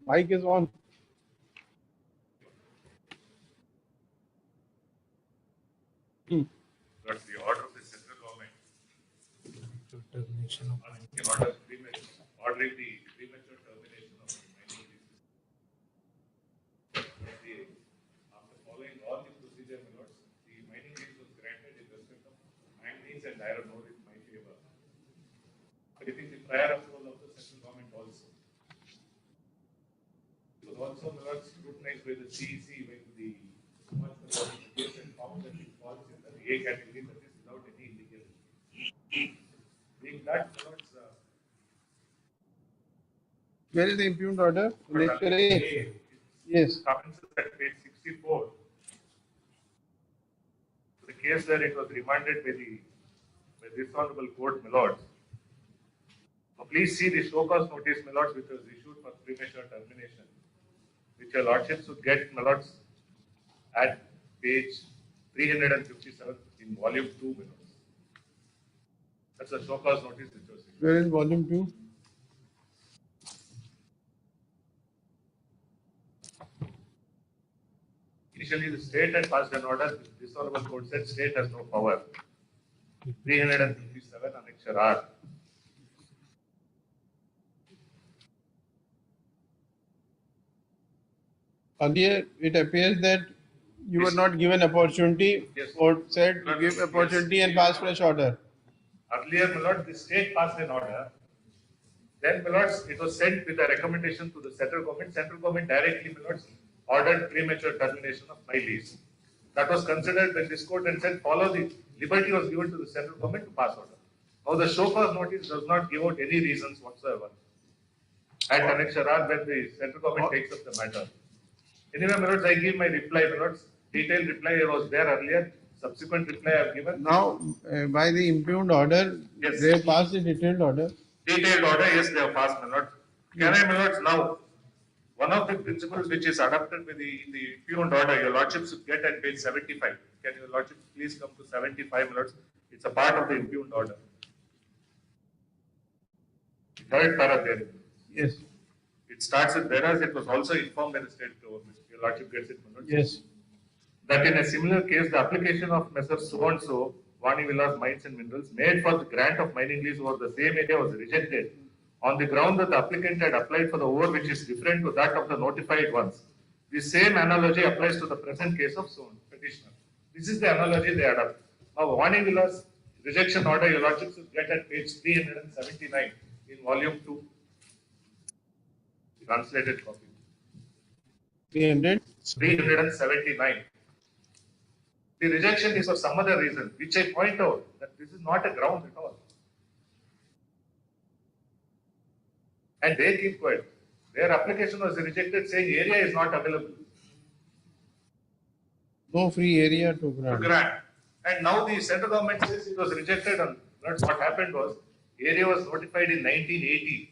Mic is on. That's the order of the central government. Termination of Ordering the premature termination of the mining leases. After following all the procedure, my lords, the mining lease was granted in respect of manganese and iron ore in my favor. Getting the prior approval of the central government also. It was also, my lords, scrutinized by the CEC when the case and found that it falls in the A category, that is without any indication. Being that, my lords, Where is the impugned order? Lecture A. Yes. commences at page 64. The case where it was remanded by this honorable court, my lords. So please see the show cause notice, my lords, which was issued for premature termination, which your lordships would get, my lords, at page 357 in volume 2, my lords. That's a show cause notice which was issued. Where is volume 2? Initially, the state had passed an order. This honorable court said state has no power. 357 annexure R. Earlier, it appears that you were not given opportunity. Yes. Court said to give opportunity and pass fresh order. Earlier, my lord, the state passed an order. Then, my lords, it was sent with a recommendation to the central government. Central government directly, my lords, ordered premature termination of my lease. That was considered when this court and said follow the liberty was given to the central government to pass order. Now the show cause notice does not give out any reasons whatsoever. At annexure R when the central government takes up the matter. Anyway, my lords, I give my reply, my lords. Detailed reply was there earlier. Subsequent reply I have given. Now, by the impugned order, Yes. they have passed the detailed order. Detailed order, yes, they have passed, my lord. Can I, my lords, now, one of the principles which is adopted by the impugned order, your lordships should get at page 75. Can your lordships please come to 75, my lords? It's a part of the impugned order. Third para there. Yes. It starts with whereas it was also informed by the state government. Your lordship gets it, my lords. Yes. That in a similar case, the application of Messrs. So and so, Vani Villas Mines and Minerals, made for the grant of mining lease over the same area was rejected on the ground that the applicant had applied for the over which is different to that of the notified ones. The same analogy applies to the present case of Sohn petitioner. This is the analogy they adopt. Now, Vani Villas rejection order, your lordships will get at page 379 in volume 2. Translated copy. 379. The rejection is for some other reason, which I point out that this is not a ground at all. And they keep quiet. Their application was rejected saying area is not available. No free area to grant. And now the central government says it was rejected and that's what happened was area was notified in 1980.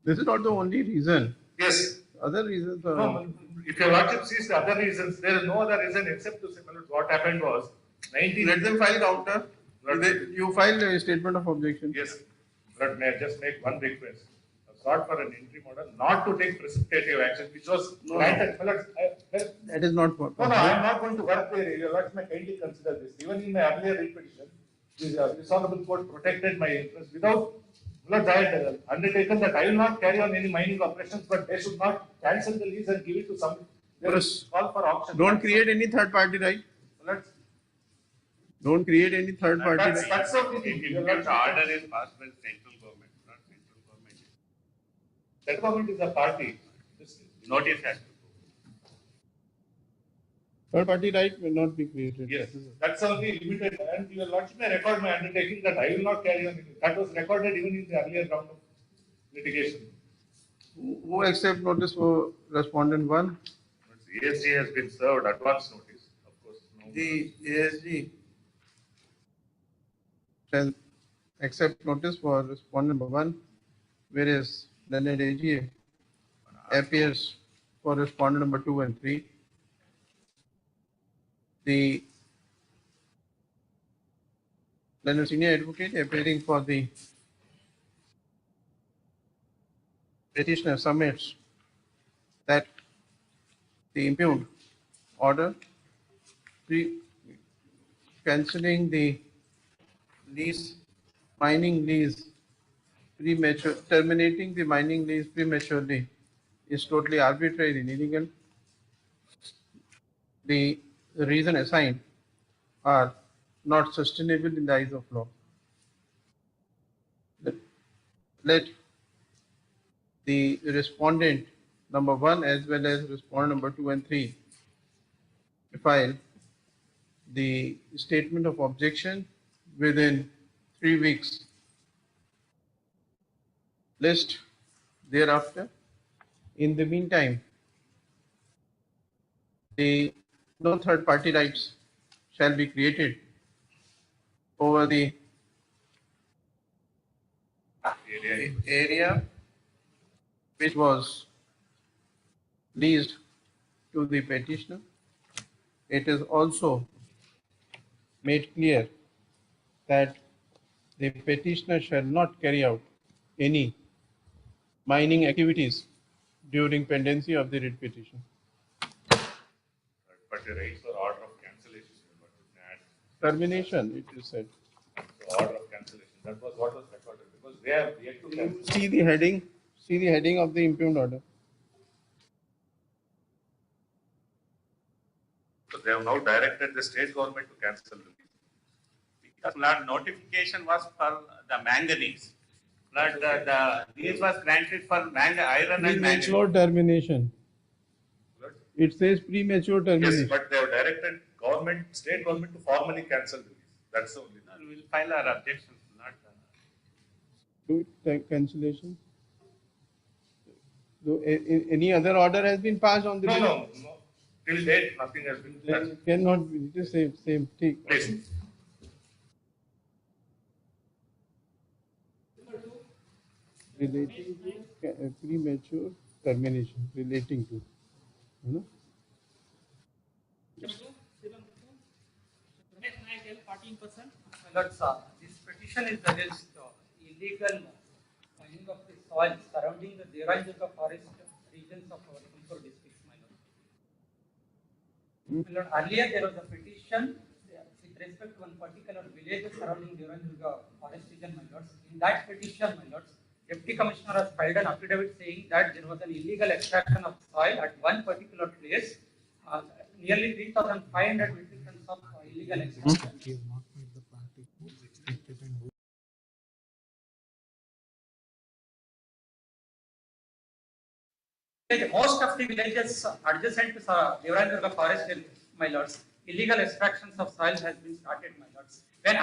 This is not the only reason. Yes. Other reasons are. No, if your lordship sees the other reasons, there is no other reason except to say, what happened was 19. Let them file counter. You file a statement of objection. Yes. But may I just make one request? A sought for an interim order not to take precipitative action, which was granted. That is not what. No, I am not going to work there. Your lords may kindly consider this. Even in my earlier repetition, this honorable court protected my interest without. Lords, I had undertaken that I will not carry on any mining operations, but they should not cancel the lease and give it to some. There is call for auction. Don't create any third party right. Lords, Don't create any third party right. that's something. The order is passed by the central government, not central government. That government is a party. Notice has to go. Third party right will not be created. Yes, that's only limited. And your lordship may record my undertaking that I will not carry on. That was recorded even in the earlier round of litigation. Who accept notice for respondent 1? ASG has been served advance notice, of course. No. The ASG shall accept notice for respondent number 1, whereas the AGA appears for respondent number 2 and 3. The then senior advocate appearing for the petitioner submits that the impugned order cancelling the lease, mining lease terminating the mining lease prematurely is totally arbitrary and illegal. The reason assigned are not sustainable in the eyes of law. Let the respondent number 1 as well as respondent number 2 and 3 file the statement of objection within 3 weeks. List thereafter. In the meantime, no third party rights shall be created over the area which was leased to the petitioner. It is also made clear that the petitioner shall not carry out any mining activities during pendency of the writ petition. But the rights for order of cancellation. Termination, it is said. So order of cancellation. That was what was recorded because they have yet to cancel. See the heading of the impugned order. So they have now directed the state government to cancel the lease. Because Lord, notification was for the manganese. Lord, the lease was granted for iron and manganese. Premature termination. It says premature termination. Yes, but they have directed state government to formally cancel the lease. That's the only thing. We will file our objections. Not. Do it, cancellation. So, any other order has been passed on the No. Till date, nothing has been done. It cannot be. It is same thing. Please. Relating to premature termination. Relating to. You know? This petition is against illegal mining of the soil surrounding the Deranjaka forest regions of our Tumkur district. Earlier there was a petition with respect to one particular village surrounding Deranjaka forest region. In that petition, Deputy Commissioner has filed an affidavit saying that there was an illegal extraction of soil at one particular place, nearly 3,500 metric tons of illegal extraction. Most of the villages adjacent to Devanagari forest, my lords, illegal extractions of soil has been started, my lords. When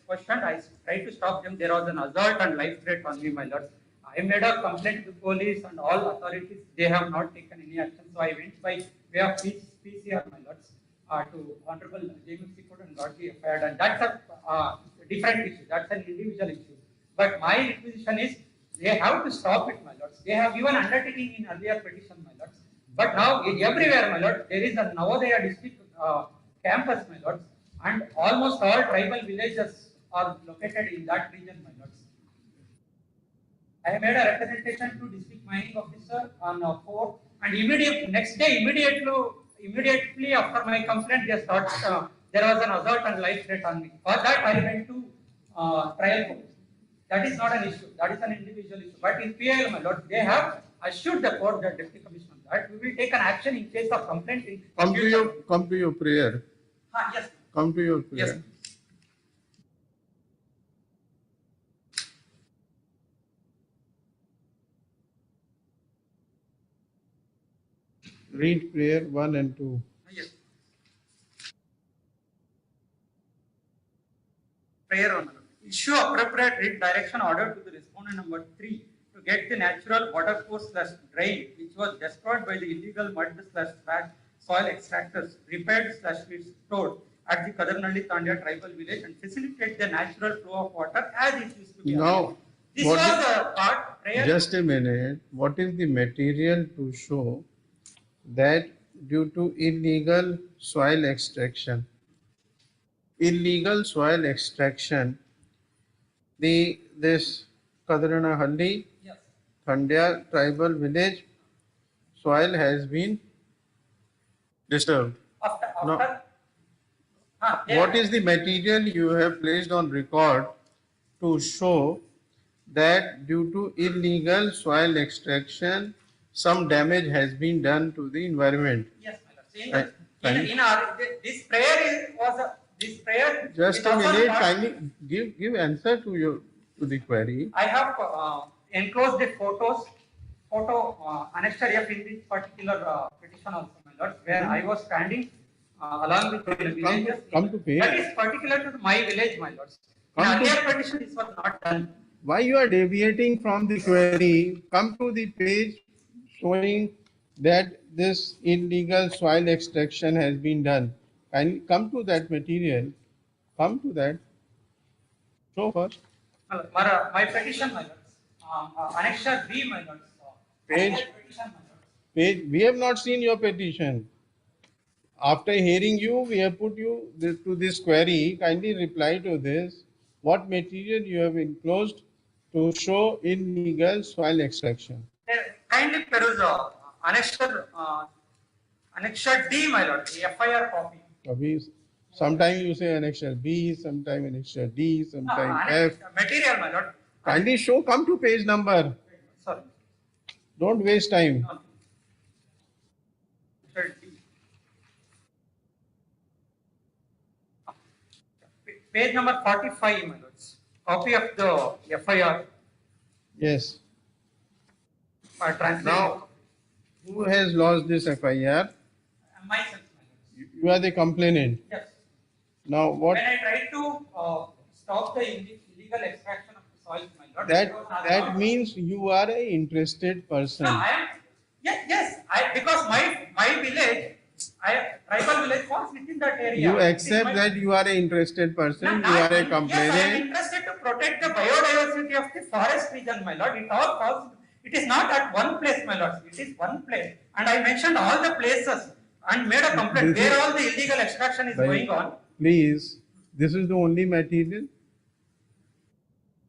questioned, I tried to stop them. There was an assault and life threat on me, my lords. I made a complaint to police and all authorities. They have not taken any action. So I went by way of PCR, my lords, to Honorable JMFC Court and got the FIR. And that's a different issue. That's an individual issue. But my requisition is they have to stop it, my lords. They have given undertaking in earlier petition, my lords. But now everywhere, my lords, there is a Navodaya district campus, my lords, and almost all tribal villages are located in that region, my lords. I have made a representation to district mining officer on 4th, and immediately after my complaint, they start, there was an assault and life threat on me. For that, I went to trial court. That is not an issue. That is an individual issue. But in PIL, my lord, they have assured the court, the deputy commissioner, that we will take an action in case of complaint. Come to your prayer. Yes. Come to your prayer. Yes. Read prayer 1 and 2. Yes. Prayer 1. Issue appropriate writ direction order to the respondent number 3 to get the natural water course / drain which was destroyed by the illegal mud / trash soil extractors repaired / restored at the Kadarnalli Tandya tribal village and facilitate the natural flow of water as it used to be. This What was a part prior. Just a minute. What is the material to show that due to illegal soil extraction, this Kadaranahalli Yes. Thandya tribal village soil has been disturbed. After, Now, yeah. what is the material you have placed on record to show that due to illegal soil extraction, some damage has been done to the environment? Yes, my lord. Kindly- In our, this prayer this prayer. Just is a also minute, part- kindly give answer to the query. I have enclosed the photo annexed F in this particular petition also, my lord, where I was standing along with the villages. Come to page. That is particular to my village, my lords. In Come to- earlier petition, this was not done. Why you are deviating from the query? Come to the page showing that this illegal soil extraction has been done. Kindly come to that material. Come to that. Show first. My petition, my lords, annexure B, my lords. Page. Earlier petition, my lords. Page. We have not seen your petition. After hearing you, we have put you to this query. Kindly reply to this. What material you have enclosed to show illegal soil extraction? Kindly peruse annexure D, my lord, the FIR copy. Sometime you say annexure B, sometime annexure D, sometime F. Material, my lord. Kindly show, come to page number. Sorry. Don't waste time. No. Annexure D. Page number 45, my lords. Copy of the FIR. Yes. Translation. Now, who has lost this FIR? Myself, my lords. You are the complainant. Yes. Now, what? When I tried to stop the illegal extraction of the soil, my lord. That means you are an interested person. No, I am. Yes. Because my village, tribal village falls within that area. You accept that you are an interested person. You are a Yes, I am complainant. interested to protect the biodiversity of the forest region, my lord. It all falls. It is not at one place, my lord. It is one place, and I mentioned all the places and made a complaint This is- where all the illegal extraction is going on. Please, this is the only material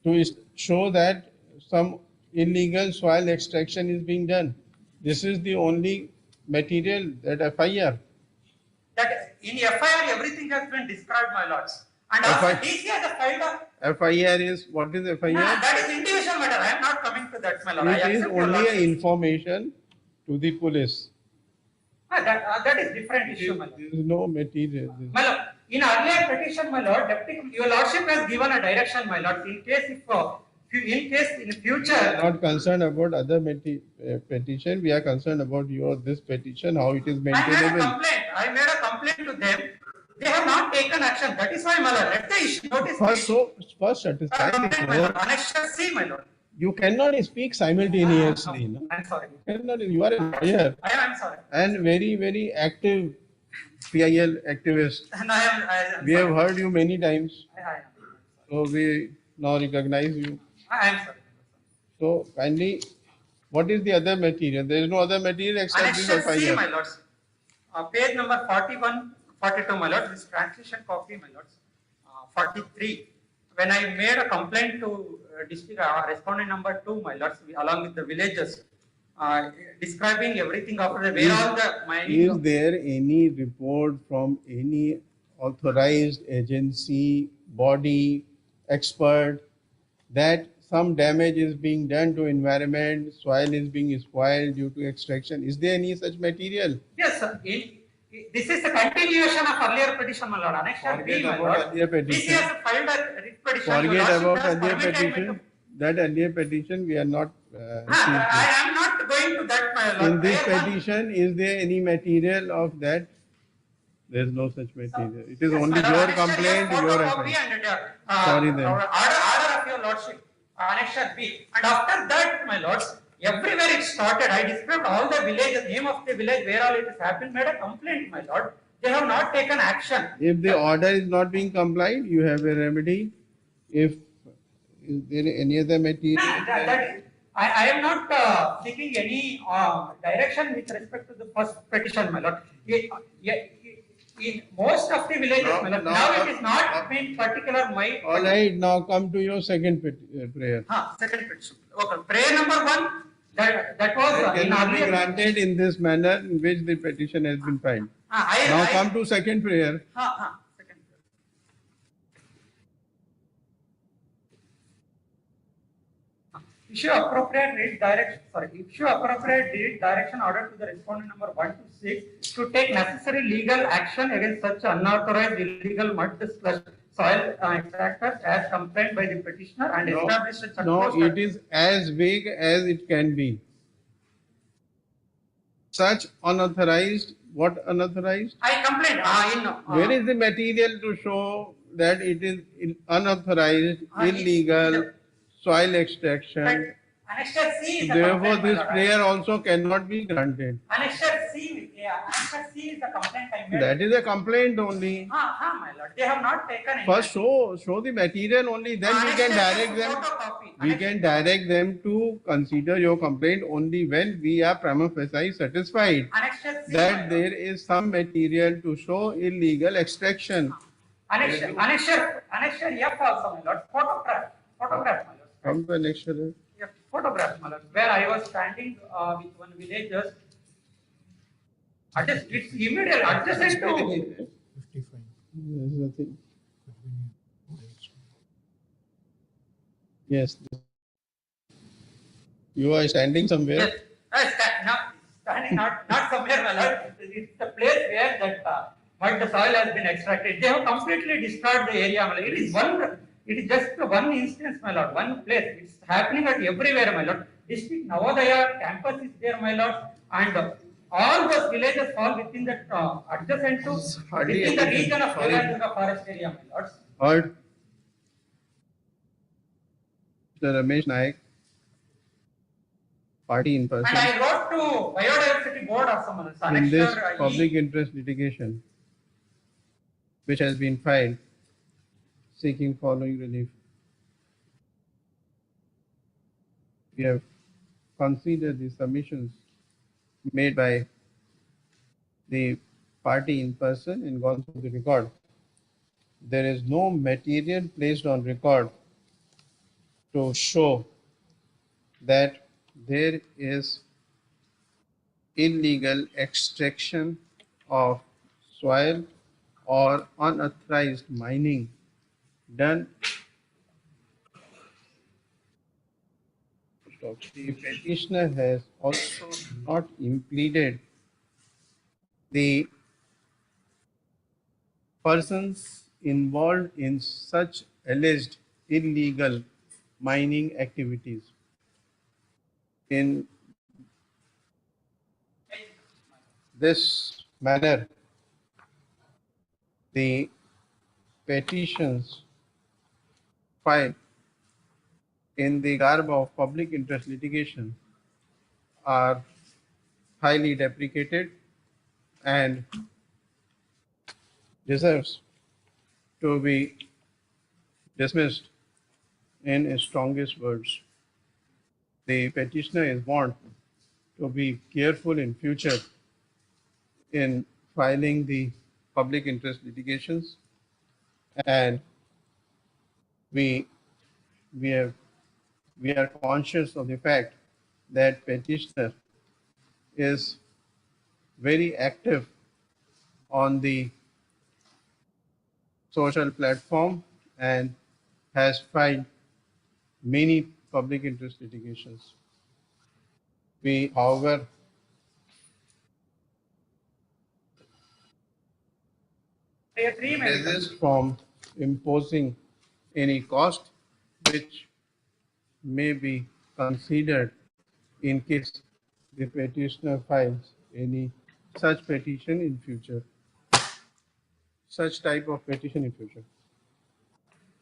to show that some illegal soil extraction is being done. This is the only material that FIR. That in FIR everything has been described, my lords. And also FIR DC has a filed a. FIR is, what is FIR? That is individual matter. I am not coming to that, my lord. I It is accept your only lordship. an information to the police. That is different issue, my lord. There is no material. My lord, in earlier petition, my lord, your lordship has given a direction, my lord. In case in We are future, not concerned about other petition. We are concerned about this petition, how it is I made a maintainable. complaint. I made a complaint to them. They have not taken action. That is why, my lord, let the issue notice. First satisfy the Complaint, my lord. court. Annexure C, my lord. You cannot speak simultaneously. No? I'm sorry. You are a lawyer I am sorry. and very, very active PIL activist. And I am We have heard you many times, I am. so we now recognize you. I am sorry. So kindly, what is the other material? There is no other material except this Annexure C, my FIR. lords. Page number 41, 42, my lords. This translation copy, my lords. 43. When I made a complaint to district respondent number 2, my lords, along with the villagers, describing everything of the where all the mining. Is there any report from any authorized agency, body, expert that some damage is being done to environment, soil is being spoiled due to extraction? Is there any such material? Yes, sir. This is a continuation of earlier petition, my lord. Annexure B, Forget my about lord. earlier This petition. has filed a writ petition. Your Forget lordship about has earlier permitted me petition. to- That earlier petition we are not. I am not going to that, my lord. In this Where one- petition, is there any material of that? There is no such material. It is Yes, only my your lord, annexure complaint, A, your photocopy FIR. and Sorry then. Order of your lordship, annexure B. And after that, my lords, everywhere it started, I described all the villages, name of the village, where all it has happened, made a complaint, my lord. They have not taken action. If the order is not being complied, you have a remedy. If Is there any other material? I am not seeking any direction with respect to the first petition, my lord. In most of the villages, my lord, now it is not been particular my. All right, now come to your second prayer. Second petition. Okay, prayer number 1. That was It in cannot be earlier. granted in this manner in which the petition has been filed. Now come to second prayer. Second. Issue appropriate deed direction order to the respondent number 1 to 6 to take necessary legal action against such unauthorized illegal mud slush soil extractors as complained by the petitioner and establish a check No, post. it is as vague as it can be. Such unauthorized, what unauthorized? I complained Where is the material to show that it is unauthorized, illegal soil extraction? Annexure C is the Therefore, complaint, my this lord. prayer also cannot be granted. Annexure C is the complaint I made. That is a complaint only. My lord. They have not taken any. First, show the material only, then we can direct them. We can direct them to consider your complaint only when we are prima facie satisfied Annexure C, that there is some material to show illegal extraction. Annexure F also, my lord. Photograph, my lord. Come to annexure. Yeah, photograph, my lord. Where I was standing with one villager. It's immediate adjacent to. 55. There's nothing. Yes. You are standing somewhere. Yes, standing not somewhere, my lord. It's the place where that mud soil has been extracted. They have completely destroyed the area, my lord. It is just one instance, my lord. One place. It's happening at everywhere, my lord. District Navodaya campus is there, my lord, and all those villages fall within that adjacent to within the region of Devaraja forest area, my lords. Heard. Mr. Ramesh Naik, party in person. And I wrote to Biodiversity Board of some In this public interest litigation, which has been filed, seeking following relief. We have considered the submissions made by the party in person and gone through the record. There is no material placed on record to show that there is illegal extraction of soil or unauthorized mining done. The petitioner has also not impeded the persons involved in such alleged illegal mining activities. In this manner, the petitions filed in the garb of public interest litigation are highly deprecated and deserves to be dismissed in strongest words. The petitioner is warned to be careful in future in filing the public interest litigations, and we are conscious of the fact that petitioner is very active on the social platform and has filed many public interest litigations. We, however, resist from imposing any cost which may be considered in case the petitioner files any such petition in future. Such type of petition in future.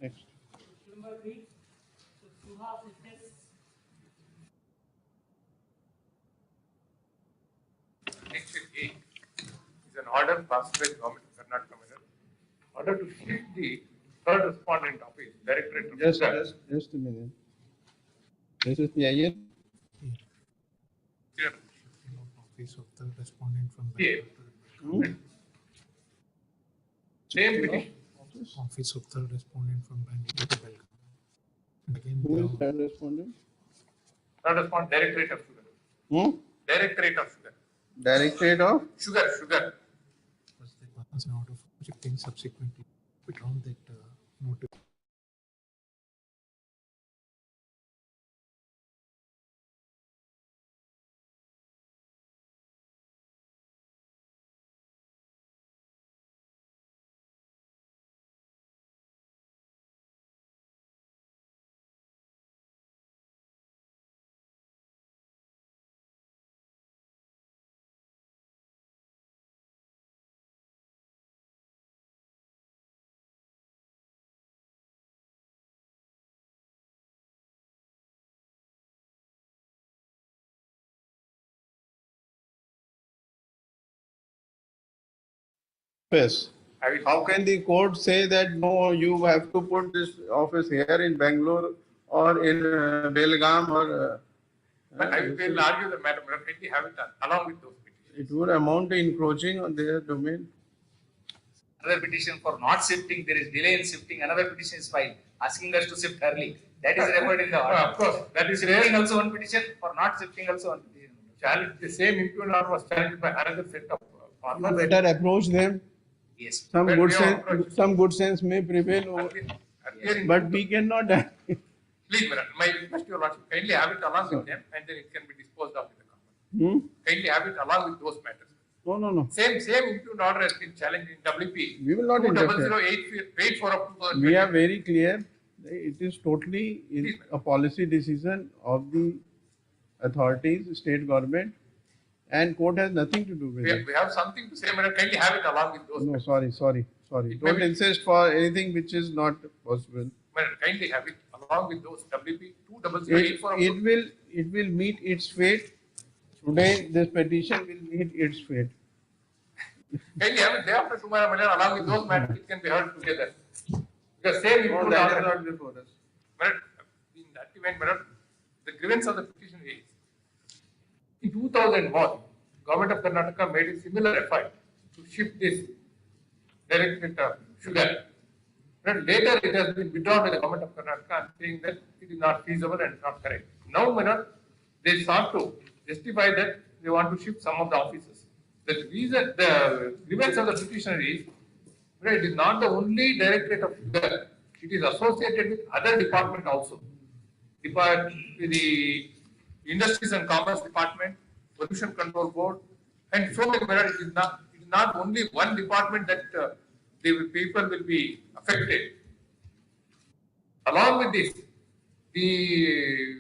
Next. Section 8 is an order passed by the government of Karnataka order to shift the third respondent office, Directorate of Sugar. Just a minute. This is PIL. Here. Office of the respondent from Yeah. Bangalore. Same petition. Office of the respondent from Bangalore to Belgaum. And again, Who is third respondent? Third respondent, Directorate of Sugar. Directorate of Sugar. Directorate of Sugar. was the partners in order for shifting subsequently withdrawn that notice. office. Have How can the court say that no, you have to put this office here in Bangalore or in Belgaum or But I will argue the matter, but let me have it done along with those petitions. it would amount to encroaching on their domain. Another petition for not shifting, there is delay in shifting, another petition is filed, asking us to shift early. That is referred in the order. Of course, that is Shifting rare. also one petition, for not shifting also one petition. Challenge, the same impugned order was challenged by another set of You farmers. better approach them. Yes. Some But good we have sense, approached. some good sense may prevail over, Appearing- but we cannot. Please, madam, my request to your lordship, kindly have it along with them and then it can be disposed of in the common. Kindly have it along with those matters. No. Same impugned order has been challenged in WP. We will not interfere. 2008 of 2020. We are very clear. It is totally a policy decision of the authorities, state government, and court has nothing to do with it. We have something to say, madam, kindly have it along with those. No, matters. sorry. It may Don't be- insist for anything which is not possible. Madam, kindly have it along with those WP 2008 It will meet its fate. Today, this petition will meet its fate. Kindly have it day after tomorrow, madam, along with those matters, it can be heard together. Because same impugned order. before us. Madam, in that event, madam, the grievance of the petition is, in 2001, Government of Karnataka made a similar effort to shift this Directorate of Sugar. But later it has been withdrawn by the Government of Karnataka and saying that it is not feasible and not correct. Now, madam, they sought to justify that they want to shift some of the offices. The reason, the grievance of the petitioner is, madam, it is not the only Directorate of Sugar. It is associated with other department also. The Industries and Commerce Department, Pollution Control Board, and so many. It is not only one department that the people will be affected. Along with this, the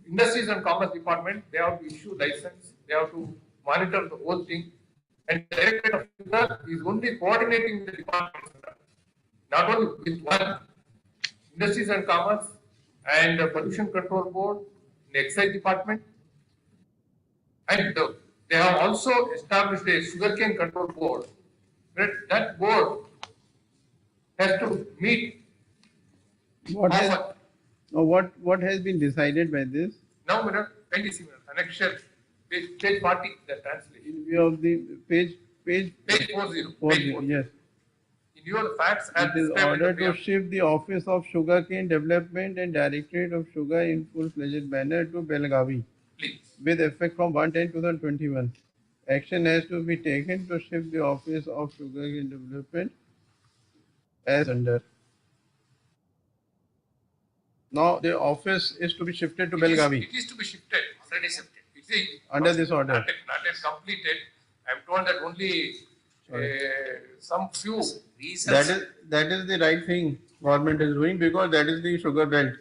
Industries and Commerce Department, they have to issue license, they have to monitor the whole thing, and the Directorate of Sugar is only coordinating the department, not only with one. Industries and Commerce and the Pollution Control Board, the Excise Department, and they have also established a sugarcane control board. That board has to meet. What often. what has been decided by this Now, madam, kindly see, madam, annexure, page 40, the translation. in view of the page Page 40. four, Page 40. yes. In your facts as It is described in the ordered to preamble. shift the Office of Sugarcane Development and Directorate of Sugar in full-fledged manner to Belgavi Please. with effect from 1/10/2021. Action has to be taken to shift the Office of Sugarcane Development as under. Now the office is to be shifted to Belgavi It is to be shifted, already shifted. It is under this order. not yet completed. I am told that only some few. Reasons, That is the right thing government is doing because that is the sugar belt.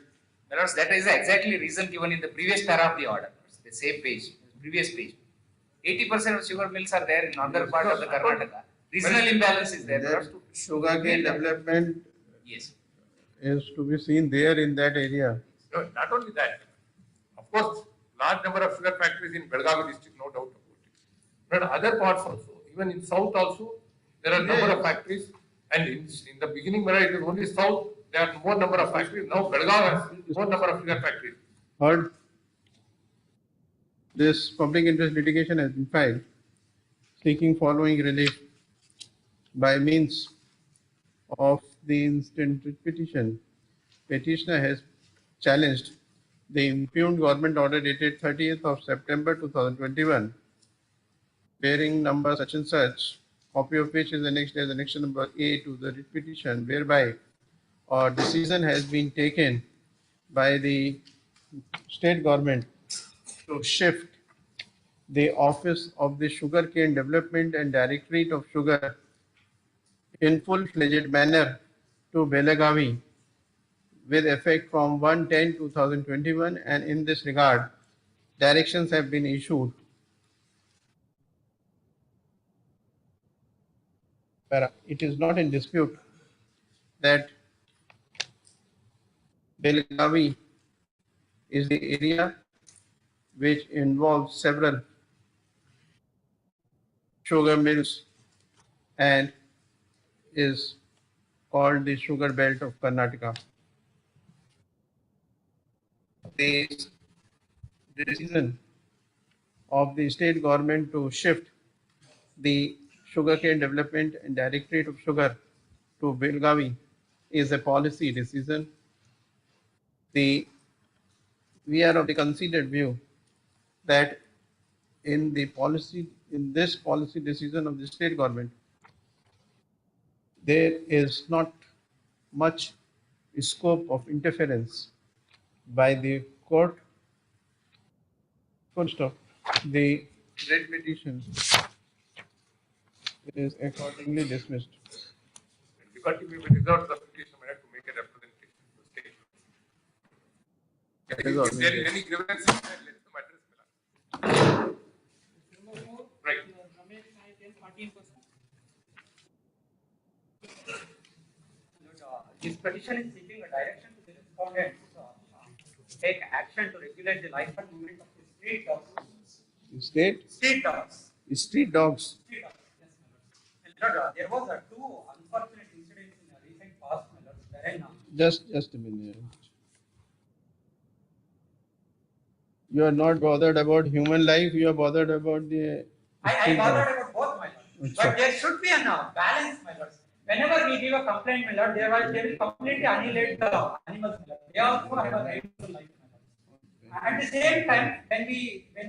Lords, that is exactly reason given in the previous para of the order, the same page, previous page. 80% of sugar mills are there in northern part of the Karnataka. Regional imbalance is there, That Lords. sugarcane development Yes. is to be seen there in that area. No, not only that. Of course, large number of sugar factories in Belgavi district, no doubt about it. But other parts also, even in south also, there are number of factories. And in the beginning, when it was only south, there are more number of factories. Now Belgaum has more number of sugar factories. Third, this public interest litigation has been filed seeking following relief by means of the instant writ petition. Petitioner has challenged the impugned government order dated 30th of September 2021, bearing number such and such, copy of which is annexed as annexure number A to the writ petition, whereby a decision has been taken by the state government to shift the office of the Sugarcane Development and Directorate of Sugar in full-fledged manner to Belagavi with effect from 1/10/2021, and in this regard, directions have been issued. It is not in dispute that Belagavi is the area which involves several sugar mills and is called the sugar belt of Karnataka. The decision of the state government to shift the Sugarcane Development and Directorate of Sugar to Belgavi is a policy decision. We are of the considered view that in this policy decision of the state government, there is not much scope of interference by the court. Full stop. The writ petition is accordingly dismissed. Because we will reserve the petition to make a representation to the state. If there is any grievance, let them address. Right. This petition is seeking a direction to the respondents to take action to regulate the life and movement of the street dogs. Street dogs. Street dogs. Street dogs. Yes, my lord. There was two unfortunate incidents in the recent past, my lord, wherein Just a minute. You are not bothered about human life. You are bothered about the. I bothered about both, my lord. But there should be a balance, my lord. Whenever we give a complaint, my lord, they will completely annihilate the animals, my lord. They also have a right to life, my lord. At the same time, when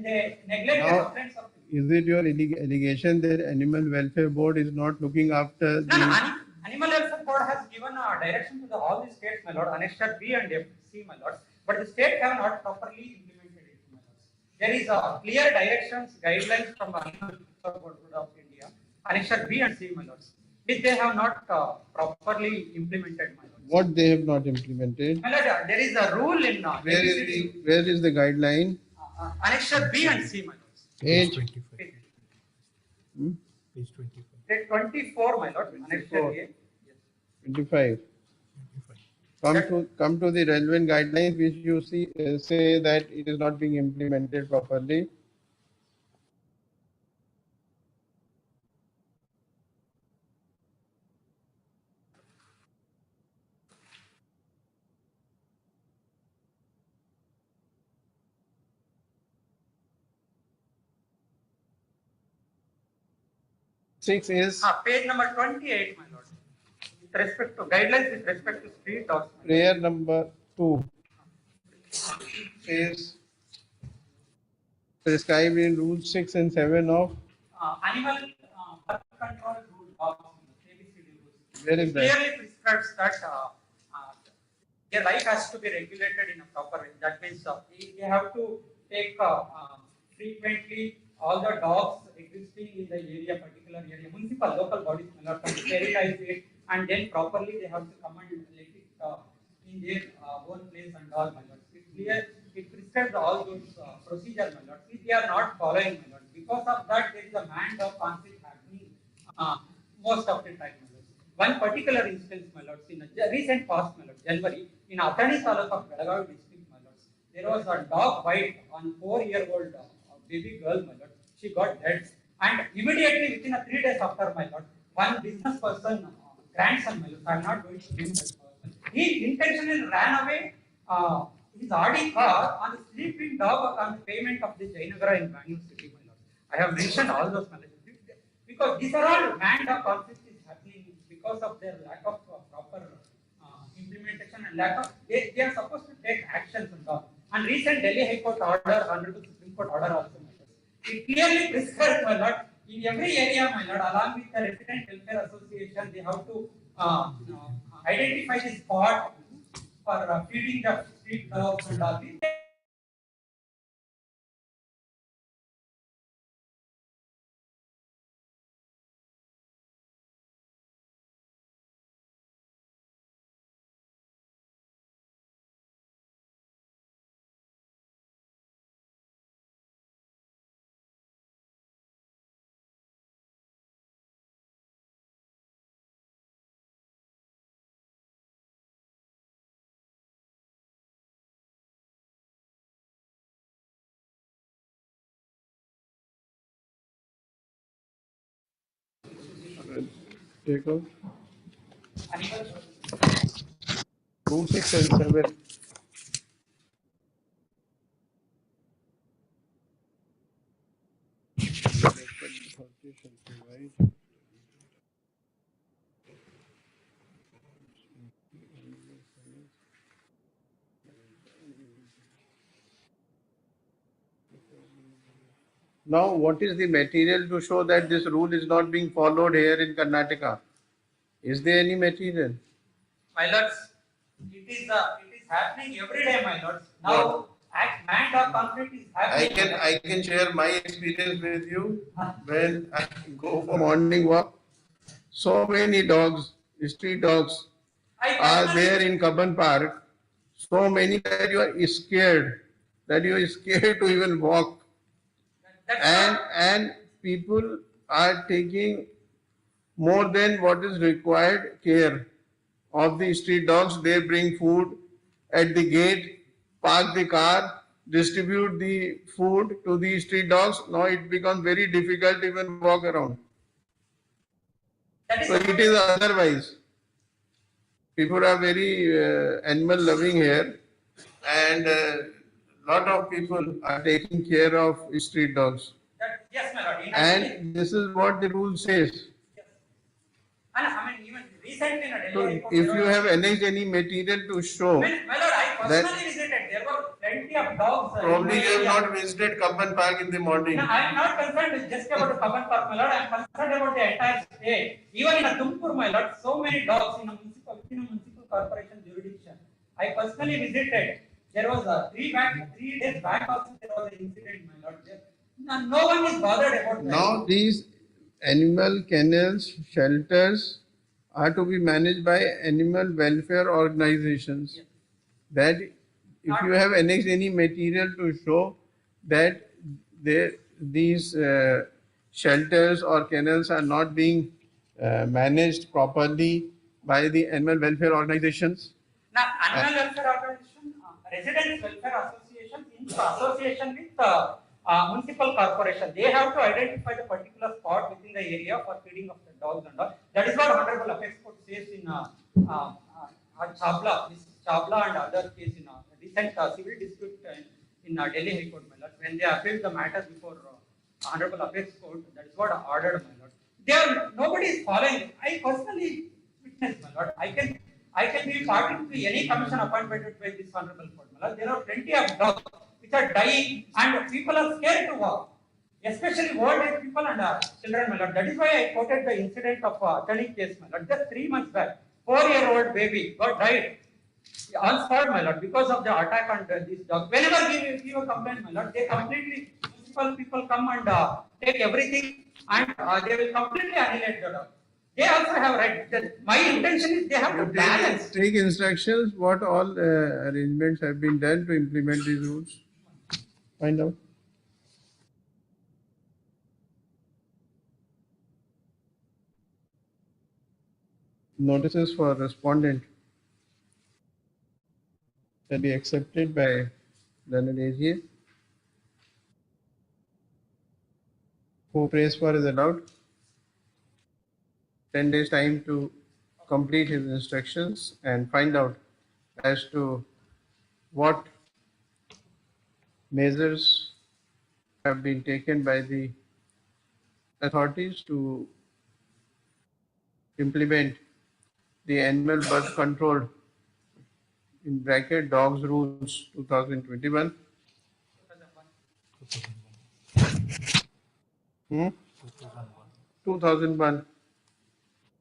they neglect the complaints of. Is it your allegation that Animal Welfare Board is not looking after the? No, Animal Welfare Board has given a direction to all the states, my lord, annexure B and C, my lord. But the state have not properly implemented it, my lord. There is a clear directions, guidelines from Animal Welfare Board of India, annexure B and C, my lord, which they have not properly implemented, my lord. What they have not implemented? My lord, there is a rule in where is the guideline? Annexure B and C, my lord. Page 25. Page 25. Page 24, my lord. Annexure A. 25. Come to the relevant guidelines which you say that it is not being implemented properly. Six is Page number 28, my lord. With respect to guidelines with respect to street dogs. prayer number 2 is prescribed in rules 6 and 7 of Animal birth control rule dogs, ABCD rules. Where is that? Clearly prescribes that their life has to be regulated in a proper way. That means they have to take frequently all the dogs existing in the area, particular area, municipal, local bodies can sterilize it, and then properly they have to come and let it in their own place and all, my lord. It's clear, it prescribes all those procedures, my lord. If they are not following, my lord, because of that there is a man-dog conflict happening most of the time, my lord. One particular instance, my lord, in a recent past, my lord, January, in Athani Taluk of Belagavi district, my lord, there was a dog bite on 4-year-old baby girl, my lord. She got dead, and immediately within 3 days after, my lord, one business person grandson, my lord. I am not going to name that person. He intentionally ran away his Audi car on the sleeping dog on the payment of the Jainagara in Bangalore city, my lord. I have mentioned all those, my lord. Because these are all man-dog conflicts is happening because of their lack of proper implementation and lack of, they are supposed to take actions and all. And recent Delhi High Court order, Honorable Supreme Court order also, my lord. It clearly prescribes, my lord, in every area, my lord, along with the Resident Welfare Association, they have to identify the spot for feeding the street dogs and all. Take out Animal 2, 6 and 7. Now, what is the material to show that this rule is not being followed here in Karnataka? Is there any material? My lords, it is happening every day, my lords. Now, man-dog conflict is happening. I can share my experience with you when I go for morning walk. So many dogs, street dogs, are there in Kaban Park. So many that you are scared to even walk. And people are taking more than what is required care of the street dogs. They bring food at the gate, park the car, distribute the food to the street dogs. Now it becomes very difficult to even walk around. So it is otherwise. People are very animal loving here, and lot of people are taking care of street dogs. Yes, my lord. And this is what the rule says. Yes. And I mean, even recently in a Delhi So High Court, if you have any material to show, my lord, I personally visited. There were plenty of dogs. probably you have not visited Kaban Park in the morning. No, I am not concerned just about Kaban Park, my lord. I am concerned about the entire state. Even in a Tumkur, my lord, so many dogs in a municipal corporation jurisdiction. I personally visited. There was 3 days back also there was an incident, my lord. No one is bothered about that. Now these animal kennels, shelters are to be managed by animal welfare organizations. Yes. That if you have annexed any material to show that these shelters or kennels are not being managed properly by the animal welfare organizations. Now, animal welfare organization, residents welfare association, in association with municipal corporation, they have to identify the particular spot within the area for feeding of the dogs and all. That is what Honorable Appellate Court says in Chabla and other case in recent civil dispute in Delhi High Court, my lord. When they appealed the matter before Honorable Appellate Court, that is what ordered, my lord. Nobody is following. I personally witnessed, my lord. I can be party to any commission appointed by this honorable court, my lord. There are plenty of dogs which are dying and people are scared to walk. Especially old age people and children, my lord. That is why I quoted the incident of Attali case, my lord. Just 3 months back, 4-year-old baby got died on spot, my lord, because of the attack on this dog. Whenever we give a complaint, my lord, they completely, municipal people come and take everything and they will completely annihilate the dog. They also have right. My intention is they have to balance. Take instructions what all arrangements have been done to implement these rules. Find out. Notices for respondent shall be accepted by learned AGA. Who prays for is allowed. 10 days time to complete his instructions and find out as to what measures have been taken by the authorities to implement the animal birth control in bracket dogs rules 2021. 2001. 2001.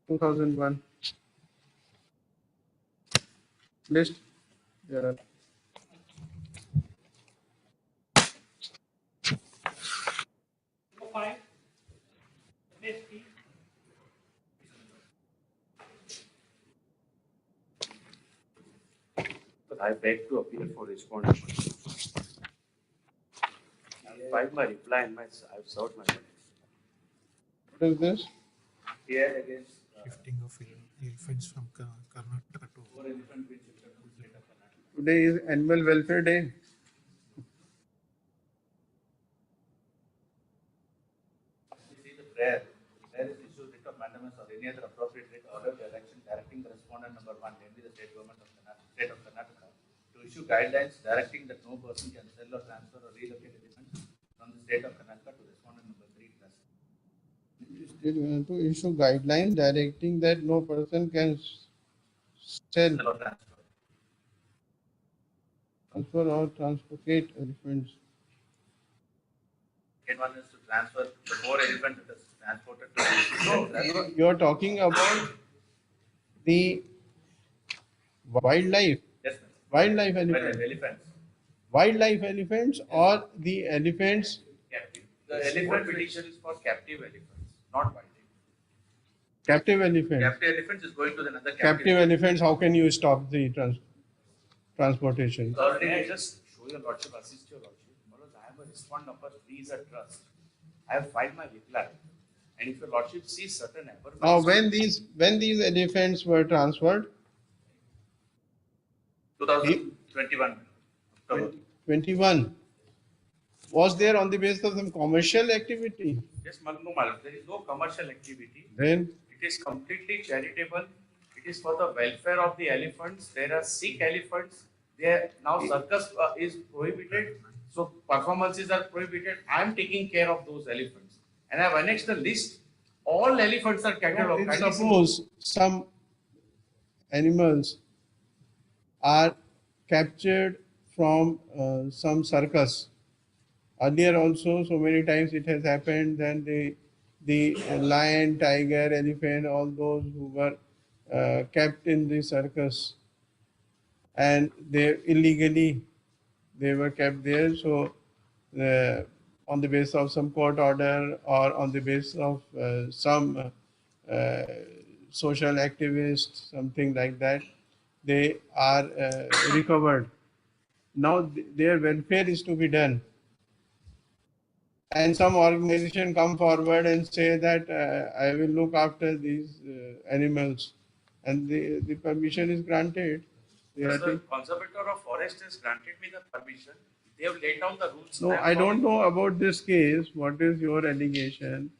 2001 list. There are But I beg to appeal for responding. I've filed my reply and I've served my notice. what is this? Here against Shifting of elephants from Karnataka to. four elephant which is the state of Karnataka. Today is Animal Welfare Day. You see the prayer. There is issue writ of mandamus or any other appropriate writ order direction directing the respondent number one, namely the state government of state of Karnataka, to issue guidelines directing that no person can sell or transfer or relocate elephants from the state of Karnataka to respondent number 3 plus. To issue guidelines directing that no person can sell, Sell or transfer. transfer or transport elephants. Second one is to transfer the four elephants that is transported to the. You are talking about the wildlife, Yes, sir. wildlife Well, elephants, elephants. wildlife elephants or the elephants. Captive. The elephant petition is for captive elephants, not wildlife. Captive elephants. Captive elephants is going to another Captive elephants, how can you stop the transportation? Already, I just show your lordship, assist your lordship. Because I have a respond number, please at trust. I have filed my reply. And if your lordship sees certain error. Now, when these elephants were transferred, 2021. October. 21, was there on the basis of some commercial activity? Yes, no, madam. There is no commercial activity. Then It is completely charitable. It is for the welfare of the elephants. There are sick elephants. There now circus is prohibited, so performances are prohibited. I am taking care of those elephants, and I have annexed the list. All elephants are catalogued. if suppose some animals are captured from some circus. Earlier also, so many times it has happened. Then the lion, tiger, elephant, all those who were kept in the circus, and they illegally they were kept there. So on the basis of some court order or on the basis of some social activist, something like that, they are recovered. Now their welfare is to be done. And some organization come forward and say that I will look after these animals, and the permission is granted. They are The conservator of forest has granted me the permission. They have laid down the rules. No, I don't know about this case. What is your allegation?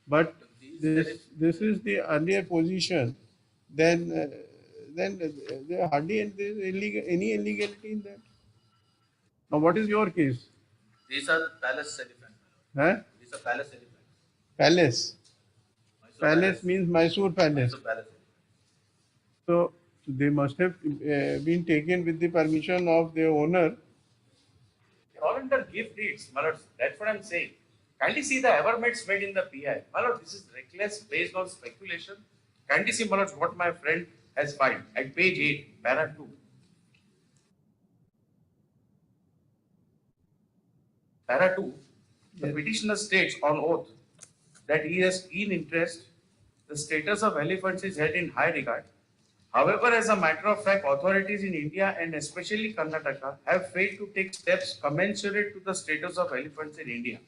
But this is the earlier position. Then there hardly any illegality in that. Now, what is your case? These are palace elephants. Huh? These are palace elephants. Palace. Mysore Palace means Mysore Palace. Mysore palace. So they must have been taken with the permission of their owner. They're all under gift deeds, my lords. That's what I'm saying. Kindly see the averments made in the PI. My lord, this is reckless based on speculation. Kindly see, my lords, what my friend has filed at page 8, para 2. Para 2, the petitioner states on oath that he has keen interest, the status of elephants is held in high regard. However, as a matter of fact, authorities in India and especially Karnataka have failed to take steps commensurate to the status of elephants in India.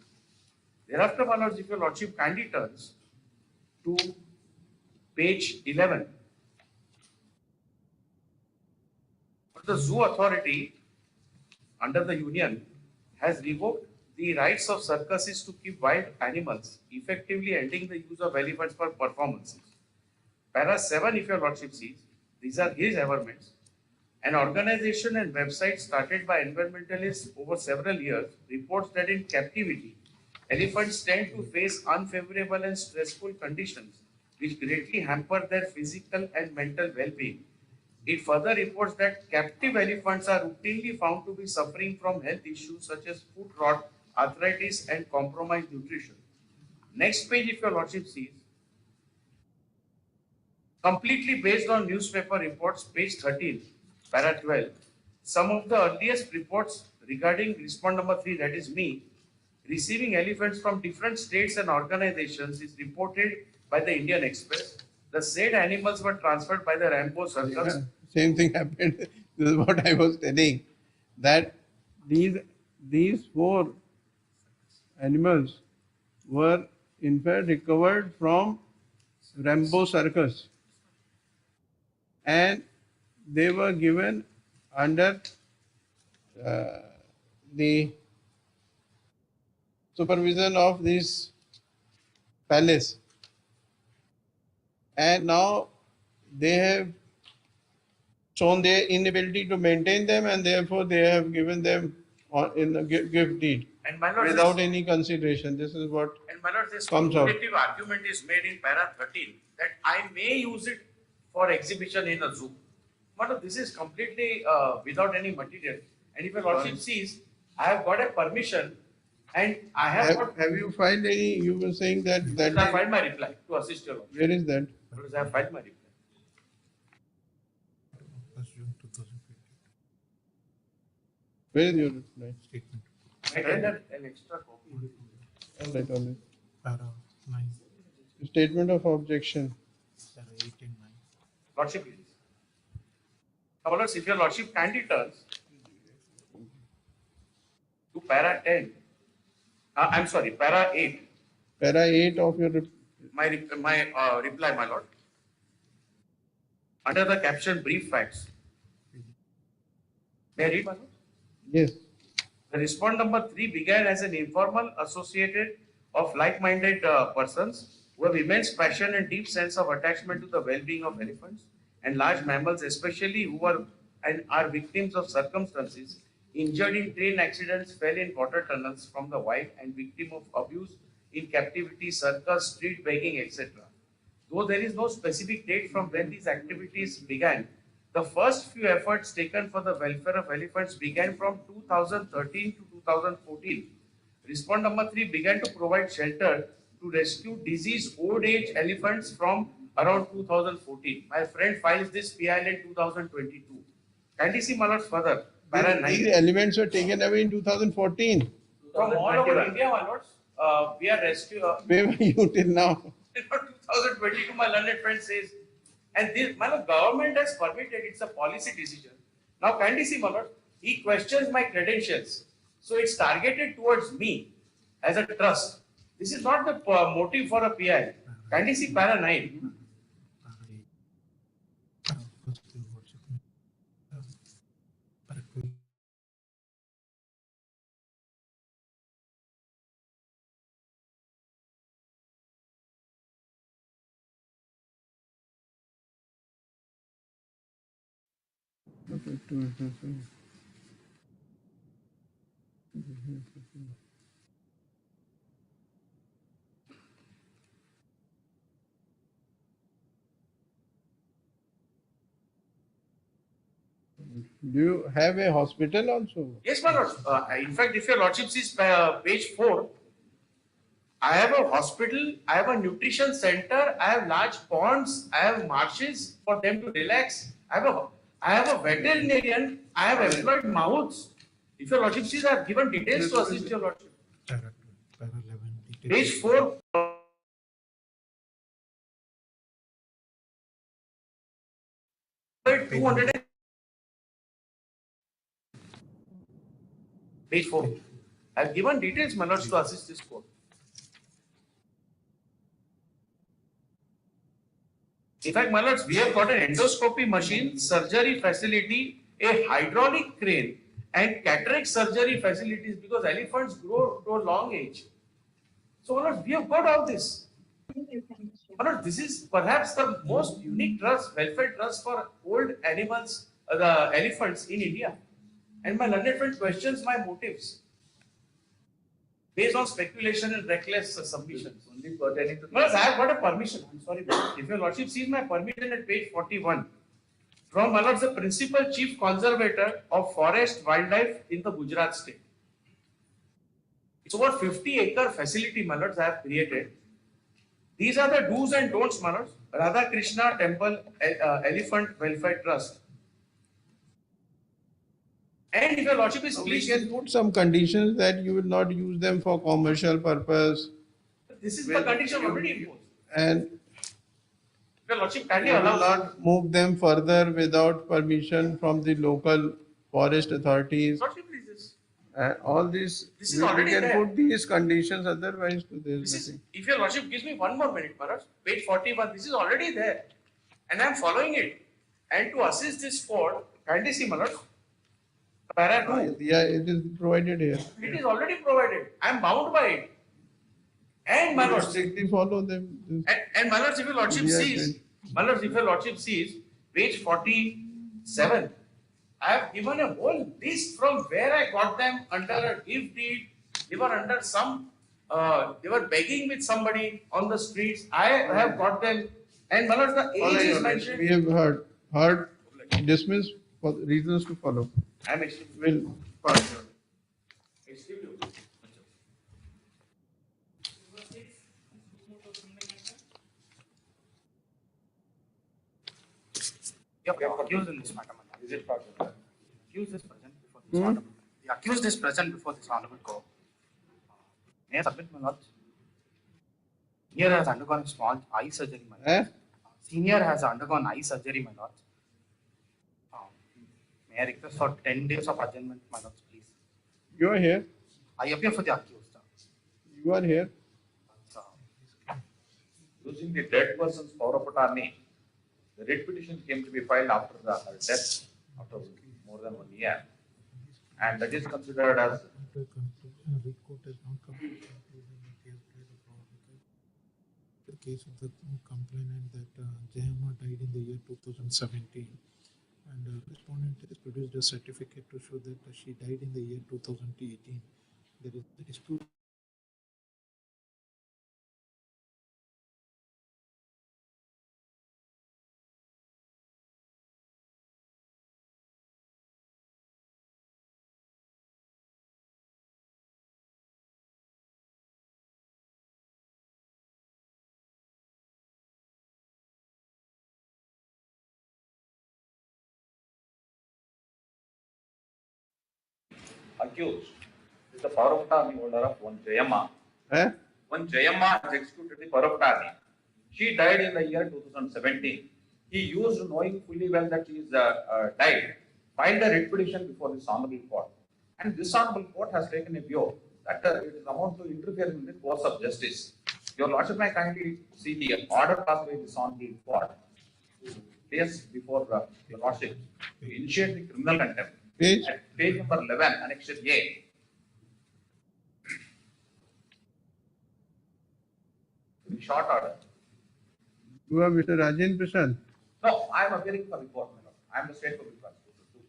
Thereafter, my lords, if your lordship kindly turns to page 11. The Zoo Authority under the Union has revoked the rights of circuses to keep wild animals, effectively ending the use of elephants for performances. Para 7, if your lordship sees, these are his averments. An organization and website started by environmentalists over several years reports that in captivity, elephants tend to face unfavorable and stressful conditions which greatly hamper their physical and mental well-being. It further reports that captive elephants are routinely found to be suffering from health issues such as foot rot, arthritis, and compromised nutrition. Next page, if your lordship sees, completely based on newspaper reports, page 13, para 12. Some of the earliest reports regarding respond number 3, that is me, receiving elephants from different states and organizations is reported by the Indian Express. The said animals were transferred by the Rambo circus. Yeah, same thing happened. This is what I was telling, that these 4 animals were in fact recovered from Rambo circus, and they were given under the supervision of this palace, and now they have shown their inability to maintain them, and therefore they have given them in the gift deed And my lord, without any consideration. This is what And my lord, this comes out. cumulative argument is made in para 13 that I may use it for exhibition in a zoo. My lord, this is completely without any material. And if your lordship sees, I have got a permission and I have got. Have you filed any? You were saying that I have filed my reply to assist your lordship. where is that? Because I have filed my reply. 1st June 2020 Where is your reply? statement. I rendered an extra copy. All right, all right. Para 9, Statement of objection. para 8 and 9. Lordship, please. Now, my lords, if your lordship kindly turns to para 10, I'm sorry, para 8. Para 8 of your My reply, my lord. Under the caption brief facts. May I read, my lord? yes. The respond number 3 began as an informal associated of like-minded persons who have immense passion and deep sense of attachment to the well-being of elephants and large mammals, especially who are and are victims of circumstances, injured in train accidents, fell in water tunnels from the wild, and victim of abuse in captivity, circus, street begging, etc. Though there is no specific date from when these activities began, the first few efforts taken for the welfare of elephants began from 2013 to 2014. Respond number 3 began to provide shelter to rescue diseased old age elephants from around 2014. My friend files this PIL in 2022. Kindly see, my lords, further. Para 9. These elements were taken away in 2014. From all over India, my lords, we are rescuing. Where were you till now? 2022, my learned friend says, and this, my lord, government has permitted, it's a policy decision. Now, kindly see, my lord, he questions my credentials. So it's targeted towards me as a trust. This is not the motive for a PI. Kindly see para 9. Para 8. First, your lordship. Para 12. Do you have a hospital also? Yes, my lord. In fact, if your lordship sees page 4, I have a hospital, I have a nutrition center, I have large ponds, I have marshes for them to relax. I have a veterinarian, I have employed mouths. If your lordship sees, I have given details to assist your lordship. Para 12. Para 11. Details. Page 4. Page 4. I have given details, my lords, to assist this court. In fact, my lords, we have got an endoscopy machine, surgery facility, a hydraulic crane, and cataract surgery facilities because elephants grow to a long age. So, my lords, we have got all this. Manoj, this is perhaps the most unique trust, welfare trust for old animals, the elephants in India. And my learned friend questions my motives based on speculation and reckless submissions. Only pertaining to. Manoj, I have got a permission. I'm sorry, but if your lordship sees my permission at page 41, from Manoj, the principal chief conservator of forest wildlife in the Gujarat state. It's over 50-acre facility, Manoj, I have created. These are the do's and don'ts, Manoj. Radha Krishna Temple Elephant Welfare Trust. And if your lordship is We pleased, can put some conditions that you will not use them for commercial purpose this is the condition already imposed. and If your lordship kindly you will allows, not move them further without permission from the local forest authorities. lordship pleases. And all these, This is we already can there. put these conditions, otherwise there This is is, nothing. if your lordship gives me one more minute, Manoj, page 41, this is already there. And I am following it. And to assist this fort, kindly see, Manoj, para 2, Yeah, it is provided here. it is already provided. I am bound by it. And You Manoj, strictly follow them. and Manoj, if your lordship Yeah, sees, Manoj, if your lordship sees, page 47, I have given a whole list from where I got them under a gift deed. They were under some, they were begging with somebody on the streets. I have got them. And Manoj, the age is mentioned. We have heard, dismiss for reasons to follow. I am extremely. Will pass. Extremely. Accused in this matter, my lord. Is it possible? Accused is present before this honorable. The accused is present before this honorable court. May I submit, my lord? Senior has undergone small eye surgery, my lord. Senior has undergone eye surgery, my lord. May I request for 10 days of adjournment, my lord, please? You are here. I appear for the accused. You are here. Using the dead person's power of attorney, the writ petition came to be filed after her death, after more than 1 year. And that is considered as. After the court has not completed the case of the complainant that Jayama died in the year 2017, and respondent has produced a certificate to show that she died in the year 2018. There is the dispute. Accused is the power of attorney holder of one Jayama. One Jayama has executed the power of attorney. She died in the year 2017. He used, knowing fully well that she is died, filed a writ petition before this honorable court. And this honorable court has taken a view that it is amount to interfere in the course of justice. Your lordship may kindly see the order passed by this honorable court to place before your lordship to initiate the criminal contempt. Page? At page number 11, annexure A. In short order. You are Mr. Rajen Prasad. No, I am appearing for report, my lord. I am the state public prosecutor too.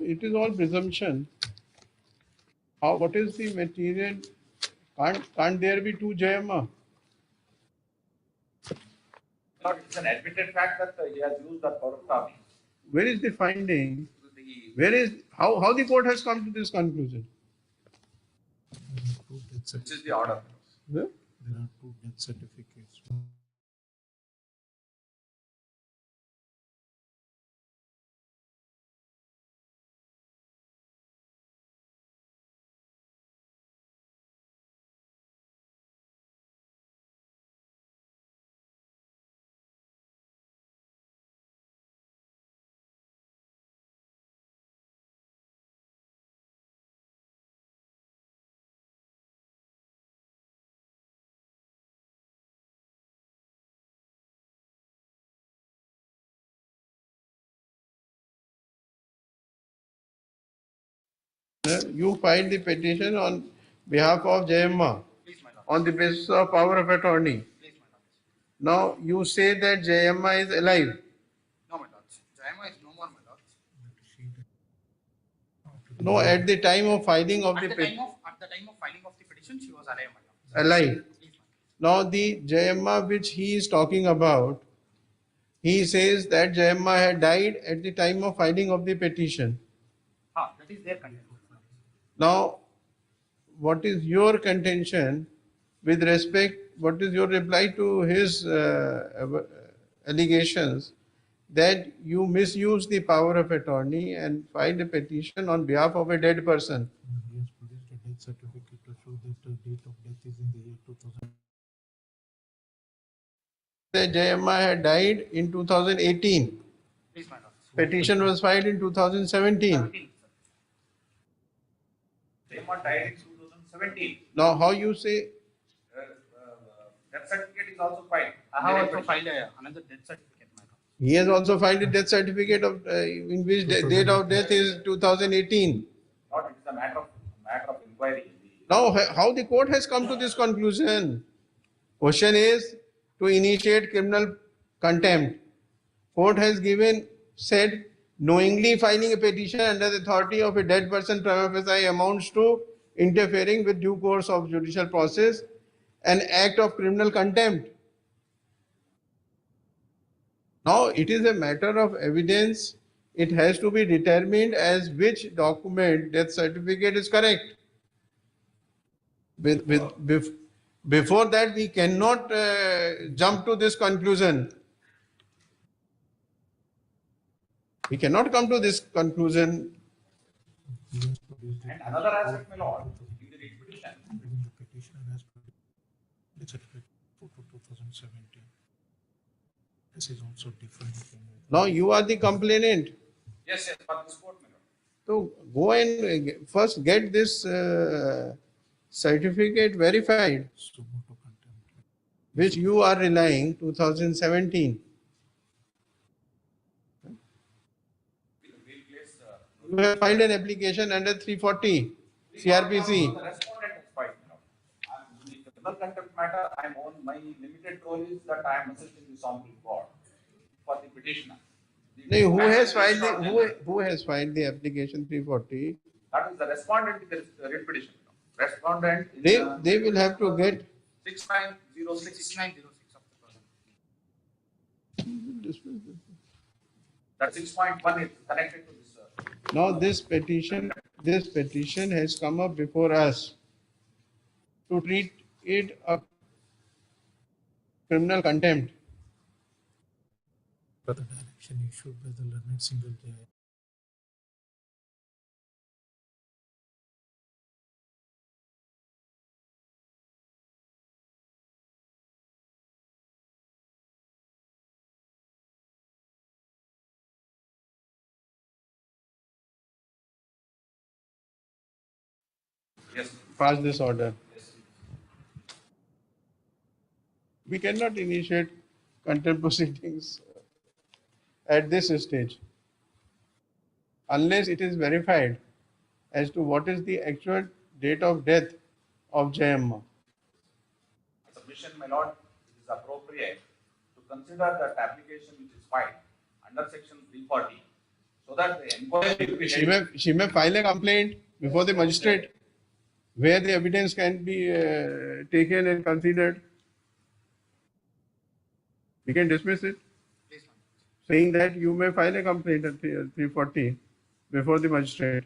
It is all presumption. What is the material Can't there be two Jayamma? Lord, it's an admitted fact that he has used the power of attorney. Where is the finding? The- Where is how the court has come to this conclusion? Two death Which is the order. Yeah? There are two death certificates. You filed the petition on behalf of Jayamma Please, my lord. on the basis of power of attorney. Please, my lord. Now you say that Jayamma is alive. No, my lord. Jayama is no more, my lord. No, at the time of filing of At the the petition, time of filing of the petition, she was alive, my lord. alive. Please, my lord. Now the Jayamma which he is talking about, he says that Jayamma had died at the time of filing of the petition. That is their content. Now, what is your contention with respect, what is your reply to his allegations that you misused the power of attorney and filed a petition on behalf of a dead person? He has produced a death certificate to show that the date of death is in the year 2000. That Jayamma had died in 2018. Please, my lord. Petition was filed in 2017. 17, sir. Jayamma died in 2017. Now, how you say Death certificate is also filed. I have also filed another death certificate, my lord. he has also filed a death certificate of in which date of death is 2018. Not, it is a matter of inquiry. Now, how the court has come to this conclusion? Question is to initiate criminal contempt. Court has said knowingly filing a petition under the authority of a dead person prima facie amounts to interfering with due course of judicial process, an act of criminal contempt. Now, it is a matter of evidence. It has to be determined as which document, death certificate, is correct. Before that, we cannot jump to this conclusion. We cannot come to this conclusion. He has produced And another aspect, my lord, in the writ petition, the petitioner has produced death certificate for 2017. This is also different from Now, you are the complainant. yes, for this court, my lord. So, go and first get this certificate verified, suo motu contempt. which you are relying 2017. We'll place, You have filed an application under 340 CRPC. The respondent is filed, my lord. In the criminal contempt matter, I'm on, my limited role is that I am assisting the Honorable Court for the petitioner. The No, matter has is filed not the, general. who has filed the application 340? That is the respondent in the writ petition. Respondent in They will have to get 6906. 6906 of the present. That 6.1 is connected to this. Now this petition has come up before us to treat it a criminal contempt. But the direction issued by the learned single judge. Yes. Pass this order. We cannot initiate contempt proceedings at this stage unless it is verified as to what is the actual date of death of Jayamma. Submission, my lord, it is appropriate to consider that application which is filed under section 340 so that the inquiry will be She may file a complaint before the magistrate. where the evidence can be taken and considered, we can dismiss it, saying that you may file a complaint at 340 before the magistrate.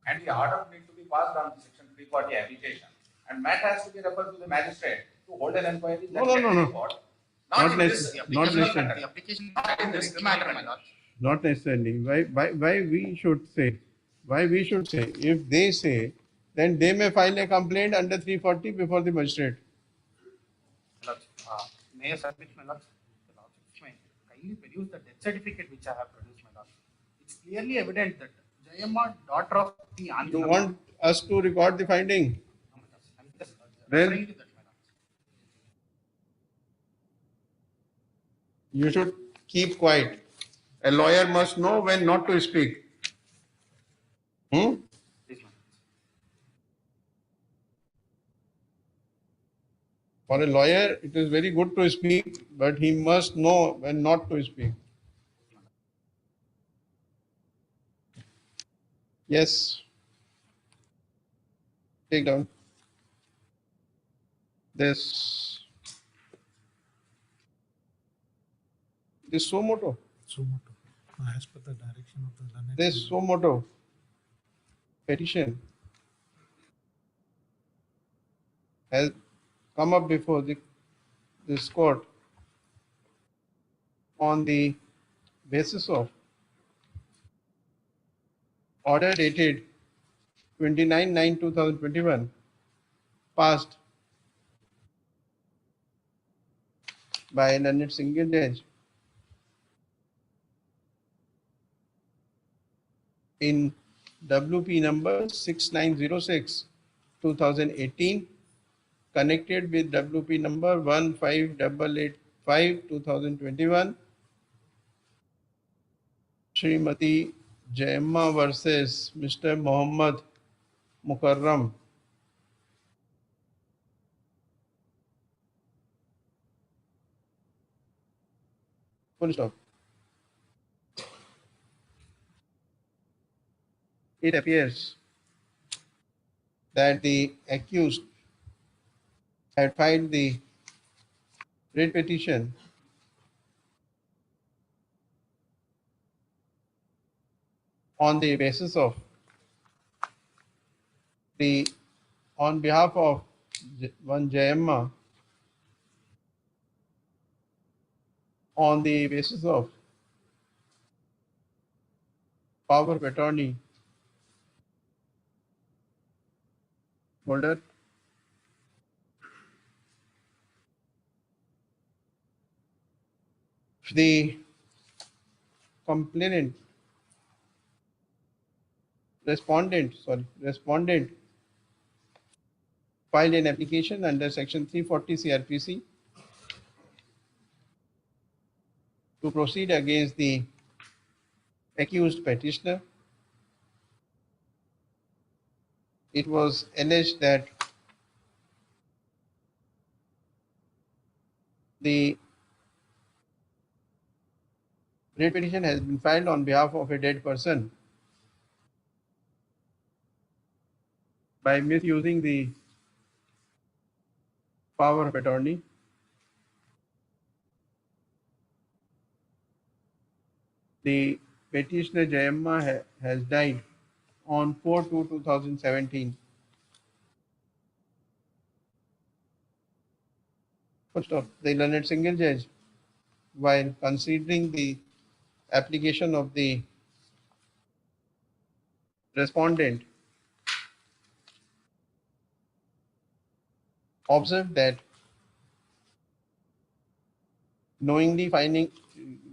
And the order need to be passed on section 340 application. And matter has to be referred to the magistrate to hold an inquiry. No, no, no, no. Not Not in this necessarily. Not necessarily. The application not in this matter, my lord. Not necessarily. Why we should say? Why we should say? If they say, then they may file a complaint under 340 before the magistrate. May I submit, my lord? The lordship may kindly produce the death certificate which I have produced, my lord. It's clearly evident that Jayamma, daughter of the You want us to record the finding? Then you should keep quiet. A lawyer must know when not to speak. For a lawyer, it is very good to speak, but he must know when not to speak. Yes. Take down. This suo moto. So moto. As per the direction of the learned. This suo moto petition has come up before this court on the basis of order dated 29/9/2021 passed by a learned single judge in WP number 6906 2018 connected with WP number 15885 2021 Srimati Jayamma versus Mr. Muhammad Mukarram. Full stop. It appears that the accused had filed the writ petition on the basis of on behalf of one Jayamma on the basis of power of attorney holder the respondent filed an application under section 340 CRPC to proceed against the accused petitioner. It was alleged that the writ petition has been filed on behalf of a dead person by misusing the power of attorney. The petitioner Jayamma has died on 4/2/2017. First off, the learned single judge, while considering the application of the respondent, observed that knowingly filing,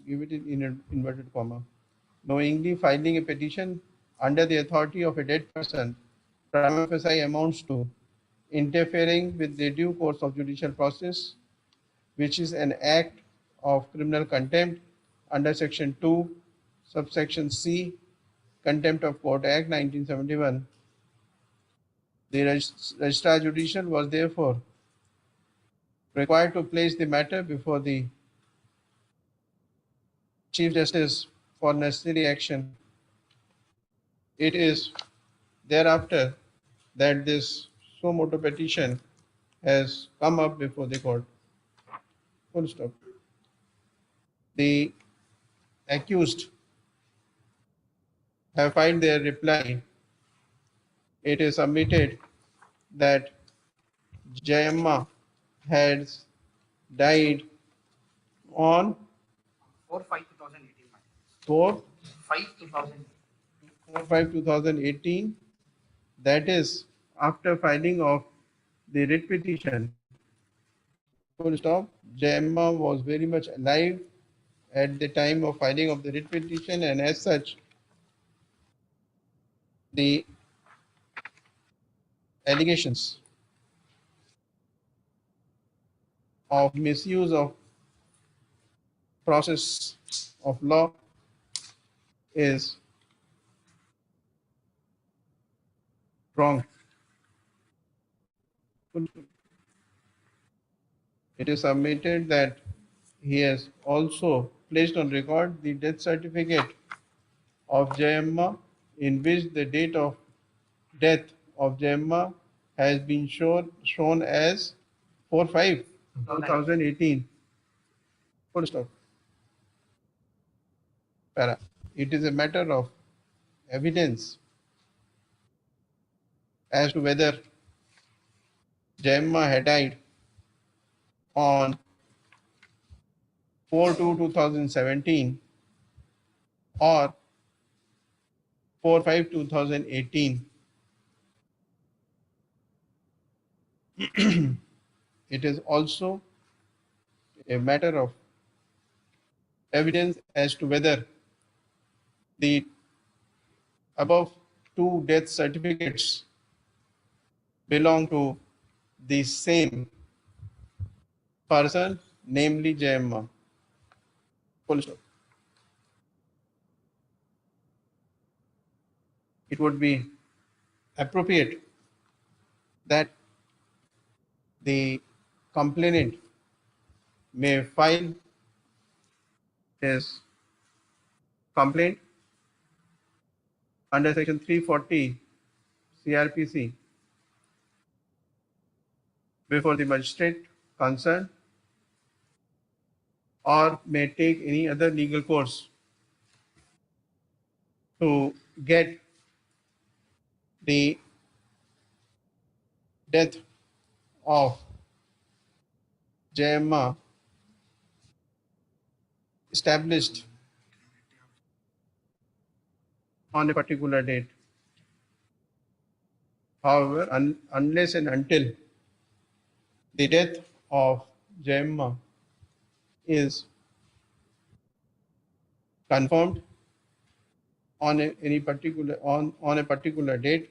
give it in inverted comma, knowingly filing a petition under the authority of a dead person prima facie amounts to interfering with the due course of judicial process, which is an act of criminal contempt under section 2, subsection C, Contempt of Court Act 1971. The Registrar Judicial was therefore required to place the matter before the Chief Justice for necessary action. It is thereafter that this suo motu petition has come up before the court. Full stop. The accused have filed their reply. It is submitted that Jayamma has died on 4/5/2018. 4 5/2018. 4/5/2018. That is after filing of the writ petition. Full stop. Jayamma was very much alive at the time of filing of the writ petition, and as such, the allegations of misuse of process of law is wrong. It is submitted that he has also placed on record the death certificate of Jayamma, in which the date of death of Jayamma has been shown as 4/5/2018. Full stop. Para. It is a matter of evidence as to whether Jayamma had died on 4/2/2017 or 4/5/2018. It is also a matter of evidence as to whether the above two death certificates belong to the same person, namely Jayamma. Full stop. It would be appropriate that the complainant may file his complaint under section 340 CRPC before the magistrate concerned, or may take any other legal course to get the death of Jayamma established on a particular date. However, unless and until the death of Jayamma is confirmed on a particular date,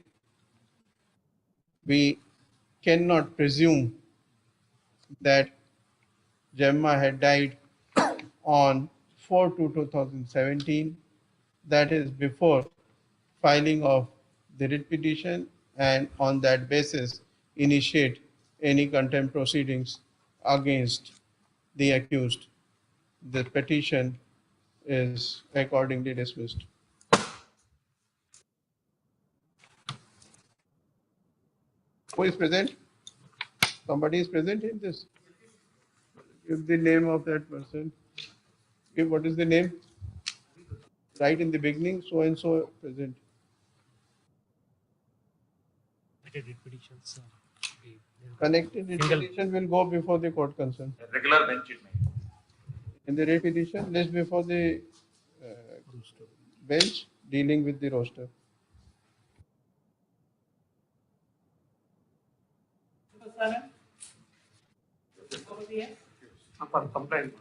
we cannot presume that Jayamma had died on 4/2/2017, that is before filing of the writ petition, and on that basis initiate any contempt proceedings against the accused. The petition is accordingly dismissed. Who is present? Somebody is present in this? Give the name of that person. Give what is the name? Right in the beginning, so and so present. Connected writ petition will go before the court concern. Regular bench it may. In the writ petition, list before the bench dealing with the roster. For complaint.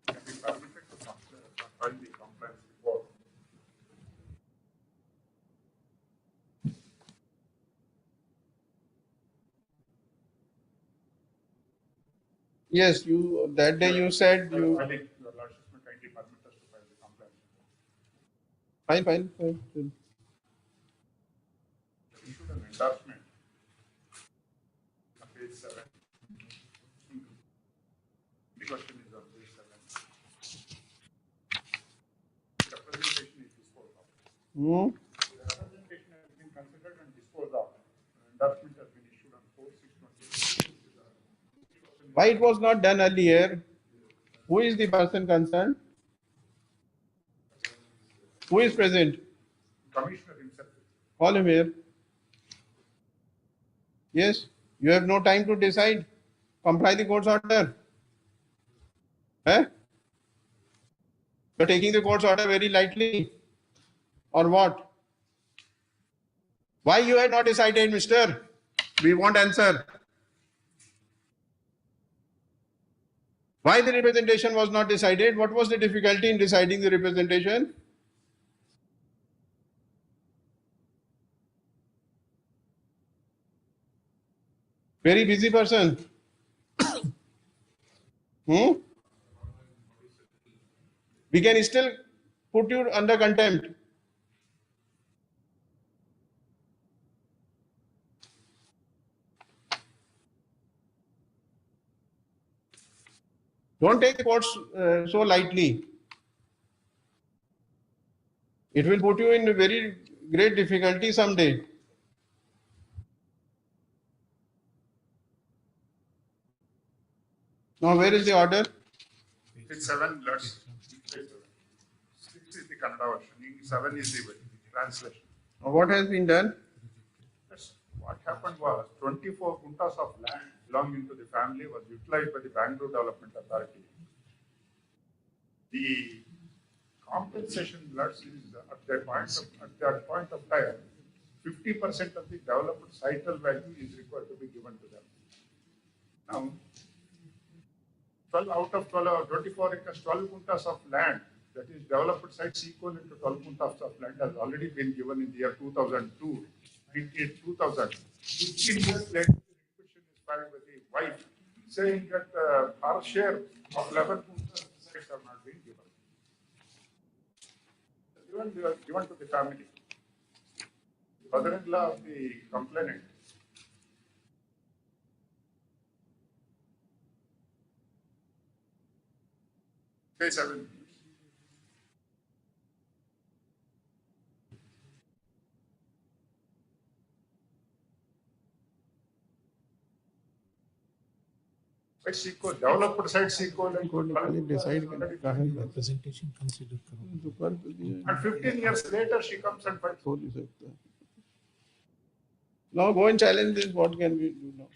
Can be permitted to file the complaint report. Yes, you that day you said you Filing, your lordship may kindly permit us to file the complaint. fine. Issued an endorsement on page 7. The question is on page 7. Representation is disposed of. Hmm? Representation has been considered and disposed of. Endorsement has been issued on 4/6/20. Why it was not done earlier? Who is the person concerned? Who is present? Commissioner himself. Call him here. Yes, you have no time to decide. Comply the court's order. Eh? You're taking the court's order very lightly. Or what? Why you had not decided, mister? We want answer. Why the representation was not decided? What was the difficulty in deciding the representation? Very busy person. Hmm? We can still put you under contempt. Don't take the courts so lightly. It will put you in a very great difficulty someday. Now, where is the order? It's 7 letters. 6 is the Kannada version. 7 is the translation. Now, what has been done? Yes. What happened was 24 guntas of land belonging to the family was utilized by the Bangalore Development Authority. The compensation lots is at that point of time, 50% of the developed title value is required to be given to them. Now, 12 out of 12 or 24 acres, 12 guntas of land, that is developed sites equivalent to 12 guntas of land has already been given in the year 2002, 2000. 15 years later, the petition is filed with the wife saying that our share of 11 guntas sites have not been given. Given to the family. Mother-in-law of the complainant. Say 7. But sequel, developed site sequel and decide representation considered. And 15 years later, she comes and fights. Now go and challenge this. What can we do now?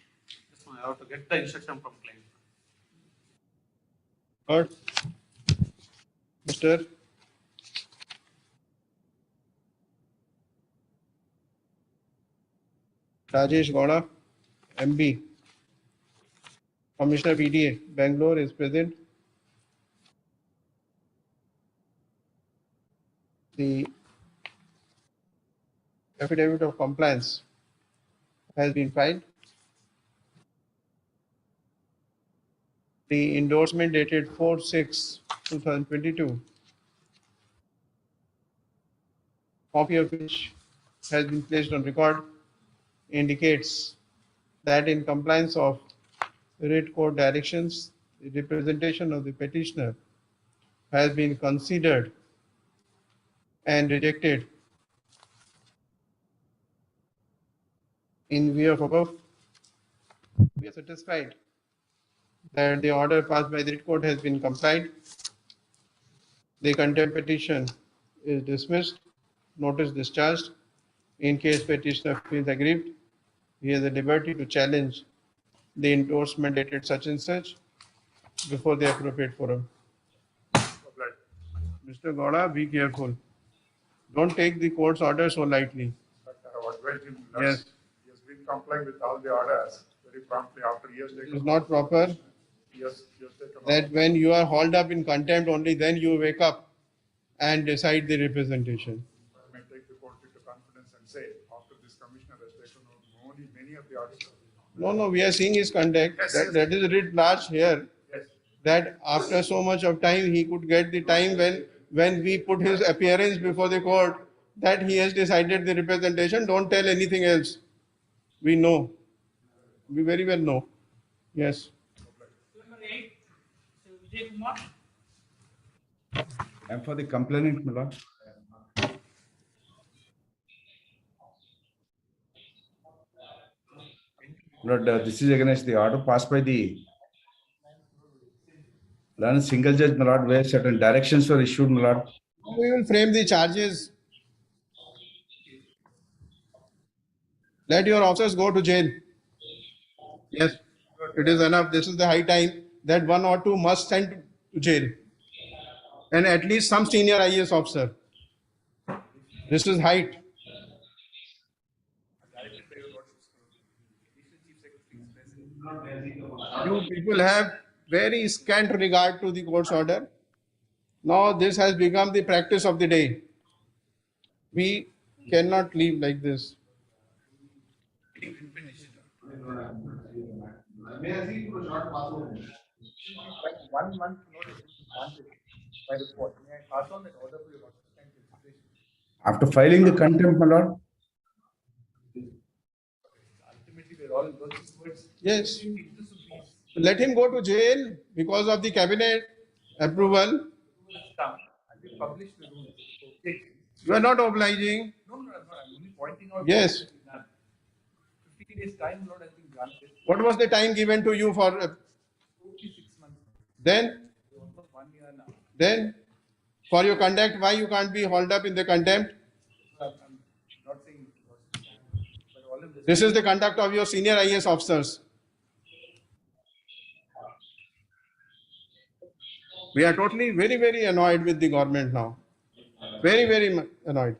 I have to get the instruction from client. Heard? Mr. Rajesh Gowda, MB, Commissioner PDA, Bangalore is present. The affidavit of compliance has been filed. The endorsement dated 4/6/2022, copy of which has been placed on record, indicates that in compliance of writ court directions, the representation of the petitioner has been considered and rejected. In view of above, we are satisfied that the order passed by the writ court has been complied. The contempt petition is dismissed, notice discharged. In case petitioner feels aggrieved, he has the liberty to challenge the endorsement dated such and such before the appropriate forum. Mr. Gowda, be careful. Don't take the court's order so lightly. But I have advised him. Yes. He has been complying with all the orders very promptly after years. It is not proper Yes, taken that when you are hauled up in contempt, only then you wake up and decide the representation. I may take the court into confidence and say, after this commissioner has taken over many of the orders. No, we are seeing his conduct. Yes, That is writ large here. Yes. That after so much of time, he could get the time when we put his appearance before the court that he has decided the representation. Don't tell anything else. We know. We very well know. Yes. Number 8, so Vijay Kumar. And for the complainant, my lord. Lord, this is against the order passed by the learned single judge, my lord, where certain directions were issued, my lord. We will frame the charges. Let your officers go to jail. Yes, it is enough. This is the high time that one or two must send to jail. And at least some senior IAS officer. This is height. You people have very scant regard to the court's order. Now this has become the practice of the day. We cannot leave like this. One month notice granted by the court. May I pass on that order to your lordship's kind consideration? After filing the contempt, my lord. Ultimately, we're all working towards. Yes. Let him go to jail because of the cabinet approval. Come and we publish the rules. Okay. You are not obliging. No, I'm not. I'm only pointing out. Yes. 15 days time, Lord, has been granted. What was the time given to you for? 6 months. Then? Almost 1 year now. Then? For your conduct, why you can't be hauled up in the contempt? I'm not saying it was. But all of this. This is the conduct of your senior IAS officers. We are totally very annoyed with the government now. Very annoyed.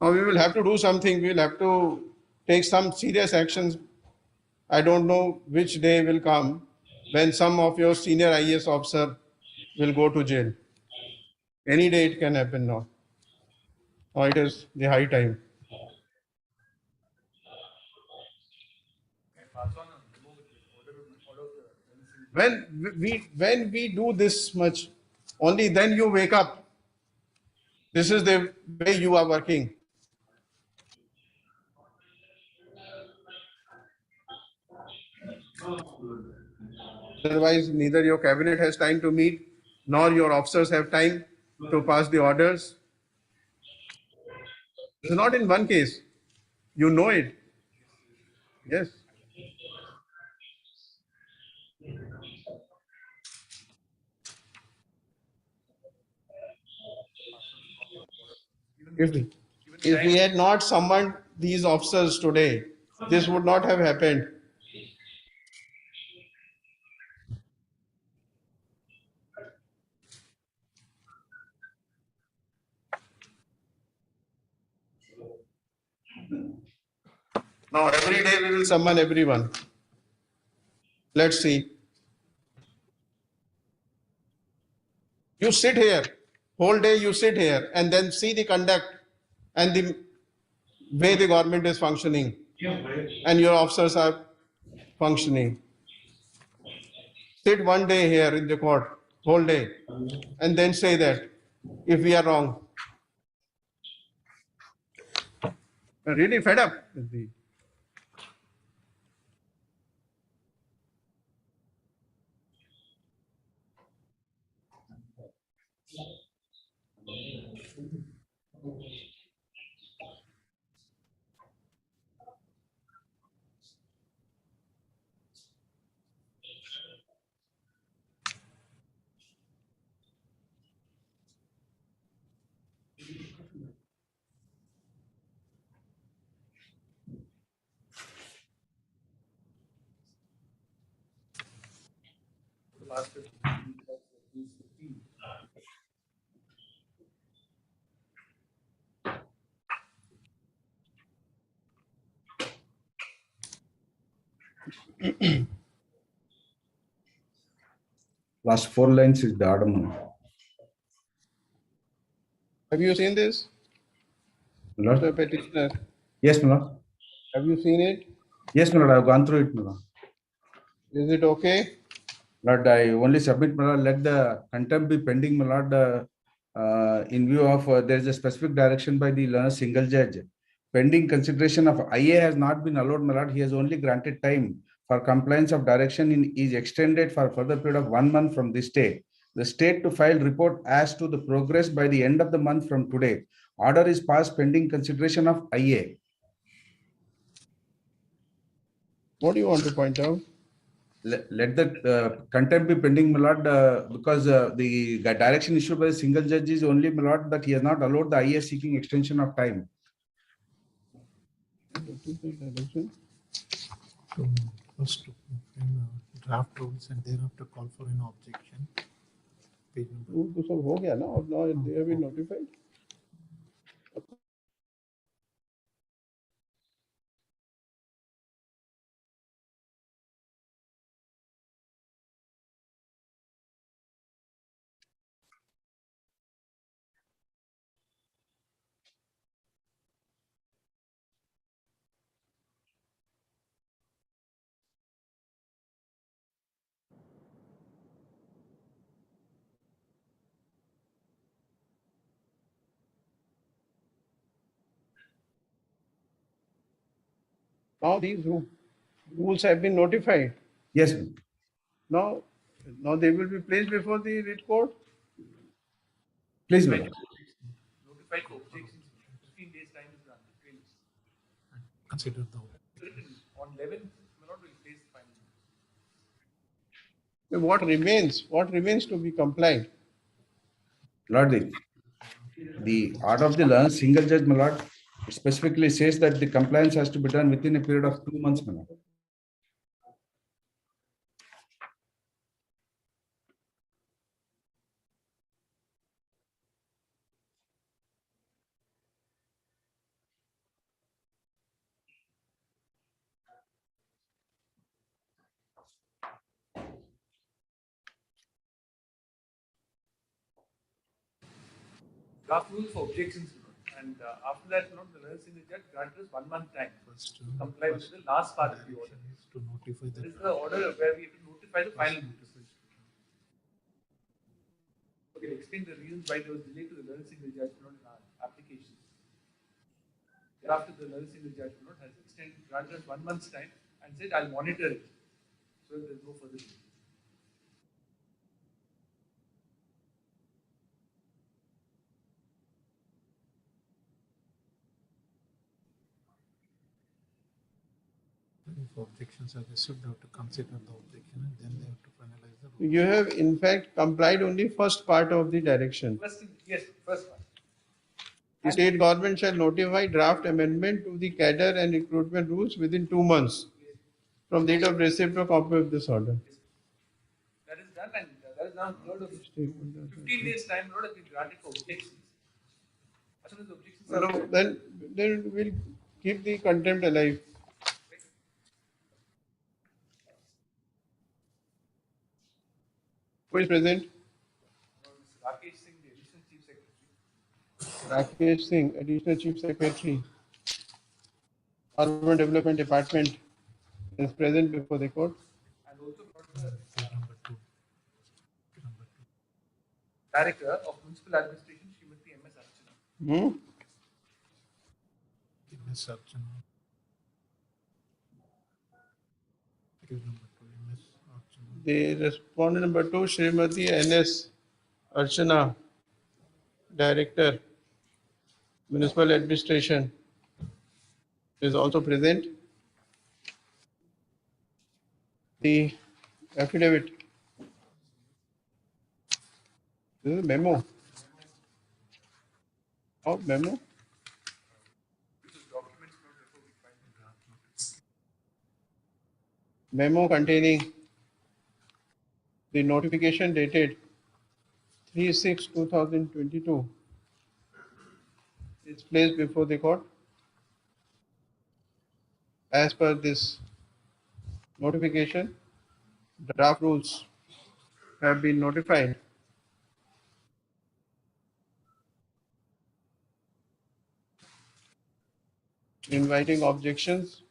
Now we will have to do something. We will have to take some serious actions. I don't know which day will come when some of your senior IAS officer will go to jail. Any day it can happen now. Now it is the high time. When we do this much, only then you wake up. This is the way you are working. Otherwise, neither your cabinet has time to meet, nor your officers have time to pass the orders. It's not in one case. You know it. Yes. If we had not summoned these officers today, this would not have happened. Now every day we will summon everyone. Let's see. You sit here, whole day you sit here and then see the conduct and the way the government is functioning and your officers are functioning. Sit one day here in the court, whole day, and then say that if we are wrong. I'm really fed up with the Last 4 lines is the order. Have you seen this? Lord? Mr. Petitioner, Yes, my lord. have you seen it? Yes, my lord. I have gone through it, my lord. Is it okay? Lord, I only submit, my lord, let the contempt be pending, my lord, in view of there is a specific direction by the learned single judge. Pending consideration of IA has not been allowed, my lord. He has only granted time for compliance of direction is extended for further period of 1 month from this day. The state to file report as to the progress by the end of the month from today. Order is passed pending consideration of IA. What do you want to point out? Let the contempt be pending, my lord, because the direction issued by the single judge is only, my lord, that he has not allowed the IA seeking extension of time. Direction. To first to draft rules and thereafter call for an objection. Page number. वो तो सब हो गया ना, और now they have been notified. Now these rules have been notified. Yes, ma'am. Now they will be placed before the writ court. Please, my lord. Notify for objections, 15 days time is granted. Consider the On 11th, may not will place the final. What remains? What remains to be complied? Lord, the order of the learned single judge, my lord, specifically says that the compliance has to be done within a period of 2 months, my lord. Draft rules for objections, and after that, the learned single judge granted us 1 month time first to comply with the last part of the order. direction is to notify This the is the order where we have to notify the final rules. Okay, explain the reasons why there was delay to the learned single judge in our application. Thereafter, the learned single judge has extended, granted us 1 month's time and said, I'll monitor it. So there's no further delay. If objections are received, they have to consider the objection and then they have to finalize the rule. You have in fact complied only first part of the direction. First one. The state government shall notify draft amendment to the cadre and recruitment rules within 2 months from date of receipt of copy of this order. That is done, and that is now heard of 15 days time, has been granted for objections. As soon as the objections are So then we'll keep the contempt alive. Who is present? Rakesh Singh, the Additional Chief Secretary. Rakesh Singh, Additional Chief Secretary, Urban Development Department, is present before the court. And also brought the Page number 2. Page number 2. Director of Municipal Administration, Srimati M.S. Archana. MS Archana. Page number 2. MS Archana. The respondent number 2, Srimati N.S. Archana, Director, Municipal Administration, is also present. The affidavit. This is a memo. Oh, memo. Memo containing the notification dated 3/6/2022 is placed before the court. As per this notification, draft rules have been notified. Inviting objections,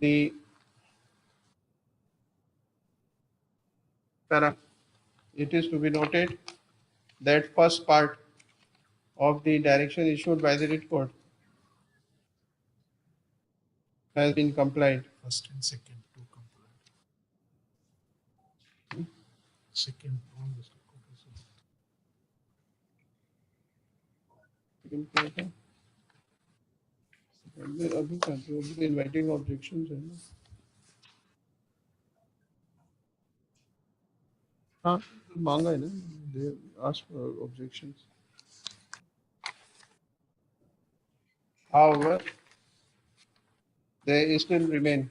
the para. It is to be noted that first part of the direction issued by the writ court has been complied. First and second to complied. Second all the stakeholders. अभी control inviting objections है ना? हाँ, मांगा है ना? They asked for objections. However, there still remain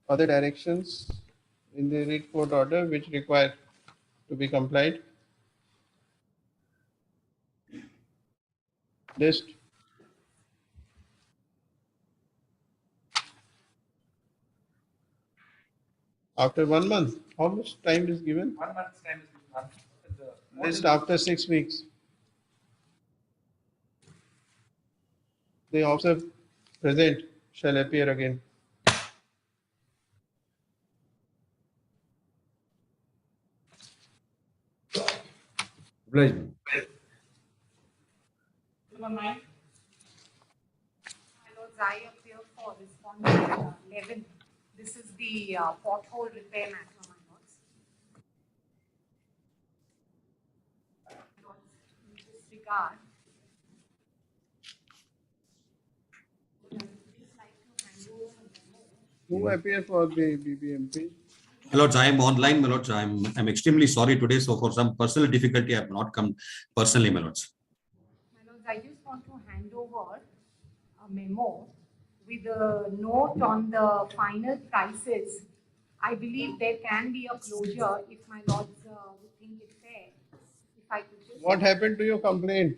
other directions in the writ court order which require to be complied. List. After 1 month, how much time is given? 1 month's time is given. List after 6 weeks. The officer present shall appear again. Obliged. Number 9. My lords, I appear for respondent 11. This is the pothole repair matter, my lords. In this regard, I would just like to hand over a memo. Who appear for the BBMP? My lords, I am online, my lords. I'm extremely sorry today. So for some personal difficulty, I have not come personally, my lords. My lords, I just want to hand over a memo with a note on the final prices. I believe there can be a closure if my lords would think it fair. If I could just. What happened to your complaint?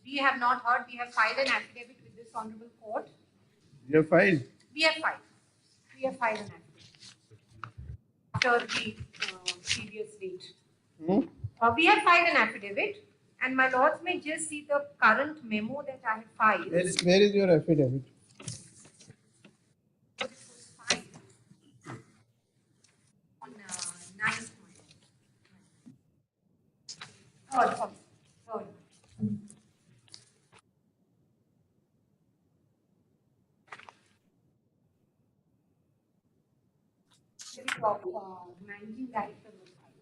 We have not heard. We have filed an affidavit with this honorable court. You have filed. We have filed. We have filed an affidavit after the previous date. We have filed an affidavit, and my lords may just see the current memo that I have filed. Where is your affidavit? This was filed on 9th. Third. Of 19 director was filed.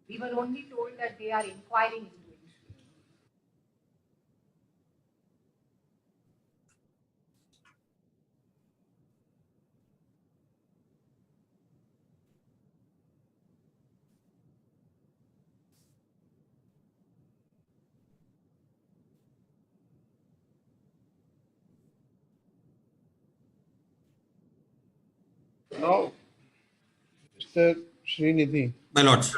We were only told that they are inquiring into it. Now, Mr. Srinidhi, My lords.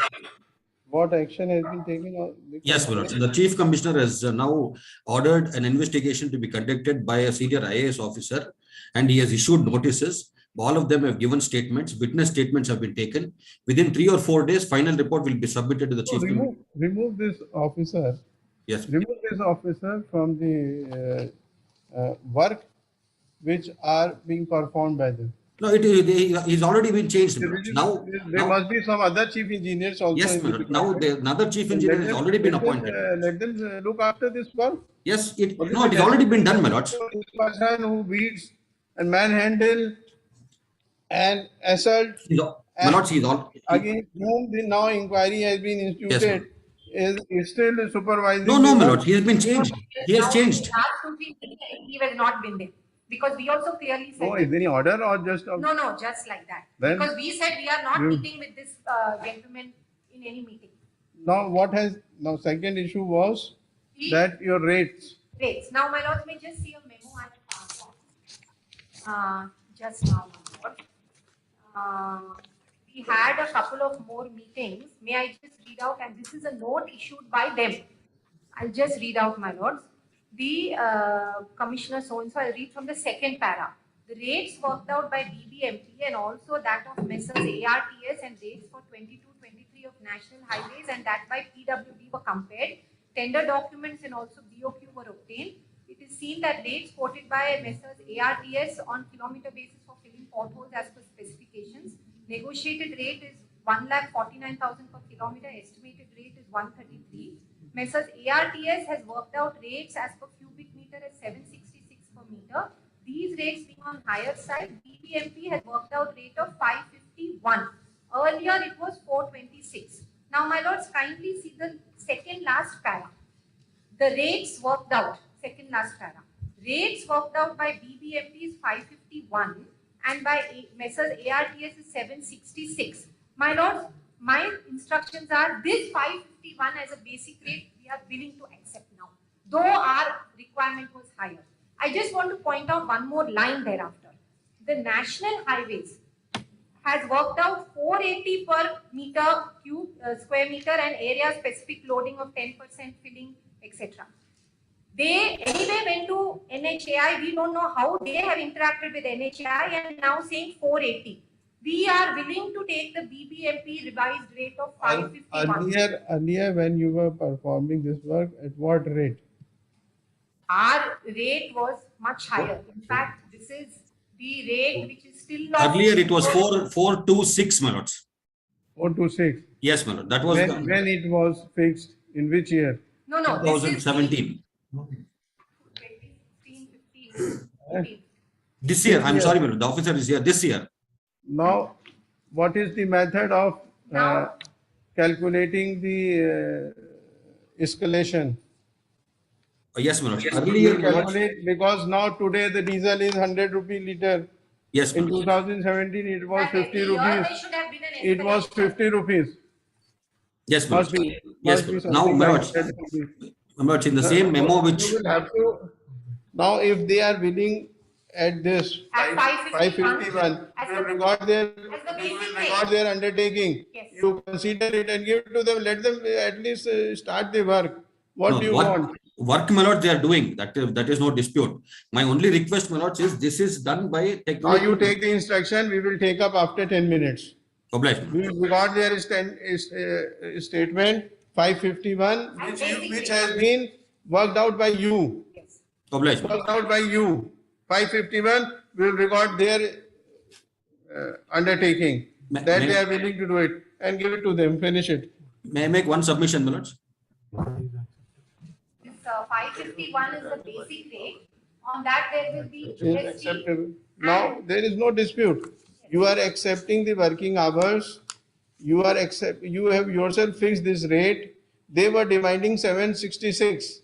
what action has been taken on the Yes, my lords. The Chief Commissioner has now ordered an investigation to be conducted by a senior IAS officer, and he has issued notices. All of them have given statements. Witness statements have been taken. Within 3 or 4 days, final report will be submitted to the Chief Commissioner. remove this officer. Yes. Remove this officer from the work which are being performed by them. No, he's already been changed. My lords. Now, There must be some other chief engineers also. yes, my lord. Now another chief engineer has already been appointed. Let them look after this work. Yes, it has already been done, my lords. This person who beats and manhandle and assault My lords, he's all. against whom the now inquiry has been instituted is still supervising. No, my lord. He has been changed. He has changed. Last 2 3 days, he has not been there. Because we also clearly said. Oh, is there any order or just? No, just like that. Then because we said we are not meeting with this gentleman in any meeting. Now second issue was that your rates. Now, my lords may just see a memo I have passed on. Just now, my lord. We had a couple of more meetings. May I just read out? And this is a note issued by them. I'll just read out, my lords. The Commissioner so-and-so, I'll read from the second para. the rates worked out by BBMP and also that of Messrs ARTS and rates for 22-23 of National Highways and that by PWD were compared. Tender documents and also BOQ were obtained. It is seen that rates quoted by Messrs ARTS on kilometer basis for filling potholes as per specifications. Negotiated rate is 1,49,000 per kilometer. Estimated rate is 133. Messrs ARTS has worked out rates as per cubic meter as 766 per meter. These rates being on higher side, BBMP has worked out rate of 551. Earlier it was 426. Now my lords, kindly see the second last para. The rates worked out, second last para. Rates worked out by BBMP is 551 and by Messrs ARTS is 766. My lords, my instructions are this 551 as a basic rate we are willing to accept now, though our requirement was higher. I just want to point out one more line thereafter. The National Highways has worked out 480 per meter cube square meter and area specific loading of 10% filling, etc. They anyway went to NHAI. We don't know how they have interacted with NHAI and now saying 480. We are willing to take the BBMP revised rate of 551. Earlier, when you were performing this work, at what rate? Our rate was much higher. In fact, this is the rate which is still not. Earlier it was 426, my lords. 426. Yes, my lord. That was when it was fixed. In which year? No, 2017. 2015, 15. This year, I'm sorry, my lord. The officer is here. This year. Now, what is the method of calculating the escalation? Yes, my lord. Earlier, calculate because now today the diesel is 100 rupee liter. Yes, in 2017 it was 50 rupees. It was 50 rupees. Yes, my lord. Yes, Must be now, my lord, like in the same memo which you will have to. Now, if they are willing at this at 551, you will record their undertaking. Yes. You consider it and give it to them. Let them at least start the work. What do you want? Work, my lord, they are doing. That is no dispute. My only request, my lord, is this is done by technical. Now you take the instruction. We will take up after 10 minutes. Obliged. We will record their statement 551, which has been worked out by you. Yes. Obliged. Worked out by you. 551. We will record their undertaking that they are willing to do it and give it to them. Finish it. May I make one submission, my lords? This 551 is the basic rate. On that there will be Is acceptable. Now there is no dispute. You are accepting the working hours. You have yourself fixed this rate. They were demanding 766.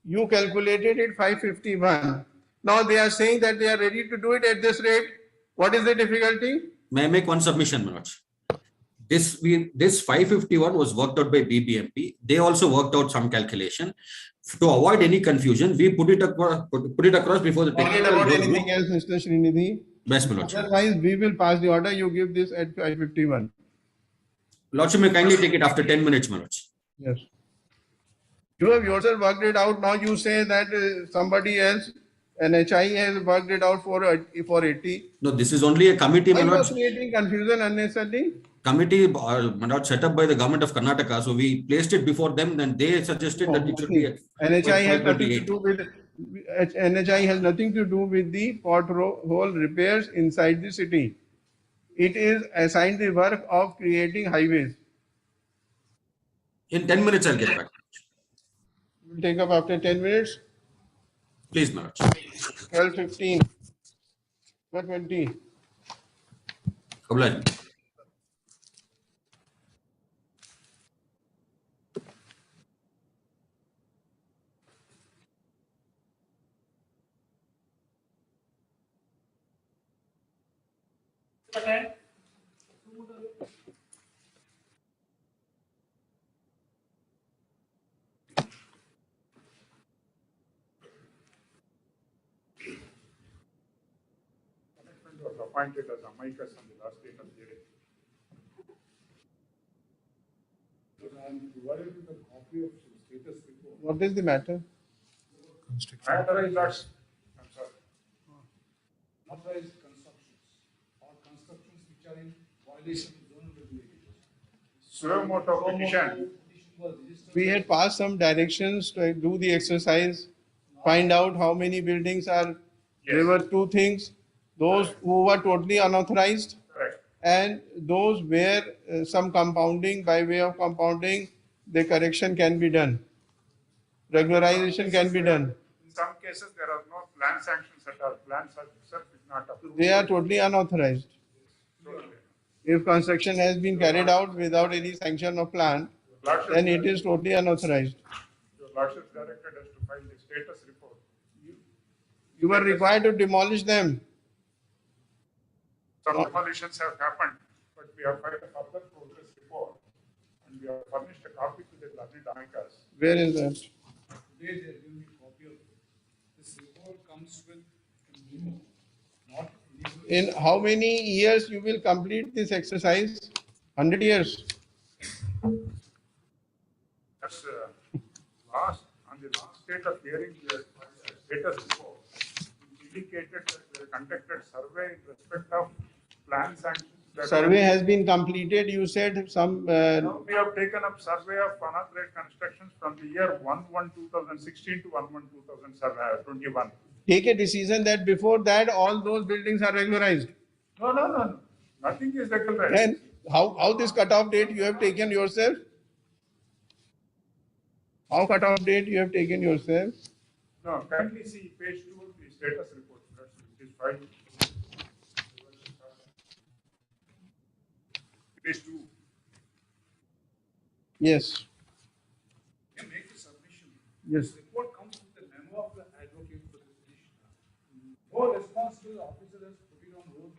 You calculated it 551. Now they are saying that they are ready to do it at this rate. What is the difficulty? May I make one submission, my lords? This 551 was worked out by BBMP. They also worked out some calculation. To avoid any confusion, we put it across before the Forget about anything else, Mr. Srinidhi. Best, my lordship. Otherwise, we will pass the order. You give this at 551. Lordship may kindly take it after 10 minutes, my lords. Yes. You have yourself worked it out. Now you say that somebody else, NHI has worked it out for 80. No, this is only a committee, my Why lords. creating confusion unnecessarily? Committee, my lord, set up by the government of Karnataka. So we placed it before them. Then they suggested that it should be. NHI has nothing to do with. NHI has nothing to do with the pothole repairs inside the city. It is assigned the work of creating highways. In 10 minutes, I'll get back. We'll take up after 10 minutes. Please, my lords. 12:15. 12:20. Obliged. Was appointed as amicus on the last date of hearing. And provided with a copy of status report. What is the matter? Construction. Matter is not. I'm sorry. unauthorized constructions or constructions which are in violation of zonal regulations. Suomoto petition. Petition was registered. We had passed some directions to do the exercise, find out how many buildings are. There were two things: those who were totally unauthorized, Correct. and those where some compounding, by way of compounding, the correction can be done. Regularization can be done. In some cases, there are no plan sanctions at all. Plan itself is not approved. They are totally unauthorized. If construction has been carried out without any sanction of plan, then it is totally unauthorized. Your Lordship directed us to file the status report. You were required to demolish them. Some demolitions have happened, but we have filed a further progress report and we have furnished a copy to the learned amicus. Where is that? Today they are giving me a copy of it. This report comes with a memo, not legal. In how many years you will complete this exercise? 100 years. That's on the last state of hearing, the status report, which indicated that we have conducted survey in respect of plan sanctions. Survey has been completed. You said some. Now we have taken up survey of unauthorized constructions from the year 1/1/2016 to 1/1/2021. Take a decision that before that all those buildings are regularized. No. Nothing is regularized. And how this cutoff date you have taken yourself? How cutoff date you have taken yourself? No, kindly see page 2 of the status report. It is filed. Page 2. Yes. You can make a submission. Yes. This report comes with a memo of the advocate for the petitioner. No responsible officer has put it on hold.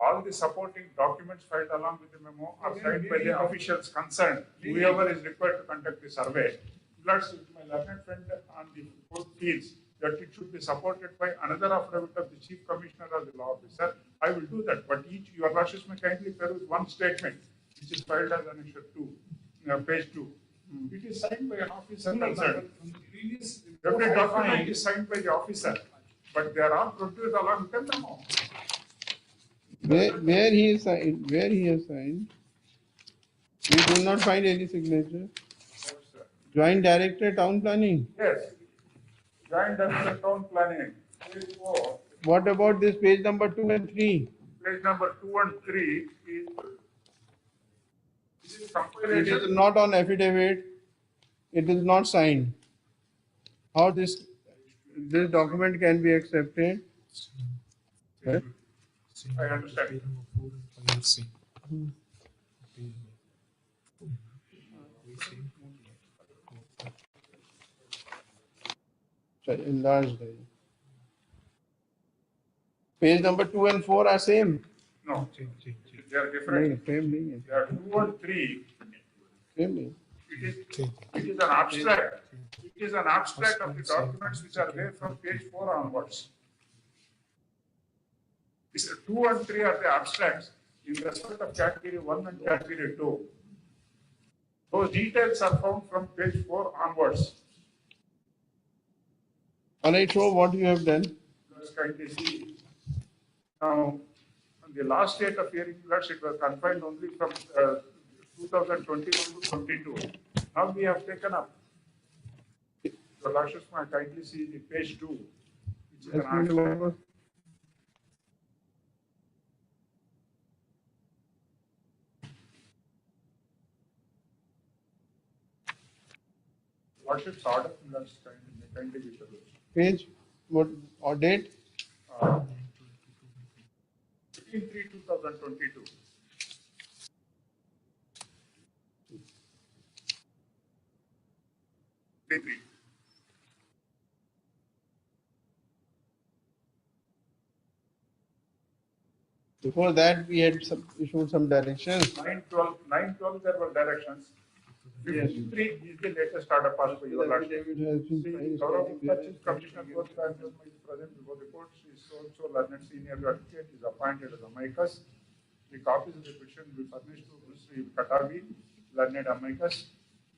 All the supporting documents filed along with the memo are signed by the officials concerned, whoever is required to conduct the survey. Plus, my learned friend on the court feels that it should be supported by another affidavit of the chief commissioner or the law officer. I will do that, but your lordship may kindly peruse one statement, which is filed as annexure 2, page 2. It is signed by an officer concerned. Every document is signed by the officer, but they are all produced along with the memo. Where he is signed? Where he has signed? We do not find any signature. Joint Director Town Planning. Yes. Joint Director Town Planning, page 4. What about this page number 2 and 3? Page number 2 and 3 is It is compilation. not on affidavit. It is not signed. How this document can be accepted? Eh? I understand. Page number 4 and 5 is same. Page Sorry, enlarged. Page number 2 and 4 are same. No, change. they are different. Same नहीं है. They are 2 and 3. Same नहीं. It is an abstract. It is an abstract of the documents which are there from page 4 onwards. 2 and 3 are the abstracts in respect of category 1 and category 2. Those details are found from page 4 onwards. All right, so what you have done? Let's kindly see. Now, on the last date of hearing, it was confined only from 2021 to 22. Now we have taken up. So, Lordship, kindly see the page 2, which is an abstract. Lordship's order, let's kindly be the Page, what, or date? 15/3/2022. Before that, we had issued some directions. 9/12 there were directions. 53 is the latest order passed by your lordship. Affidavit has been See, filed. Chief Commissioner Court is present before the court. She is also learned senior advocate, is appointed as amicus. The copies of the petition will be furnished to Sri Katavi, learned amicus,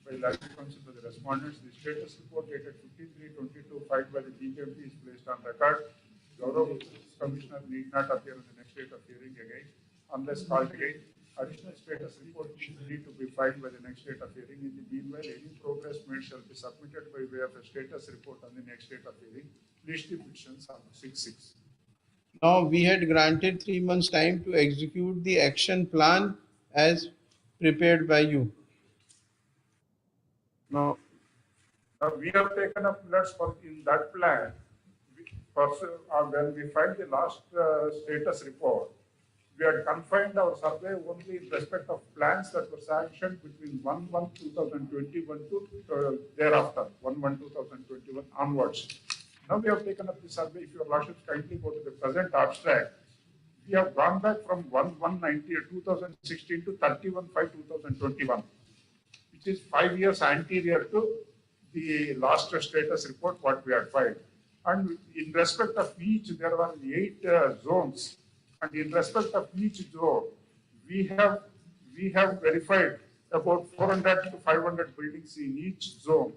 by learned counsel to the respondents. The status report dated 15/3/22 filed by the DPMP is placed on record. Gaurav Commissioner need not appear in the next date of hearing again, unless called again. Additional status report need to be filed by the next date of hearing. In the meanwhile, any progress made shall be submitted by way of a status report on the next date of hearing. List the petitions on 6/6. Now, we had granted 3 months time to execute the action plan as prepared by you. Now, we have taken up plots for in that plan. When we filed the last status report, we had confined our survey only in respect of plans that were sanctioned between 1/1/2021 to thereafter, 1/1/2021 onwards. Now we have taken up the survey. If your lordships kindly go to the present abstract, we have gone back from 1/1/2016 to 31/5/2021, which is 5 years anterior to the last status report what we had filed. And in respect of each, there were 8 zones. And in respect of each zone, we have verified about 400 to 500 buildings in each zone.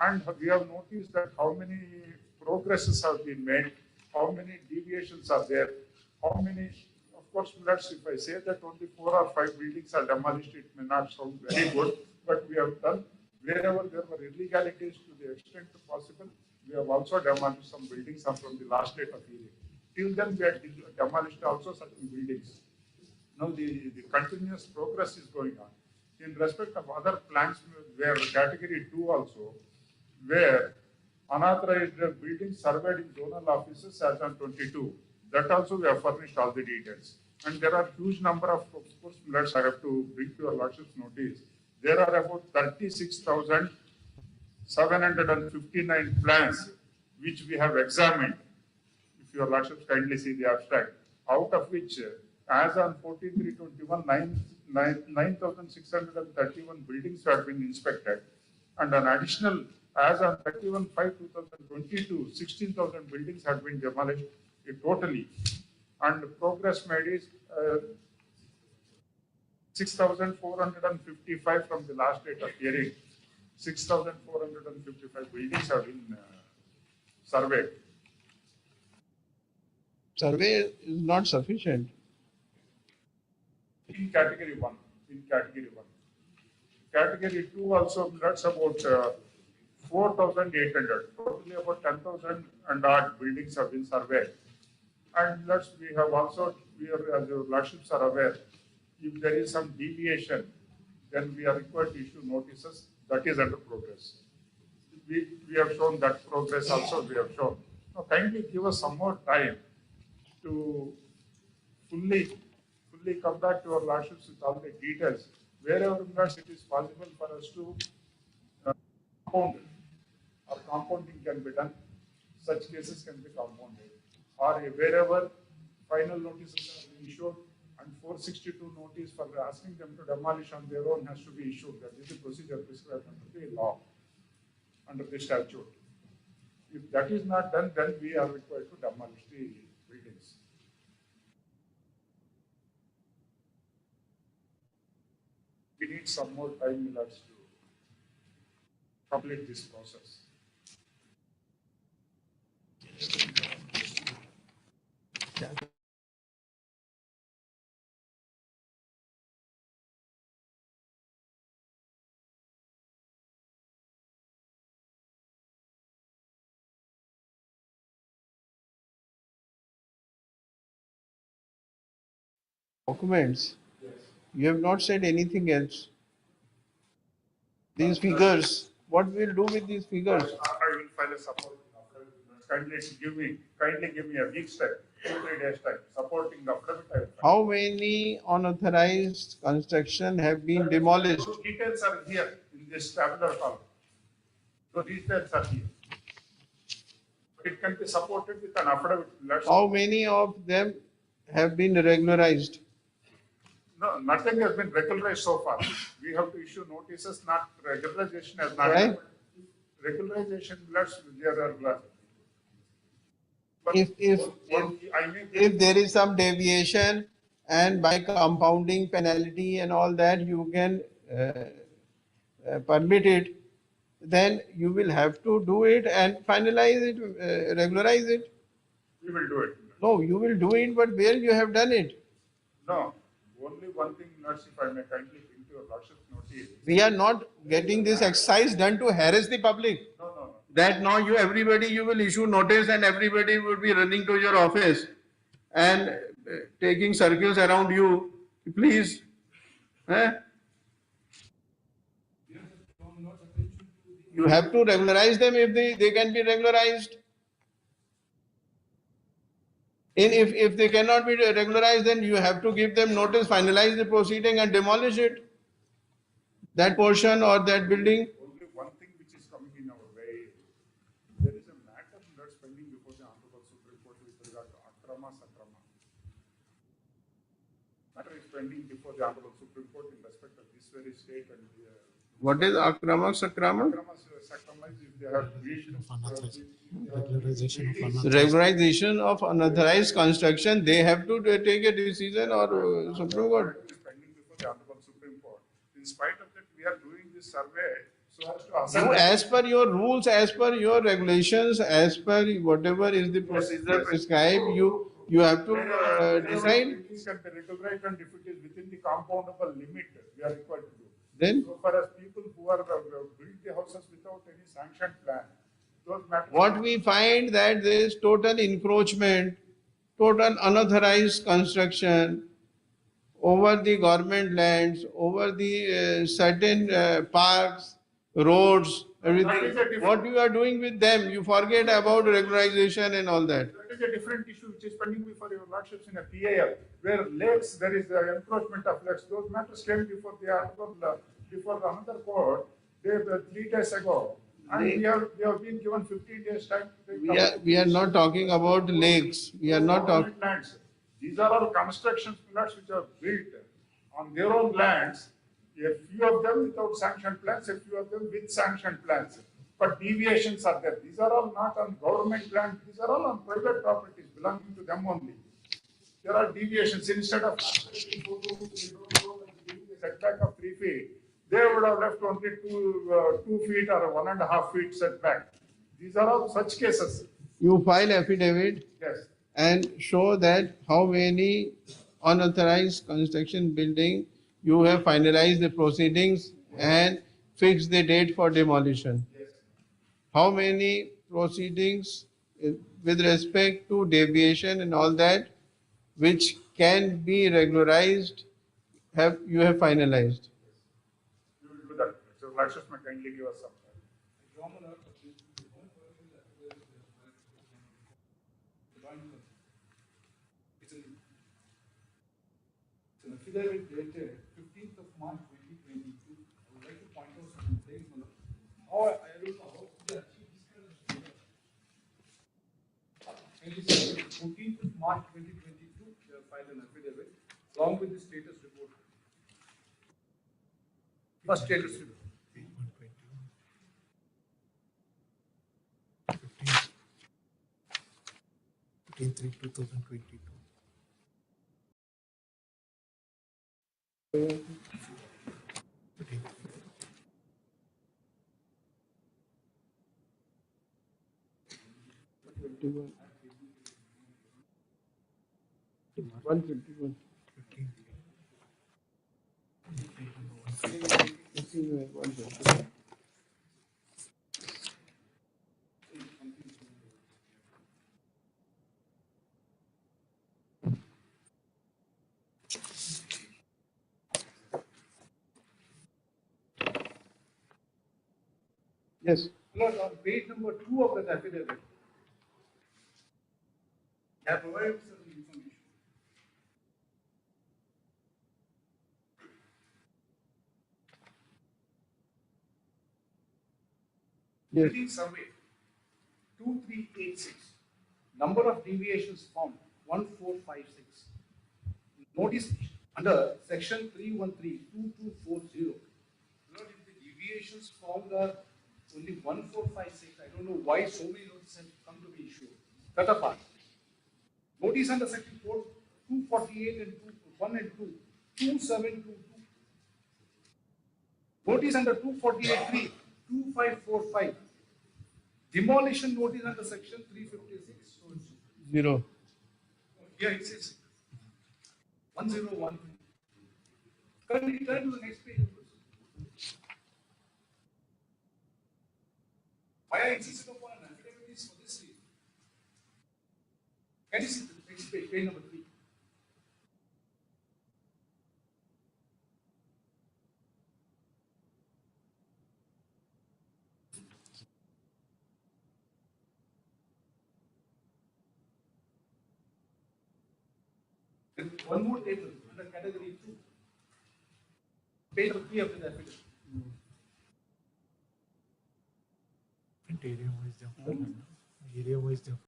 And we have noticed that how many progresses have been made, how many deviations are there, how many, of course, if I say that only 4 or 5 buildings are demolished, it may not sound very good, but we have done wherever there were illegalities to the extent possible. We have also demolished some buildings from the last date of hearing. Till then, we had demolished also certain buildings. Now, the continuous progress is going on. In respect of other plans, where category 2 also, where unauthorized buildings surveyed in zonal offices as on 22, that also we have furnished all the details. And there are huge number of course, I have to bring to your lordship's notice. There are about 36,759 plans which we have examined. If your lordships kindly see the abstract, out of which, as on 14/3/21, 9,631 buildings have been inspected, and an additional, as on 31/5/2022, 16,000 buildings have been demolished totally, and progress made is 6,455 from the last date of hearing. 6,455 buildings have been surveyed. Survey is not sufficient. In category 1. Category 2 also, that's about 4,800. Totally about 10,000 and odd buildings have been surveyed. And we have also, as your lordships are aware, if there is some deviation, then we are required to issue notices. That is under progress. We have shown that progress also we have shown. Now kindly give us some more time to fully come back to our lordships with all the details. Wherever it is possible for us to compound or compounding can be done, such cases can be compounded. Or wherever final notices are issued and 462 notice for asking them to demolish on their own has to be issued. That is the procedure prescribed under the law, under the statute. If that is not done, then we are required to demolish the buildings. We need some more time, my lords, to complete this process. Documents. You have not said anything else. These figures, what we'll do with these figures? I will file a support. Kindly give me a week's time, 2-3 days time, supporting the affidavit. How many unauthorized construction have been demolished? Those details are here in this tabular column. The details are here. It can be supported with an affidavit. How many of them have been regularized? No, nothing has been regularized so far. We have to issue notices, not regularization has not Right. happened. Regularization, there are. If there is some deviation and by compounding penalty and all that you can permit it, then you will have to do it and finalize it, regularize it. We will do it. No, you will do it, but where you have done it? No, only one thing, Lords, if I may kindly bring to your Lordship's notice. We are not getting this exercise done to harass the public. No, no, no. That now everybody you will issue notice and everybody will be running to your office and taking circles around you. Please. Eh? You have to regularize them if they can be regularized. And if they cannot be regularized, then you have to give them notice, finalize the proceeding and demolish it. That portion or that building. Only one thing which is coming in our way, there is a matter that's pending before the Honorable Supreme Court with regard to Akrama Sakrama. Matter is pending before the Honorable Supreme Court in respect of this very state and What is Akrama Sakrama? Akrama Sakrama is if they have breached Regularization of unauthorized construction, they have to take a decision or Supreme Court. Is pending before the Honorable Supreme Court. In spite of that, we are doing this survey so as to You, as per your rules, as per your regulations, as per whatever is the procedure prescribed, you have to decide. It can be regularized and if it is within the compoundable limit, we are required to do. Then So far as people who are built the houses without any sanctioned plan, those matters. what we find that there is total encroachment, total unauthorized construction over the government lands, over the certain parks, roads, everything. What you are doing with them, you forget about regularization and all that. That is a different issue which is pending before your Lordships in a PIL, where lakes, there is the encroachment of lakes. Those matters came before the before another court, 3 days ago. And we have been given 15 days time. We are not talking about lakes. We are not talking. Lands. These are all construction plots which are built on their own lands. A few of them without sanctioned plans, a few of them with sanctioned plans. But deviations are there. These are all not on government land. These are all on private properties belonging to them only. There are deviations. Instead of a setback of 3 feet, they would have left only 2 feet or 1.5 feet setback. These are all such cases. You file affidavit Yes. and show that how many unauthorized construction building you have finalized the proceedings and fixed the date for demolition. Yes. How many proceedings with respect to deviation and all that which can be regularized you have finalized. We will do that. So Lordships may kindly give us some. It's an affidavit dated 15th of March 2022. I would like to point out some things. How I don't know how to achieve this kind of data. And this is 14th of March 2022, they have filed an affidavit along with the status report. First status report. 15/3/2022. Yes. Lord, on page number 2 of that affidavit, they have provided certain information. Yes. Building survey 2386. Number of deviations found 1456. Notice under section 313-2240. Lord, if the deviations found are only 1456, I don't know why so many notices have come to be issued. That apart. Notice under section 248 and 1 and 2, 2722. Notice under 248.3, 2545. Demolition notice under section 356. 0. Here it says 1013. Turn to the next page. Why I insisted upon an affidavit is for this reason. Can you see the next page, page number 3? Then one more table under category 2. Page number 3 of the affidavit. Area wise different. Area wise different.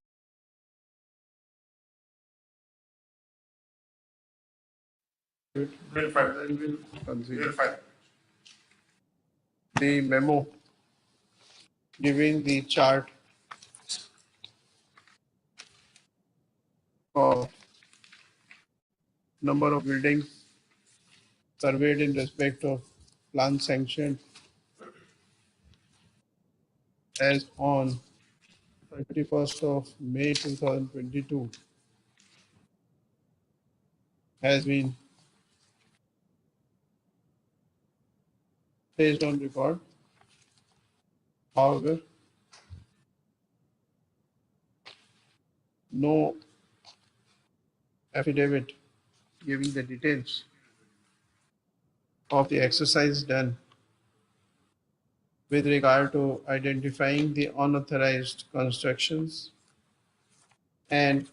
We'll find. Then we'll consider We'll find. the memo giving the chart of number of buildings surveyed in respect of plan sanctioned as on 31st of May 2022 has been placed on record. However, no affidavit giving the details of the exercise done with regard to identifying the unauthorized constructions and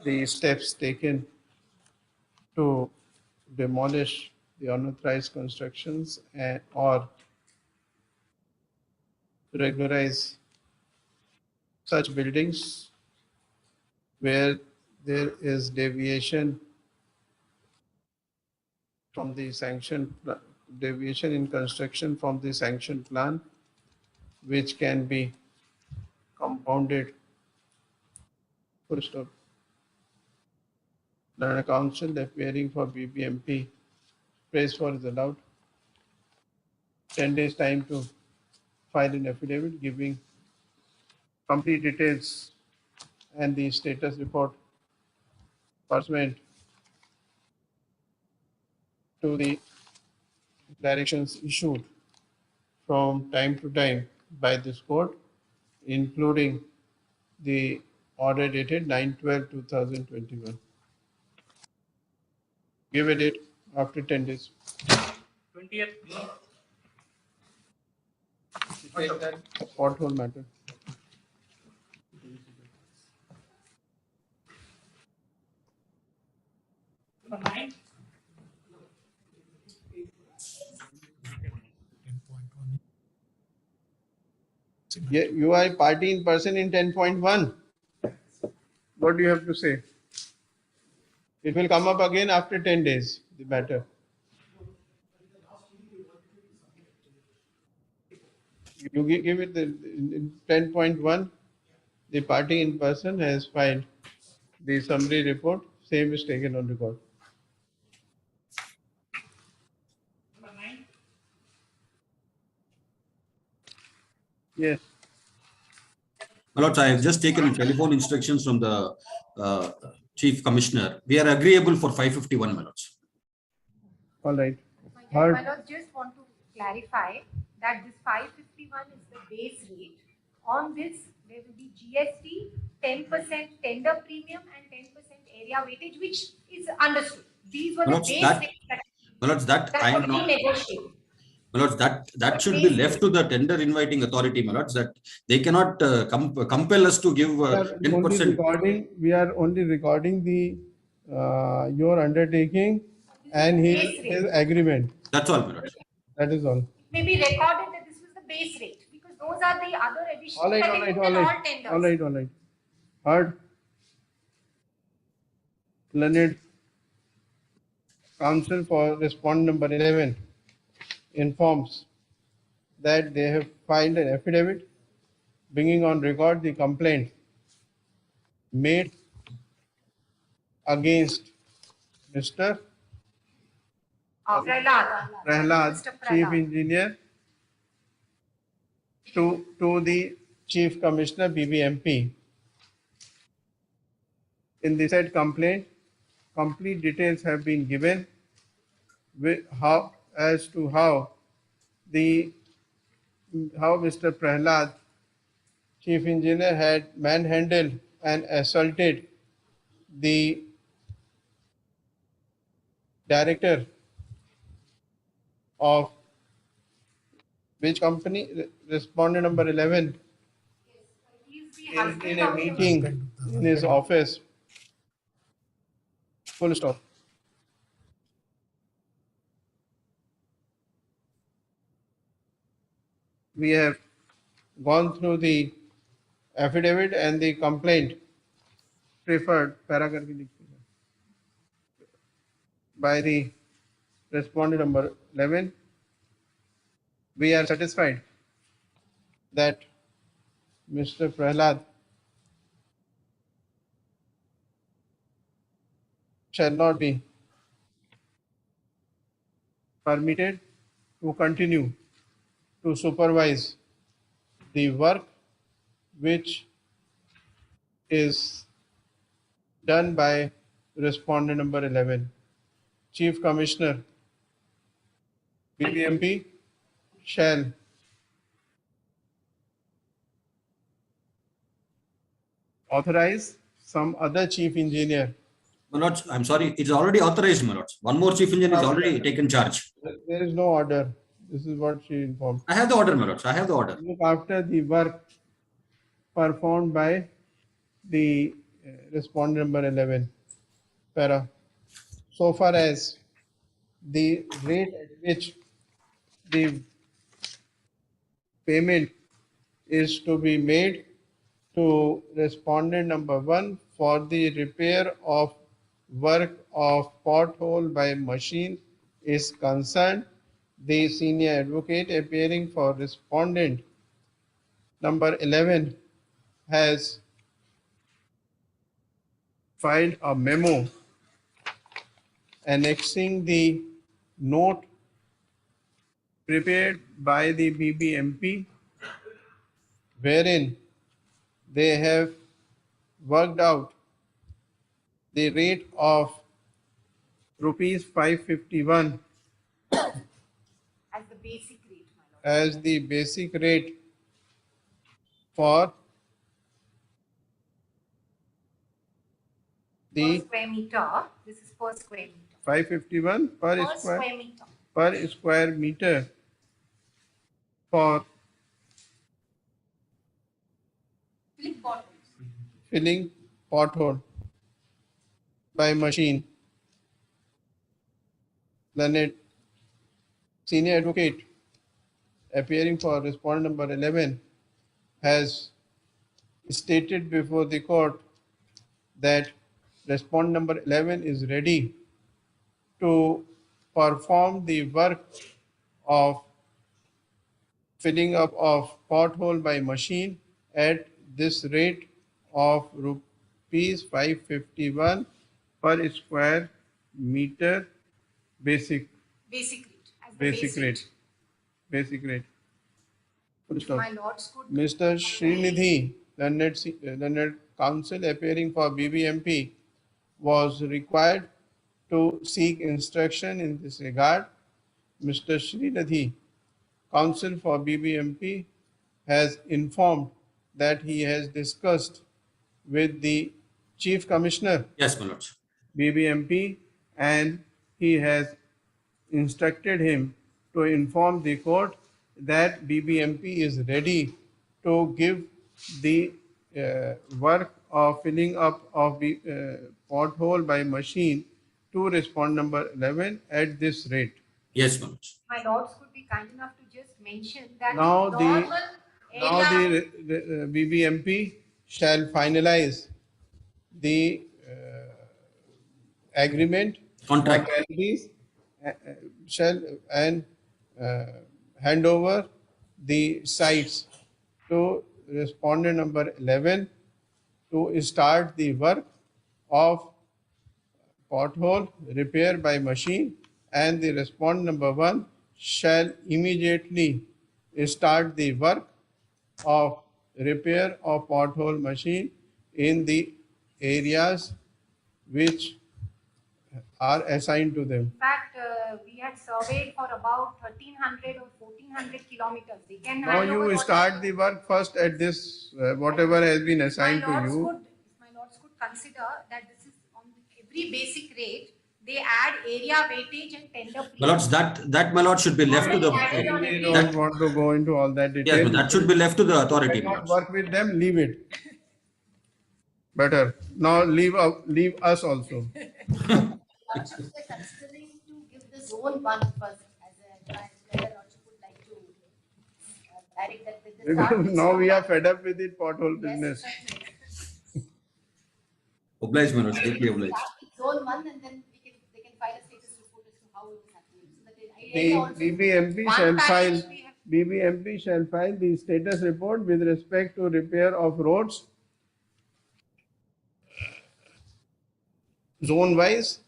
the steps taken to demolish the unauthorized constructions or regularize such buildings where there is deviation from the deviation in construction from the sanctioned plan, which can be compounded. Full stop. Learned counsel appearing for BBMP praise for is allowed. 10 days time to file an affidavit giving complete details and the status report pursuant to the directions issued from time to time by this court, including the order dated 9/12/2021. Give a date after 10 days. 20th May. Take that pothole matter. Number 9. 10.1. Yeah, you are a party in person in 10.1. What do you have to say? It will come up again after 10 days, the matter. You give it in 10.1, the party in person has filed the summary report, same is taken on record. Number 9. Yes. My lords, I have just taken telephone instructions from the Chief Commissioner. We are agreeable for 551, my lords. All right. My lord, just want to clarify that this 551 is the base rate. On this, there will be GST, 10% tender premium, and 10% area weightage, which is understood. These were My the lords, base that- rates My lords, that that I were am not. renegotiated. My lords, that should be left to the tender inviting authority, my lords, that they cannot compel us to give 10%. We are only recording the your undertaking and his agreement. That's all, my lords. That is all. May be recorded that this was the base rate, because those are the other additions All right, that all they right, put all in all right. tenders. All right, all right. Heard. Learned counsel for respond number 11 informs that they have filed an affidavit bringing on record the complaint made against Mr. Prahlad. Prahlad, Mr. Chief Prahlad. Engineer, to the Chief Commissioner BBMP In the said complaint, complete details have been given as to how Mr. Prahlad, chief engineer, had manhandled and assaulted the director of which company? Respondent number 11 in a meeting in his office. Full stop. We have gone through the affidavit and the complaint preferred by the respondent number 11. We are satisfied that Mr. Prahlad shall not be permitted to continue to supervise the work which is done by respondent number 11. Chief Commissioner BBMP shall authorize some other chief engineer. My lords, I'm sorry, it's already authorized, my lords. One more chief engineer is already taken charge. There is no order. This is what she informed. I have the order, my lords. I have the order. Look after the work performed by the respondent number 11. Para. So far as the rate at which the payment is to be made to respondent number 1 for the repair of work of pothole by machine is concerned, the senior advocate appearing for respondent number 11 has filed a memo annexing the note prepared by the BBMP, wherein they have worked out the rate of rupees 551 As the basic rate, my lord. as the basic rate for Per the square meter, this is per square meter. 551 per Per square meter. per square meter for Filling bottles. filling pothole by machine. Learned senior advocate appearing for respondent number 11 has stated before the court that respondent number 11 is ready to perform the work of filling up of pothole by machine at this rate of rupees 551 per square meter basic Basic rate. As the basic rate. Basic rate. Full stop. My lords could. Mr. Srinidhi, learned counsel appearing for BBMP, was required to seek instruction in this regard. Mr. Srinidhi, counsel for BBMP, has informed that he has discussed with the Chief Commissioner Yes, my lords. BBMP and he has instructed him to inform the court that BBMP is ready to give the work of filling up of the pothole by machine to respondent number 11 at this rate. Yes, my lords. My lords could be kind enough to just mention that Now normal area. the BBMP shall finalize the agreement Contract. for guarantees, shall and hand over the sites to respondent number 11 to start the work of pothole repair by machine, and the respondent number 1 shall immediately start the work of repair of pothole machine in the areas which are assigned to them. In fact, we had surveyed for about 1300 or 1400 kilometers. They can Now hand over you what start they the work first at this, whatever has been My assigned to lords you. could, if my lords could consider that this is on every basic rate, they add area weightage and tender fee. My lords, that my lord should be left to the. We don't want to go into all that Yes, detail. but that should be left to the authority, my Cannot lords. work with them, leave it. Better. Now leave us also. Lordships were considering to give the zone one first as a whether Lordship would like to direct that with the start with Now zone we are one. fed up with it pothole Yes, business. certainly. Obliged, my lords, deeply obliged. Start with zone one and then they can file a status report as to how it is happening. So that The BBMP shall file BBMP shall file the status report with respect to repair of roads zone wise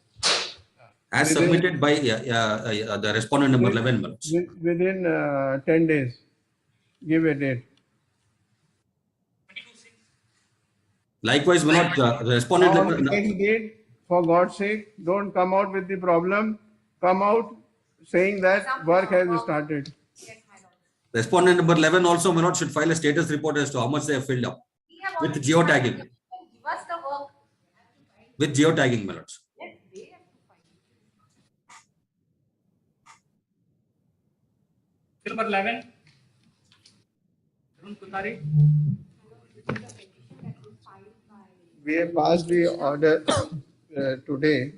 As submitted by the respondent number 11, my lords. within 10 days. Give a date. Likewise, my lord, the respondent Now, number. next date, for God's sake, don't come out with the problem. Come out saying that work has started. Yes, my lord. Respondent number 11 also, my lord, should file a status report as to how much they have filled up We have with already geotagging. filed. Give us the work. With geotagging, my lords. Yes, they have to file. Number 11. Arun Kutari. We have passed the order today.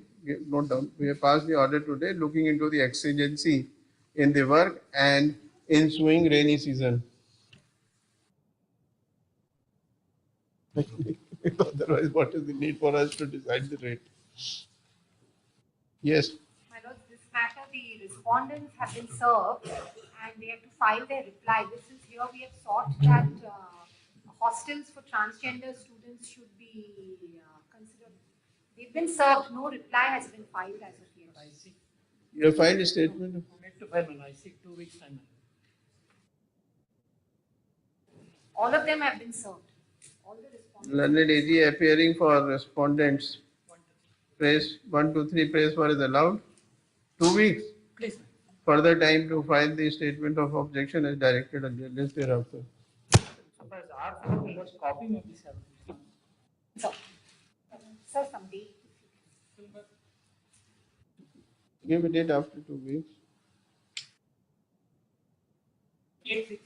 Note down. We have passed the order today, looking into the exigency in the work and ensuing rainy season. Otherwise, what is the need for us to decide the rate? Yes. My lord, this matter, the respondents have been served and they have to file their reply. This is here we have sought that hostels for transgender students should be considered. They've been served, no reply has been filed as of yet. I seek, You have filed a statement. to file, I seek 2 weeks time. All of them have been served. All the respondents. Learned AG appearing for respondents. Press 1, 2, 3. Press for is allowed. 2 weeks. Please. Further time to file the statement of objection as directed earlier. List thereafter. Suppose R4 was copy may be served. So, sir, some date. Give a date after 2 weeks. 8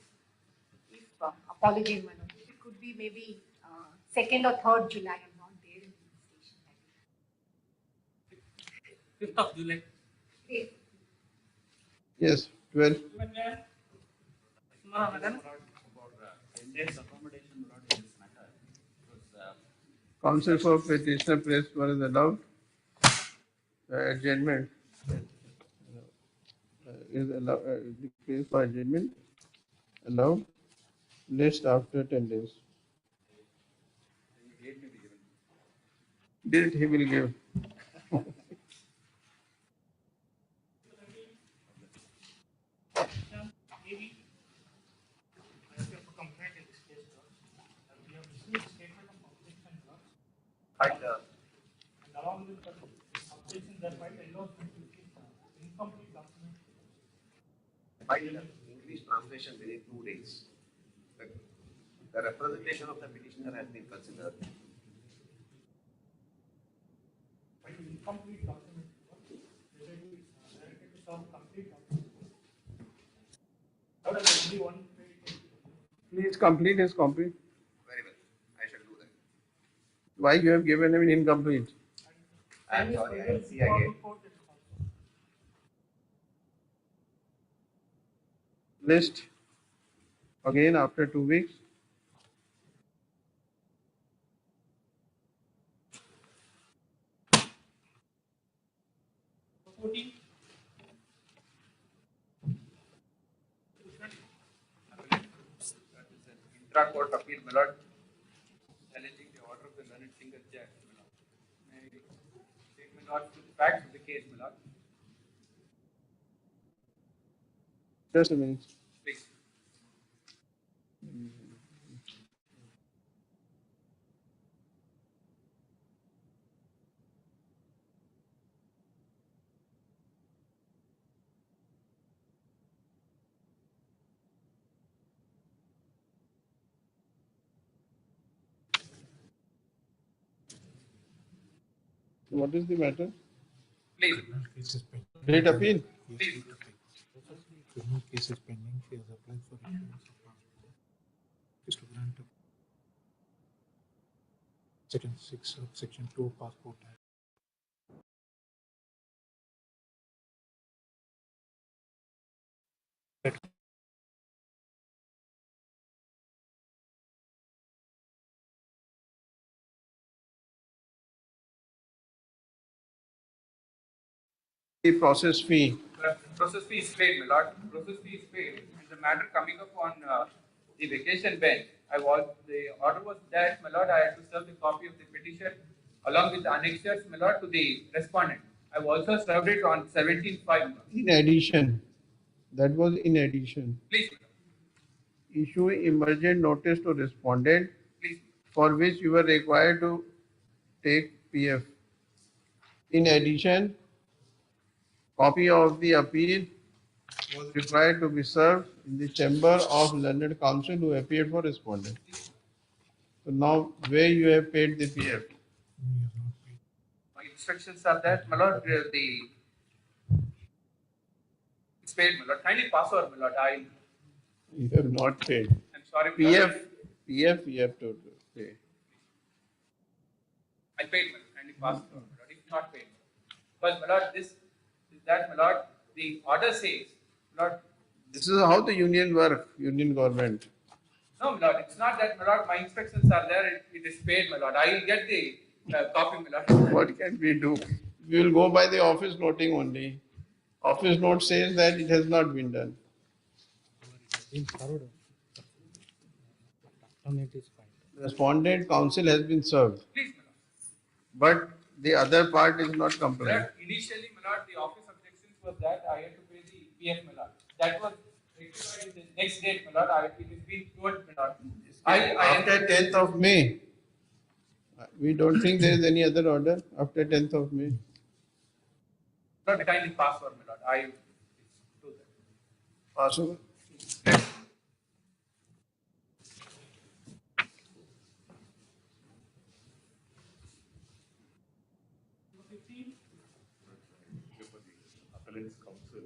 if apology, my lord. It could be maybe 2nd or 3rd July. I'm not there in the station. 5th of July. Great. Yes, 12. About 10 days accommodation, Lord, in this matter. Because, Counsel for petitioner press for is allowed. Adjournment. Is allowed. The case for adjournment allowed. List after 10 days. Date he will give. And along with the objection that filed endorsement is incomplete document. English translation within 2 days. The representation of the petitioner has been considered. Incomplete document. Whether it is directed to some complete document. How does only one page? Please complete his copy. Very well. I shall do that. Why you have given him incomplete? I am sorry, I will see again. List again after 2 weeks. Intra-court appeal, my lord, challenging the order of the learned single judge, my lord. May I take my lord to the facts of the case, my lord? Just a minute. Please. What is the matter? Please. Criminal case is pending. Date appeal? Yes, date appeal. Criminal case is pending. She has applied for issuance of passport. Is to grant a Section 6 of Section 2 Passport Act. The process fee. Process fee is paid, my lord. Process fee is paid. And the matter coming up on the vacation bench, the order was that, my lord, I had to serve the copy of the petition along with the annexures, my lord, to the respondent. I've also served it on 17/5. In addition, that was in addition. Please, Issue emergent notice to respondent please. for which you were required to take PF. In addition, copy of the appeal was required to be served in the chamber of learned counsel who appeared for respondent. So now where you have paid the PF? My instructions are that, my lord, it's paid, my lord. Kindly pass over, my lord. You have not paid. I'm sorry, my lord. PF you have to pay. I paid, my lord. Kindly pass over, my lord. If not paid. Because, my lord, this is that, my lord, the order says, my lord. This is how the union work, union government. No, my lord, it's not that, my lord. My instructions are there. It is paid, my lord. I will get the copy, my lord. What can we do? We will go by the office noting only. Office note says that it has not been done. Respondent counsel has been served, Please, my lord. but the other part is not My compliant. lord, initially, my lord, the office objections was that I had to pay the PF, my lord. That was rectified in the next date, my lord. It has been told, my lord. After 10th of May, we don't think there is any other order after 10th of May. Not kindly pass over, my lord. I do that. Possible. Appellate's counsel.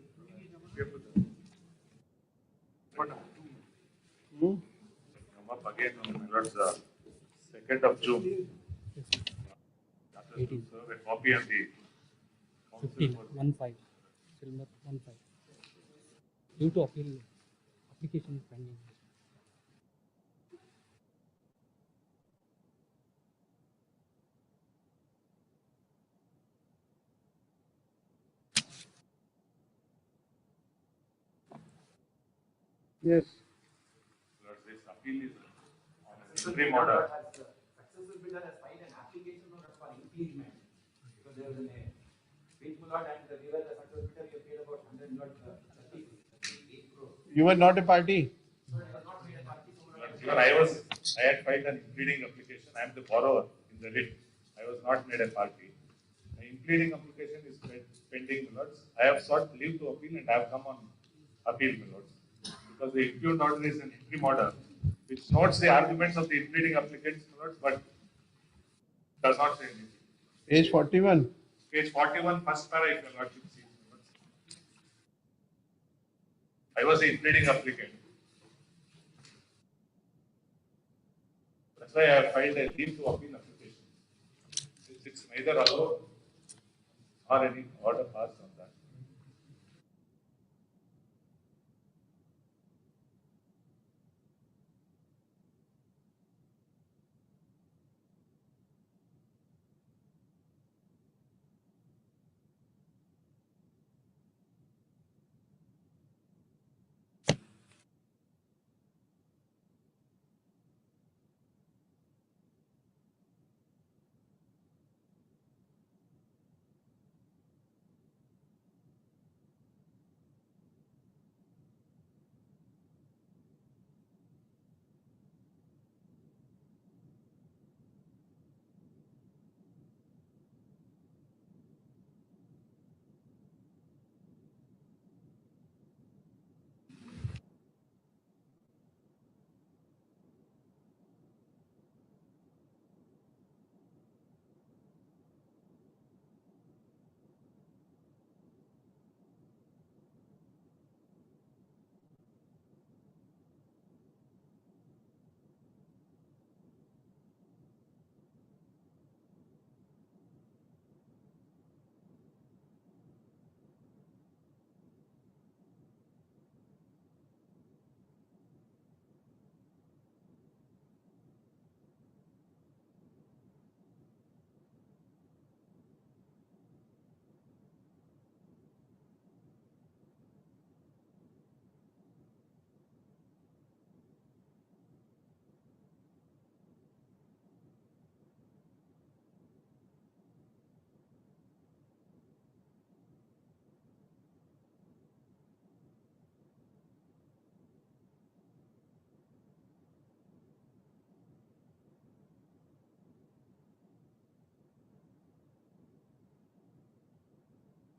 Hmm? Come up again on my lord's 2nd of June. After to serve a copy of the counsel 15, for 1-5, Silver 1-5. Due to appeal, application is pending. Yes. Lord, this appeal is on an interim order. Successful bidder has filed an application for improvement because there was a which lot and we were the successful bidder, you paid about 38 crores. You were not a party. Sir, I had filed an impleading application. I am the borrower in the writ. I was not made a party. My impleading application is pending, my lords. I have sought leave to appeal and I have come on appeal, my lords. Because the impugned order is an interim order which notes the arguments of the impleading applicants, my lords, but does not say anything. Page 41. Page 41, first para, if your lordship sees, my lords. I was the impleading applicant. That's why I have filed a leave to appeal application. It's neither allowed or any order passed on that.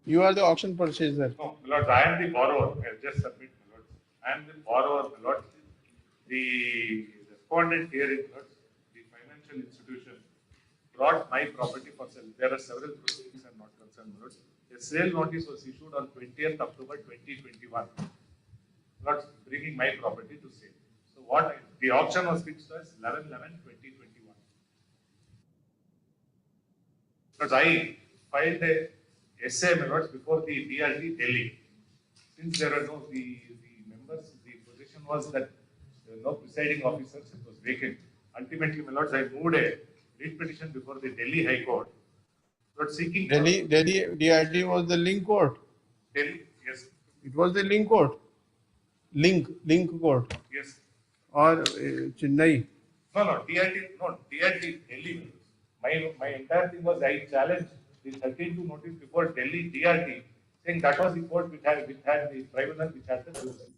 You are the auction purchaser. No, my lords, I am the borrower. I'll just submit, my lords. I am the borrower, my lords. The respondent here is, my lords, the financial institution brought my property for sale. There are several proceedings I am not concerned, my lords. A sale notice was issued on 20th October 2021. Lords, bringing my property to sale. So the auction was fixed as 11/11/2021. Because I filed a essay, my lords, before the DRT Delhi. Since there are the members, the position was that there were no presiding officers, it was vacant. Ultimately, my lords, I moved a writ petition before the Delhi High Court. Lord, seeking Delhi DRT was the link court. Delhi, yes, It was the link court. Link court. yes. Or Chennai. No, DRT Delhi. My entire thing was I challenged the 13-2 notice before Delhi DRT, saying that was the court which had the tribunal which had the jurisdiction.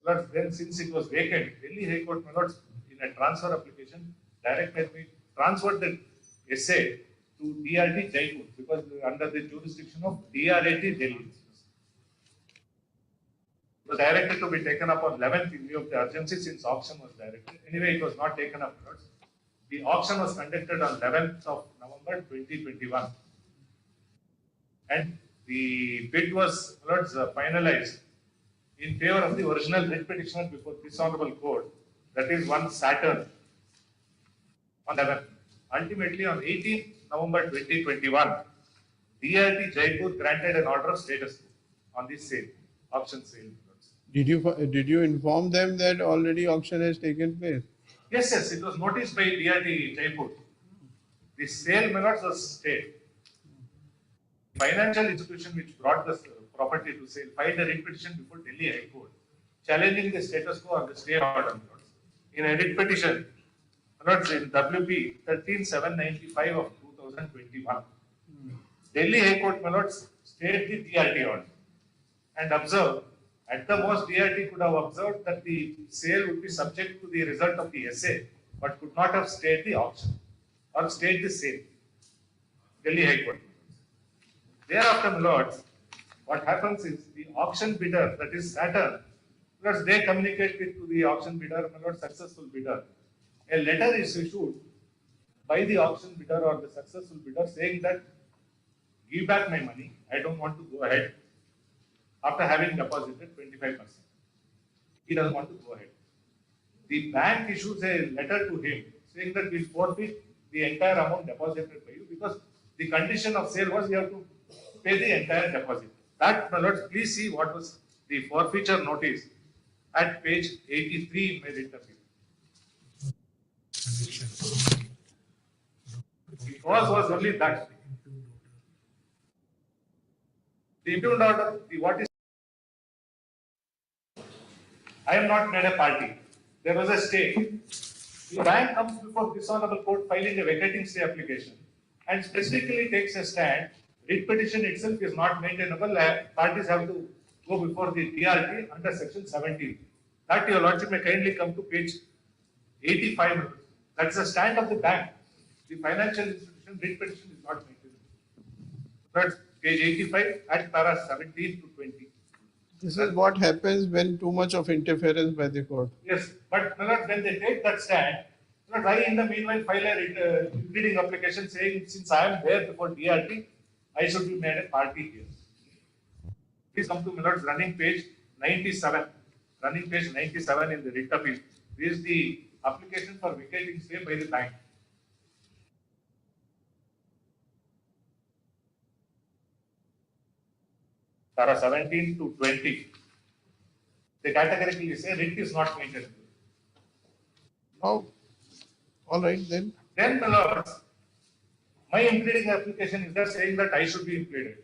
Lords, then since it was vacant, Delhi High Court, my lords, in a transfer application, directed me, transferred the essay to DRT Jaipur because under the jurisdiction of DRAT Delhi. It was directed to be taken up on 11th in view of the urgency since auction was directed. Anyway, it was not taken up, my lords. The auction was conducted on 11th of November 2021. And the bid was, my lords, finalized in favor of the original writ petitioner before this honorable court, that is one Saturn on 11th. Ultimately, on 18th November 2021, DRT Jaipur granted an order of status on this sale, auction sale. Did you inform them that already auction has taken place? Yes, it was noticed by DRT Jaipur. The sale, my lords, was stayed. Financial institution which brought the property to sale filed a writ petition before Delhi High Court, challenging the status quo of the stay order, my lords. In a writ petition, my lords, in WP 13795 of 2021, Delhi High Court, my lords, stayed the DRT order and observed, at the most, DRT could have observed that the sale would be subject to the result of the essay, but could not have stayed the auction or stayed the sale. Delhi High Court. Thereafter, my lords, what happens is the auction bidder, that is Saturn, because they communicate it to the auction bidder, my lord, successful bidder. A letter is issued by the auction bidder or the successful bidder saying that give back my money, I don't want to go ahead after having deposited 25%. He doesn't want to go ahead. The bank issues a letter to him saying that we'll forfeit the entire amount deposited by you because the condition of sale was you have to pay the entire deposit. That, my lords, please see what was the forfeiture notice at page 83 in my writ appeal. The cause was only that. The impugned order, what is? I am not made a party. There was a stay. The bank comes before this honorable court filing a vacating stay application and specifically takes a stand. Writ petition itself is not maintainable. Parties have to go before the DRT under section 17. That your lordship may kindly come to page 85. That's the stand of the bank. The financial institution writ petition is not maintainable. That's page 85 at para 17 to 20. This is what happens when too much of interference by the court. Yes, but my lord, when they take that stand, my lord, I in the meanwhile file a pleading application saying since I am there before DRT, I should be made a party here. Please come to my lord's running page 97. Running page 97 in the writ appeal. This is the application for vacating stay by the bank. Para 17 to 20. They categorically say writ is not maintainable. Oh, all right then. Then, my lords, my impleading application is there saying that I should be impleaded.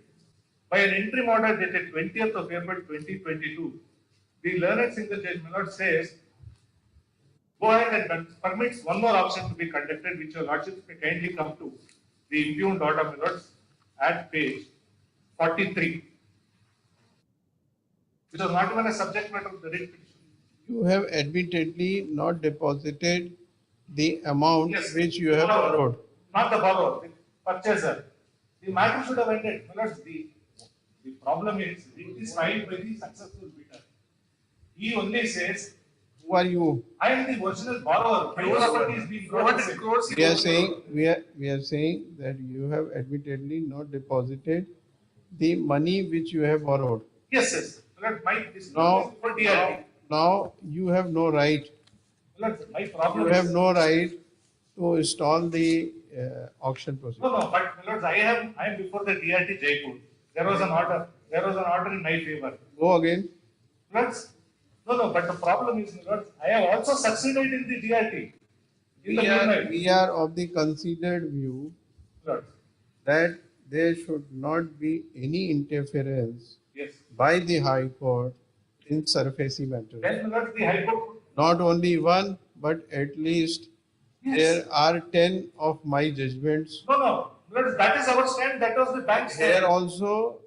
By an interim order dated 20th of April 2022, the learned single judge, my lord, says, go ahead and permits one more auction to be conducted, which your lordship may kindly come to the impugned order, my lords, at page 43. Which was not even a subject matter of the writ petition. You have admittedly not deposited the amount Yes, which you have borrowed. Not the borrower, the purchaser. The matter should have ended. The problem is, it is filed by the successful bidder. He only says, Who are you? I am the original borrower. My property is being brought to sale. We are saying that you have admittedly not deposited the money which you have borrowed. Yes, yes. This Now, is for DRT. now you have no right. My problem You have is, no right to stall the auction procedure. no, but my lords, I am before the DRT Jaipur. There was an order. There was an order in my favor. Go again. Lords, no, but the problem is, my lords, I have also succeeded in the DRT. We are of the considered view Lords, that there should not be any interference yes. by the High Court in surfacey matters. Then, my lords, the High Court. Not only one, but at least there are 10 of my judgments. No, lords, that is our stand. That was the bank's stand. Here also,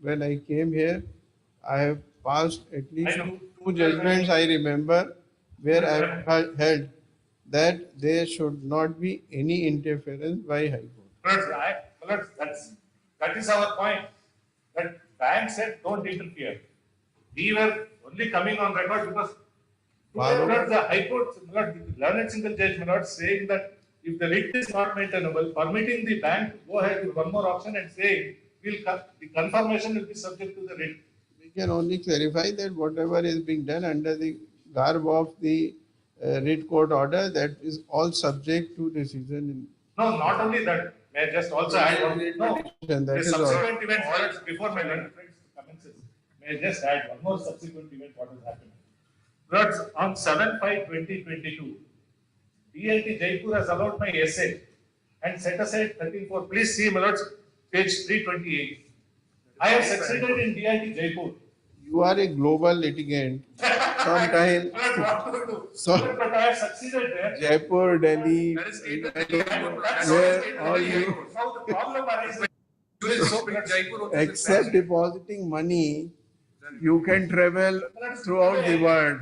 when I came here, I have passed at least two judgments I remember where I have held that there should not be any interference by High Court. Lords, that is our point. That bank said don't interfere. We were only coming on record because lords, the High Court, lords, the learned single judge, lords, saying that if the writ is not maintainable, permitting the bank to go ahead with one more auction and saying the confirmation will be subject to the writ. We can only clarify that whatever is being done under the garb of the writ court order, that is all subject to decision. No, not only that. May I just also add one? No, The subsequent event, lords, before my learned friends commences, may I just add one more subsequent event what has happened. Lords, on 7/5/2022, DLT Jaipur has allowed my essay and set aside 13 4. Please see, my lords, page 328. I have succeeded in DLT Jaipur. You are a global litigant. Sometime, But I have succeeded there. Jaipur, Delhi, where all you, Now the problem arises. except depositing money, you can travel throughout the world.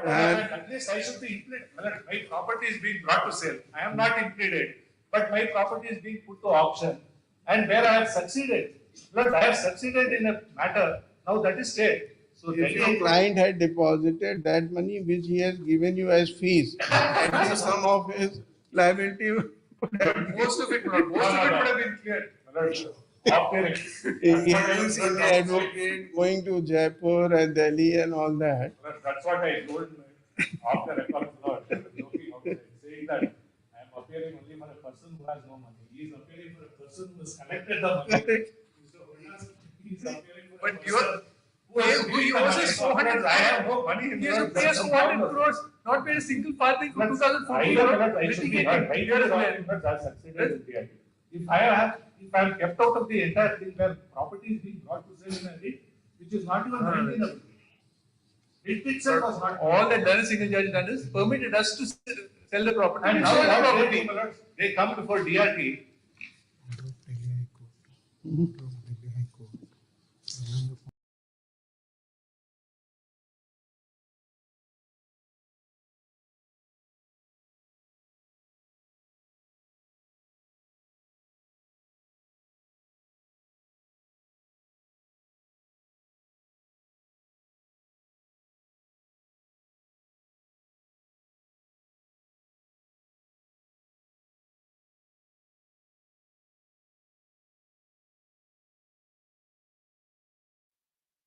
At least I should be implemented. My property is being brought to sale. I am not implemented, but my property is being put to auction. And where I have succeeded, Lord, I have succeeded in a matter, now that is stayed. So If your client had deposited that money which he has given you as fees, and some of his liability, Most of it would have been cleared. he is an advocate going to Jaipur and Delhi and all that. That's what I told off the record, Lord, joking outside, saying that I am appearing only for a person who has no money. He is appearing for a person who has collected the money. He is appearing for a person He owes 400. I have no money in He has to pay us 400 crores, not paid a single farthing from 2014. I should be heard. I have succeeded in DRT. If I am kept out of the entire thing where property is being brought to sale in a REIT, which is not even maintainable. It itself was not. All that done, single judge done is permitted us to sell the property. And Sell the now property. they come before DRT.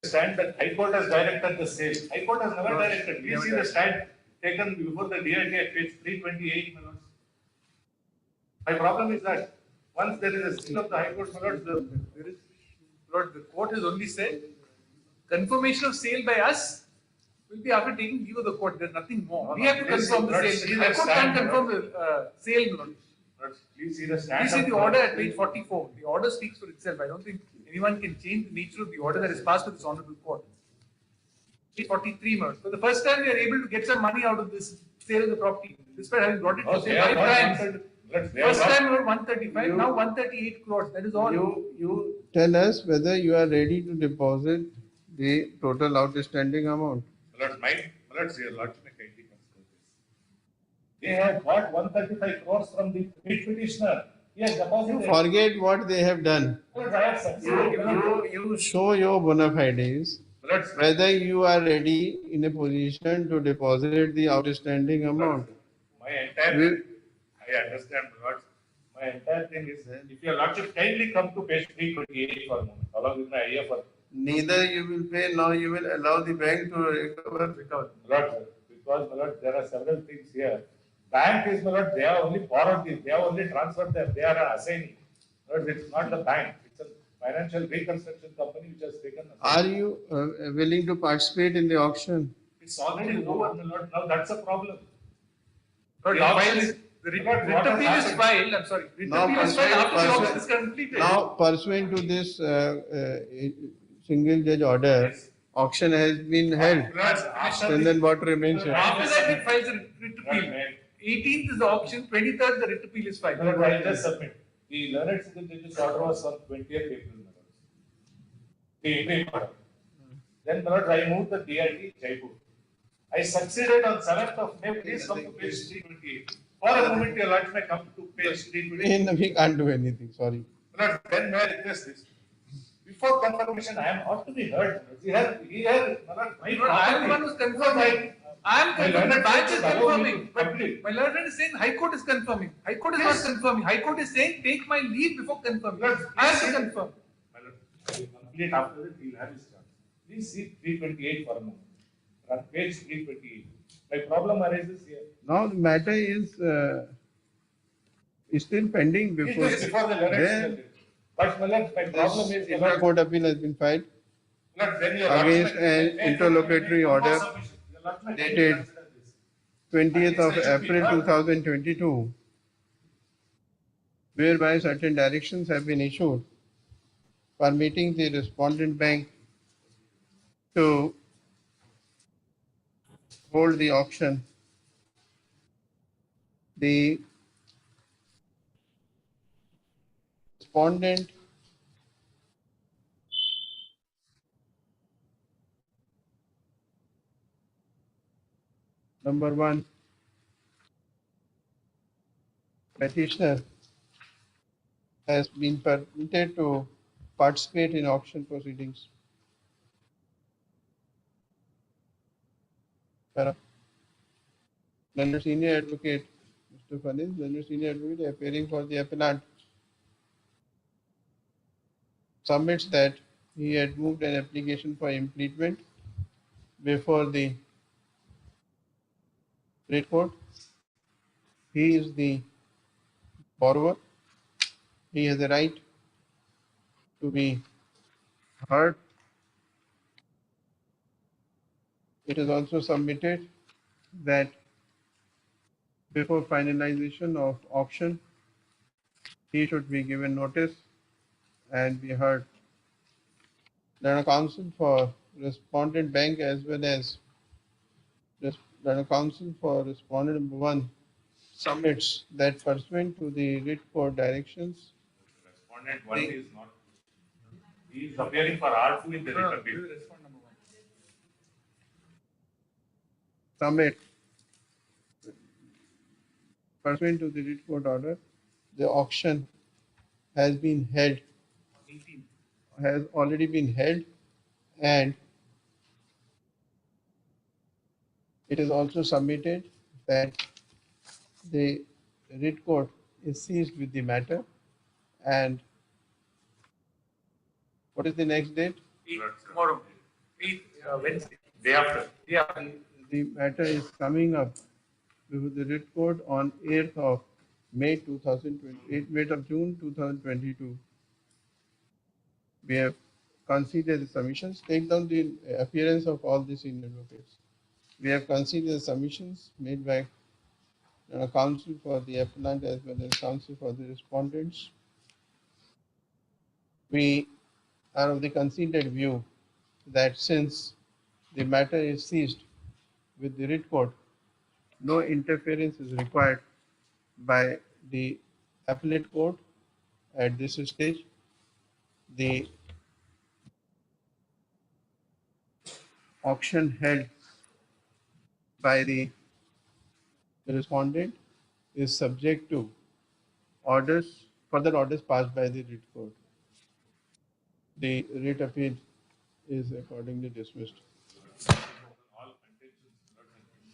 Stand that High Court has directed the sale. High Court has never directed. We see the stand taken before the DRT at page 328. My problem is that once there is a seal of the High Court, Lord, the court has only said confirmation of sale by us will be after taking view of the court. There's nothing more. We have to confirm the sale. The court can't confirm the sale, Lord. Please see the stand. Please see the order at page 44. The order speaks for itself. I don't think anyone can change the nature of the order that is passed by this honorable court. Page 43, Lord. For the first time, we are able to get some money out of this sale of the property. Despite having brought it to sale 5 times. First time, Lord, 135. Now 138 crores. That is all. You tell us whether you are ready to deposit the total outstanding amount. Let's see a lot to make ID consider this. They have got 135 crores from the petitioner Yes, deposited. Forget what they have done. Lords, I have succeeded. You show your bona fides, Lords, whether you are ready in a position to deposit the outstanding amount. my entire, We- I understand, Lords. My entire thing is, if your Lordship kindly come to page 328 for a moment, along with my IFR. Neither you will pay nor you will allow the bank to recover. Lord, because my Lord, there are several things here. Bank is, my Lord, they have only borrowed this, they have only transferred them, they are an assignee. Lord, it's not the bank, it's a financial reconstruction company which has taken. Are you willing to participate in the auction? It's already over, my Lord, now that's a problem. Lord, The auction file is, is, the writ Lord, what has appeal is happened? filed, I'm sorry, writ Now appeal is filed after the auction is completed. Now pursuant to this single judge order, Yes. auction has been held. And then what remains here? After that, it files a writ appeal. 18th is the auction, 23rd the writ appeal is filed. My Lord, I just submit. The learned single judge's order was on 20th April, my Lord. The interim order. Then, my Lord, I moved the DIT Jaipur. I succeeded on 7th of May. Please come to page 328. For a moment, your Lordship may come to page 328. We can't do anything, sorry. My Lord, then may I request this? Before confirmation, I am ought to be heard. My Lord, my Lord, I am the one who's confirming. I am confirming, the bank is confirming, but my learned is saying High Court is confirming. High Court is not confirming. High Court is saying take my leave before confirming. I have to confirm. My Lord, I will complete after that, he'll have his chance. Please see 328 for a moment. On page 328. My problem arises here. Now the matter is still pending before. It is before the learned Then single judge. But my Lord, my problem is, my Lord, court appeal has been filed Lord, then your against Lordship- an interlocutory order Your Lordship, dated consider this. 20th of April 2022, whereby certain directions have been issued permitting the respondent bank to hold the auction. The respondent number one, petitioner, has been permitted to participate in auction proceedings. Learned senior advocate, Mr. Fanis, learned senior advocate appearing for the appellant, submits that he had moved an application for impleadment before the State Court. He is the borrower. He has a right to be heard. It is also submitted that before finalization of auction, he should be given notice and be heard. Learned counsel for respondent bank as well as learned counsel for respondent number one submits that pursuant to the writ court directions, Respondent one is not. He is appearing for R2 in the writ appeal. submit pursuant to the writ court order, the auction has been held, has already been held, and it is also submitted that the writ court is seized with the matter. And what is the next date? Tomorrow, Wednesday. Day after. Yeah. The matter is coming up before the writ court on 8th of May 2020, 8th of June 2022. We have considered the submissions. Take down the appearance of all the senior advocates. We have considered the submissions made by counsel for the appellant as well as counsel for the respondents. We are of the considered view that since the matter is seized with the writ court, no interference is required by the appellate court at this stage. The auction held by the respondent is subject to orders further orders passed by the writ court. The writ appeal is accordingly dismissed. All contentions,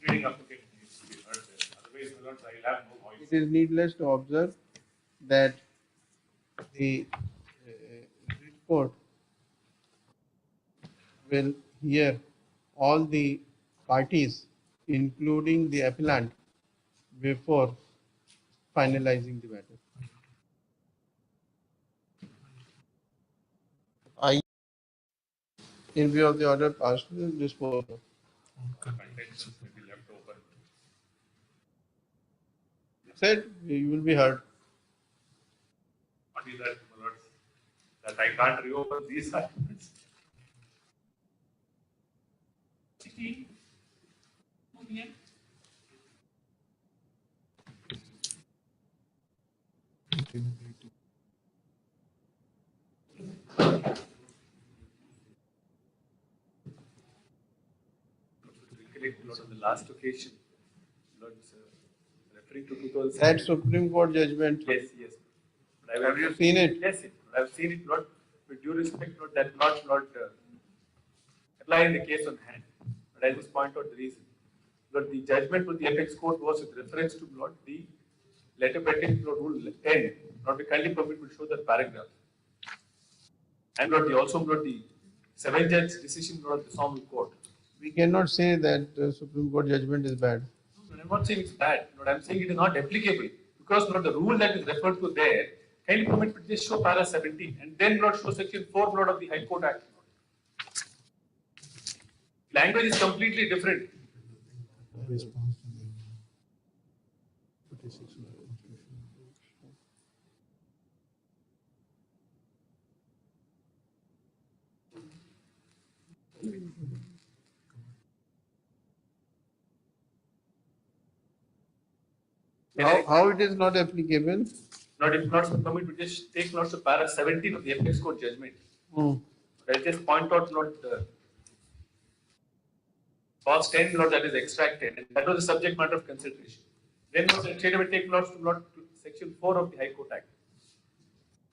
including application needs to be heard there. Otherwise, my lords, I will have no voice. It is needless to observe that the writ court will hear all the parties, including the appellant, before finalizing the matter. I, in view of the order passed, will dispose of. Contentions may be left open. Said you will be heard. What is that, my lords? That I can't reopen these arguments. 16. 2 p.m. Recollect, Lord, on the last occasion, Lord, referring to 2000. That Supreme Court judgment. Yes, yes. But Have you seen it? Yes, yes. I've seen it, Lord. With due respect, Lord, that not apply in the case on hand. But I just point out the reason. Lord, the judgment with the apex court was with reference to, Lord, the letter patent, Lord, rule 10. Lord, the kindly permit will show that paragraph. And Lord, also, Lord, the 7-judge decision, Lord, of the Ensemble Court. We cannot say that the Supreme Court judgment is bad. No, I'm not saying it's bad. Lord, I'm saying it is not applicable. Because, Lord, the rule that is referred to there, kindly permit will just show para 17 and then, Lord, show section 4, Lord, of the High Court Act. Language is completely different. Response to the 46. How it is not applicable? Not if not permit to just take notes of para 17 of the apex court judgment. I just point out not clause 10 note that is extracted, and that was the subject matter of consideration. Then straight away take notes to section 4 of the High Court Act.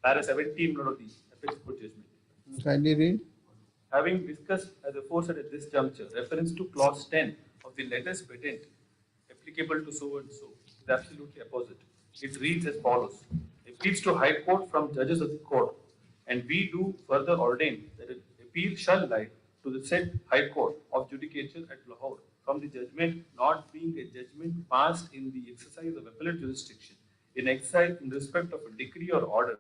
Para 17 note of the apex court judgment. Kindly read. Having discussed as aforesaid at this juncture, reference to clause 10 of the letters patent applicable to so and so is absolutely opposite. It reads as follows. Appeals to High Court from judges of the court, and we do further ordain that an appeal shall lie to the said High Court of Judicature at Lahore from the judgment not being a judgment passed in the exercise of appellate jurisdiction in exercise in respect of a decree or order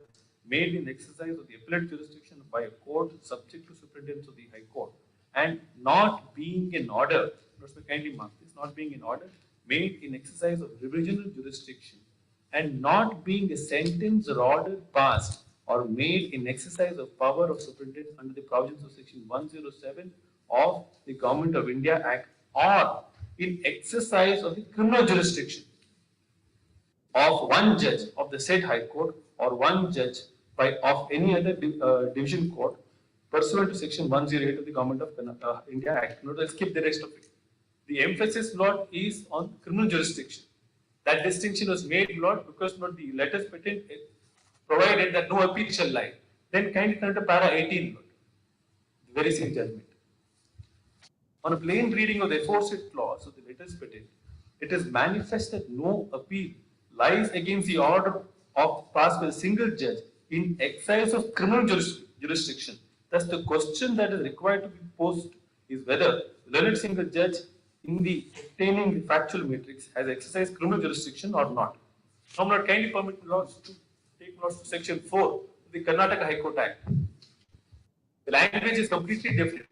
made in exercise of the appellate jurisdiction by a court subject to superintendence of the High Court, and not being an order, kindly mark this, not being an order made in exercise of revisional jurisdiction, and not being a sentence or order passed or made in exercise of power of superintendence under the provisions of section 107 of the Government of India Act, or in exercise of the criminal jurisdiction of one judge of the said High Court or one judge of any other division court pursuant to section 108 of the Government of India Act. Note, I'll skip the rest of it. The emphasis, Lord, is on criminal jurisdiction. That distinction was made, Lord, because, Lord, the letters patent provided that no appeal shall lie. Then kindly turn to para 18, Lord, the very same judgment. On a plain reading of the aforesaid clause of the letters patent, it is manifest that no appeal lies against the order of passed by a single judge in exercise of criminal jurisdiction. Thus, the question that is required to be posed is whether the learned single judge in the obtaining the factual matrix has exercised criminal jurisdiction or not. Now, not kindly permit laws to take notes to section 4 of the Karnataka High Court Act. The language is completely different.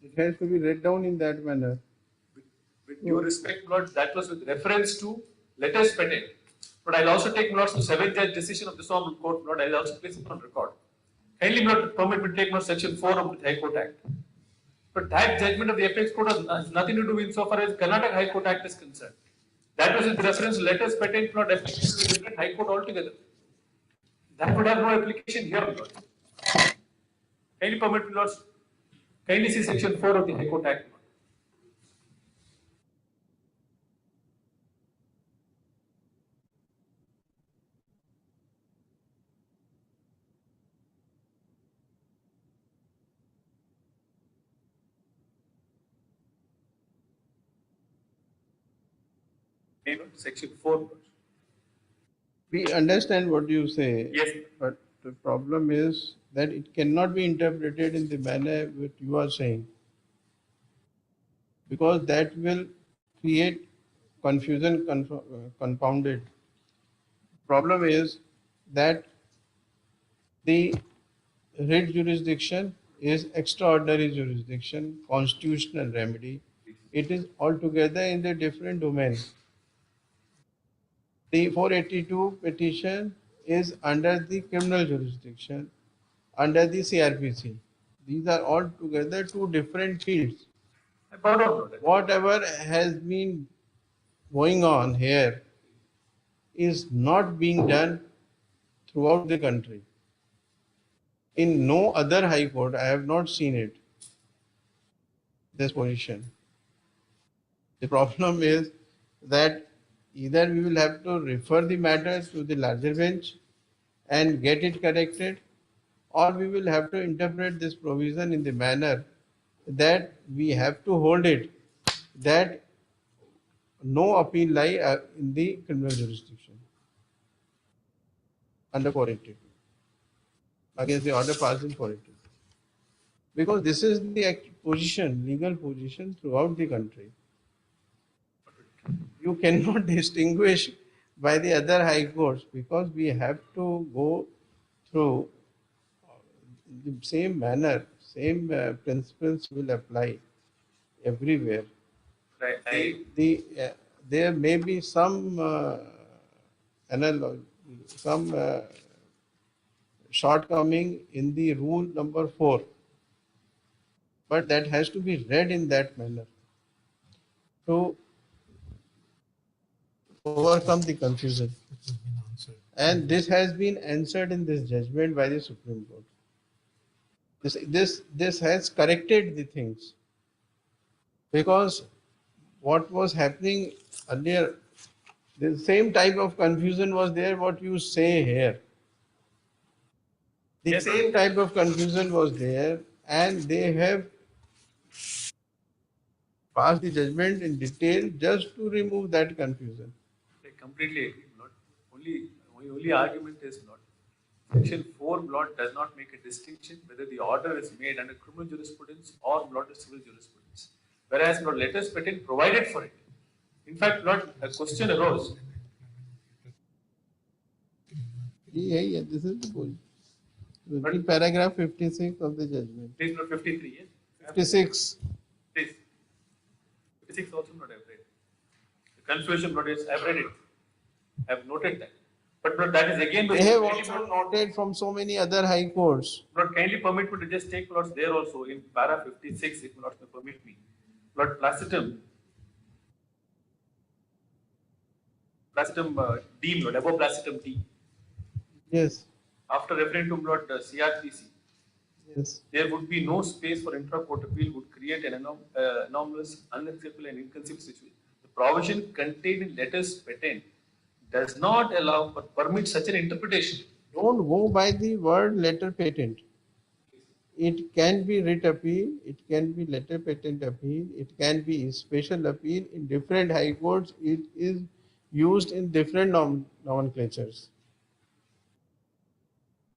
It has to be read down in that manner. With due respect, Lord, that was with reference to letters patent. But I'll also take notes to 7th judge decision of the Ensemble Court, Lord. I'll also place it on record. Kindly, Lord, permit me to take note section 4 of the High Court Act. But that judgment of the apex court has nothing to do with insofar as Karnataka High Court Act is concerned. That was with reference to letters patent, not applicable to a different High Court altogether. That would have no application here, Lord. Kindly permit me, Lord, kindly see section 4 of the High Court Act. Section 4. We understand what you say. Yes. But the problem is that it cannot be interpreted in the manner that you are saying, because that will create confusion, confounded. Problem is that the writ jurisdiction is extraordinary jurisdiction, constitutional remedy. It is altogether in the different domain. The 482 petition is under the criminal jurisdiction, under the CRPC. These are altogether two different fields. Whatever has been going on here is not being done throughout the country. In no other high court, I have not seen it, this position. The problem is that either we will have to refer the matter to the larger bench and get it corrected, or we will have to interpret this provision in the manner that we have to hold it that no appeal lie in the criminal jurisdiction under 482 against the order passed in 482. Because this is the position, legal position throughout the country. You cannot distinguish by the other high courts, because we have to go through the same manner, same principles will apply everywhere. There may be some analogy, some shortcoming in the rule number 4, but that has to be read in that manner to overcome the confusion. And this has been answered in this judgment by the Supreme Court. This has corrected the things, because what was happening earlier, the same type of confusion was there what you say here. The same type of confusion was there, and they have passed the judgment in detail just to remove that confusion. I completely agree. My only argument is not. Section 4 does not make a distinction whether the order is made under criminal jurisprudence or civil jurisprudence. Whereas letters patent provided for it. In fact, a question arose. Yeah, this is the point. In paragraph 56 of the judgment. Please note 53, yes? 56. Please. 56 also not I've read. The confusion notice, I've read it. I've noted that. But that is again... They have also noted from so many other high courts. Lord, kindly permit me to just take notes there also in para 56, if not permit me. Lord, placitum D, Lord, above placitum D. Yes. After referring to Lord CRPC, yes, there would be no space for intra-court appeal, would create an anomalous, unacceptable and inconceivable situation. The provision contained in letters patent does not allow or permit such an interpretation. Don't go by the word letter patent. It can be writ appeal, it can be letter patent appeal, it can be special appeal. In different high courts, it is used in different nomenclatures.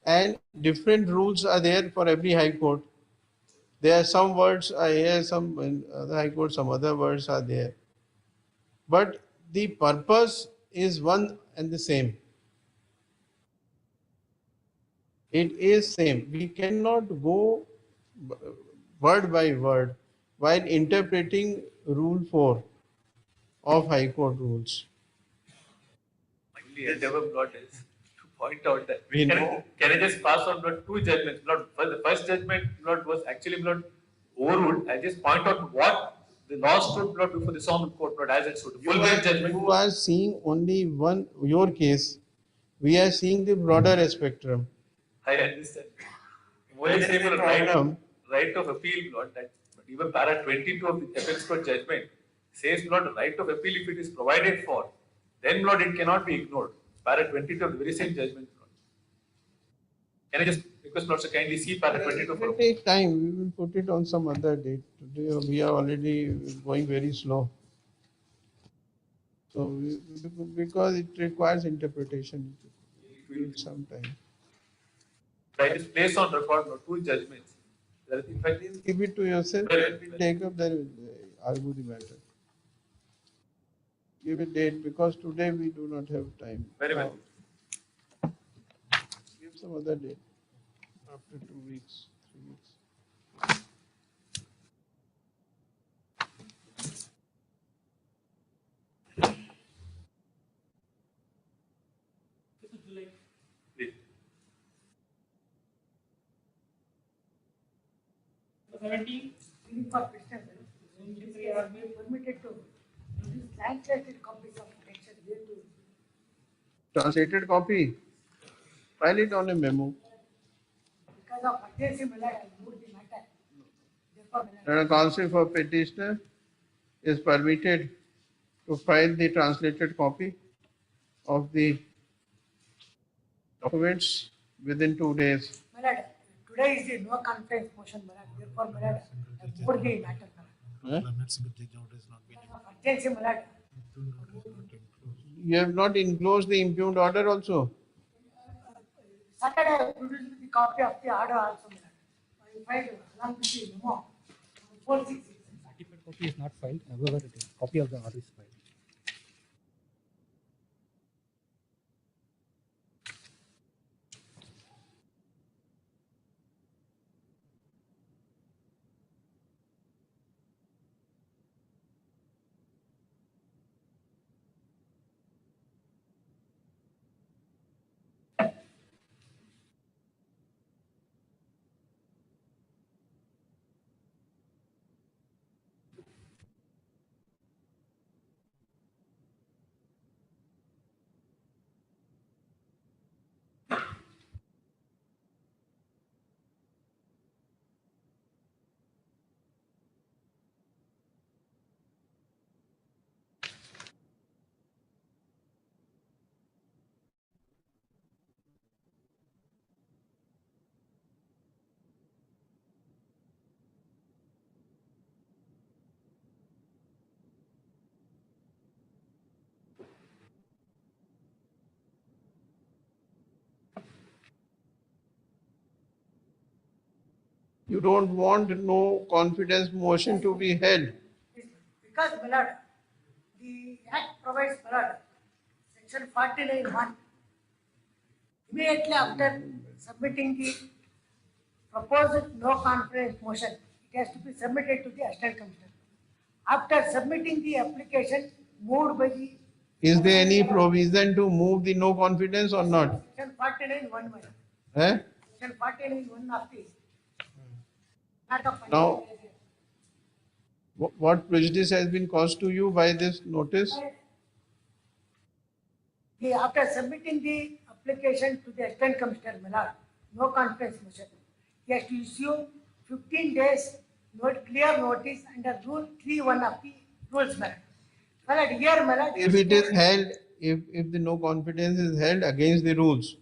And different rules are there for every high court. There are some words are here, some in other high court, some other words are there. But the purpose is one and the same. It is same. We cannot go word by word while interpreting Rule 4 of High Court rules. Only endeavor, Lord, is to point out that can I just pass on two judgments? Lord, the first judgment, Lord, was actually overruled. I just point out what the law stood, Lord, before the Supreme Court, Lord, as it stood. You are seeing only one, your case. We are seeing the broader spectrum. I understand. Only say for right of appeal, Lord, that but even para 22 of the Appellate Court judgment says, Lord, right of appeal, if it is provided for, then, Lord, it cannot be ignored. Para 22 of the very same judgment, Lord. Can I just request, Lord, so kindly see para 22? It will take time. We will put it on some other date. Today we are already going very slow. So, because it requires interpretation, it will take some time. That is placed on record, no, two judgments. That in fact, Keep it to yourself. Very When we take up, then we'll argue the matter. Give a date because today we do not have time. very well. Give some other date after 2 weeks, 3 weeks. Please. 17, for Christian, we are permitted to use translated copies of lecture here to, Translated copy. File it on a memo. because of urgency, my lord, I moved the matter. Therefore, my And lord, a counsel for petitioner is permitted to file the translated copy of the documents within 2 days. my lord, today is the no conference motion, my lord. Therefore, my lord, I moved the matter, my lord. Climate single judge order has not been Because of urgency, my lord. impugned order is not enclosed. You have not enclosed the impugned order also. Saturday, I produced the copy of the order also, my lord. I filed along with the memo. 466. Certified copy is not filed, however, it is copy of the order is filed. You don't want no confidence motion to be held. Because, my lord, the Act provides, my lord, section 49(1). Immediately after submitting the proposed no confidence motion, it has to be submitted to the Assistant Commissioner. After submitting the application moved by the Is there any provision to move the no confidence or not? section 49(1), my lord. Eh? Section 49(1) of the Act of Now, what prejudice has been caused to you by this notice? After submitting the application to the Assistant Commissioner, my lord, no confidence motion, he has to issue 15 days clear notice under Rule 3(1) of the rules, my lord. My lord, here, my lord, If it is held, if the no confidence is held against the rules,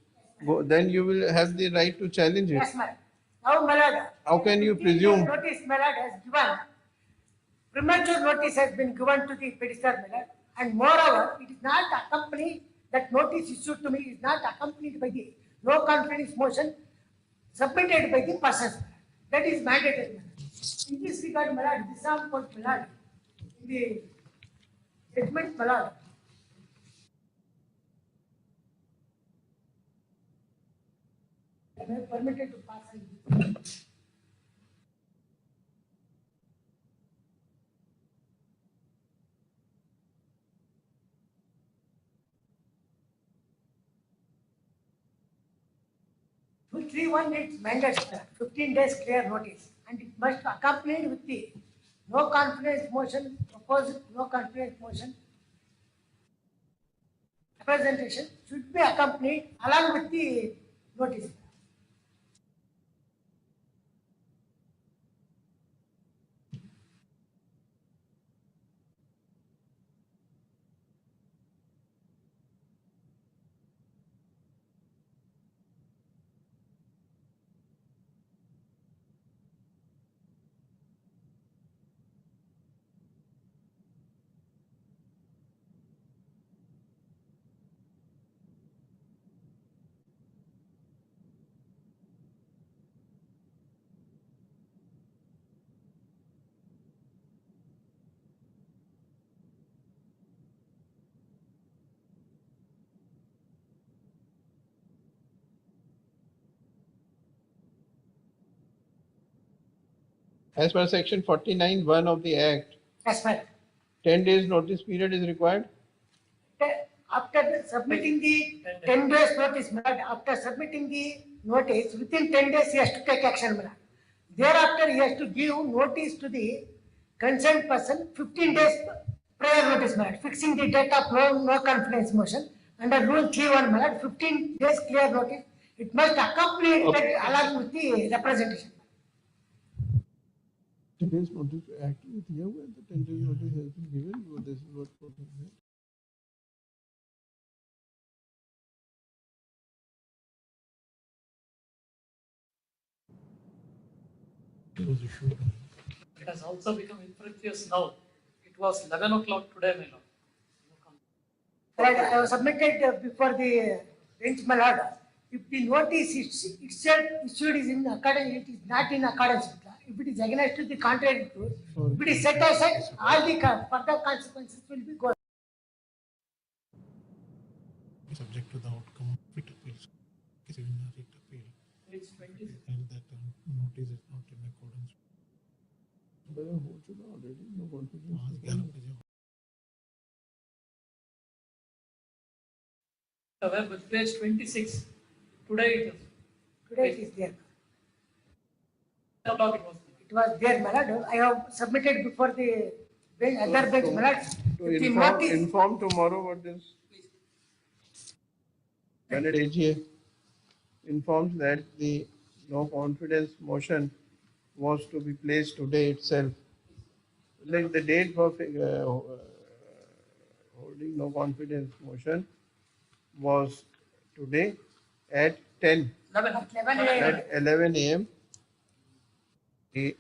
then you will have the right to challenge it. yes, my lord. Now, my lord, How can you 15 days presume? notice, my lord, has given, premature notice has been given to the petitioner, my lord, and moreover, it is not accompanied, that notice issued to me is not accompanied by the no confidence motion submitted by the persons, my lord. That is mandatory, my lord. In this regard, my lord, this is court, my lord, in the judgment, my lord, I am permitted to pass on. Rule 3(1) needs mandate, 15 days clear notice, and it must accompany with the no confidence motion, proposed no confidence motion. Representation should be accompanied along with the notice. As per section 49(1) of the Act, That's fine. 10 days notice period is required. After submitting the 10 days notice, my lord, after submitting the notice, within 10 days he has to take action, my lord. Thereafter, he has to give notice to the concerned person 15 days prior notice, my lord, fixing the date of no confidence motion. Under Rule 3(1), my lord, 15 days clear notice. It must accompany it along with the representation. 10 days notice act with here where the 10 days notice has been given. This is what problem is. It has also become infructuous now. It was 11 o'clock today, my lord. I was submitted before the bench, my lord. If the notice itself issued is in accordance, it is not in accordance with law. If it is against to the contrary to, if it is set aside, all the further consequences will be gone. Subject to the outcome of it appeals. Is in a writ appeal. It's 20. And that notice is not in accordance. Already no confidence. With page 26, today it is. Today it is there. 10 o'clock it was. It was there, my lord. I have submitted before the other bench, my lord. To inform tomorrow what is. When it AGA informs that the no confidence motion was to be placed today itself. Like the date for holding no confidence motion was today at 10. 11 At 11 a.m. We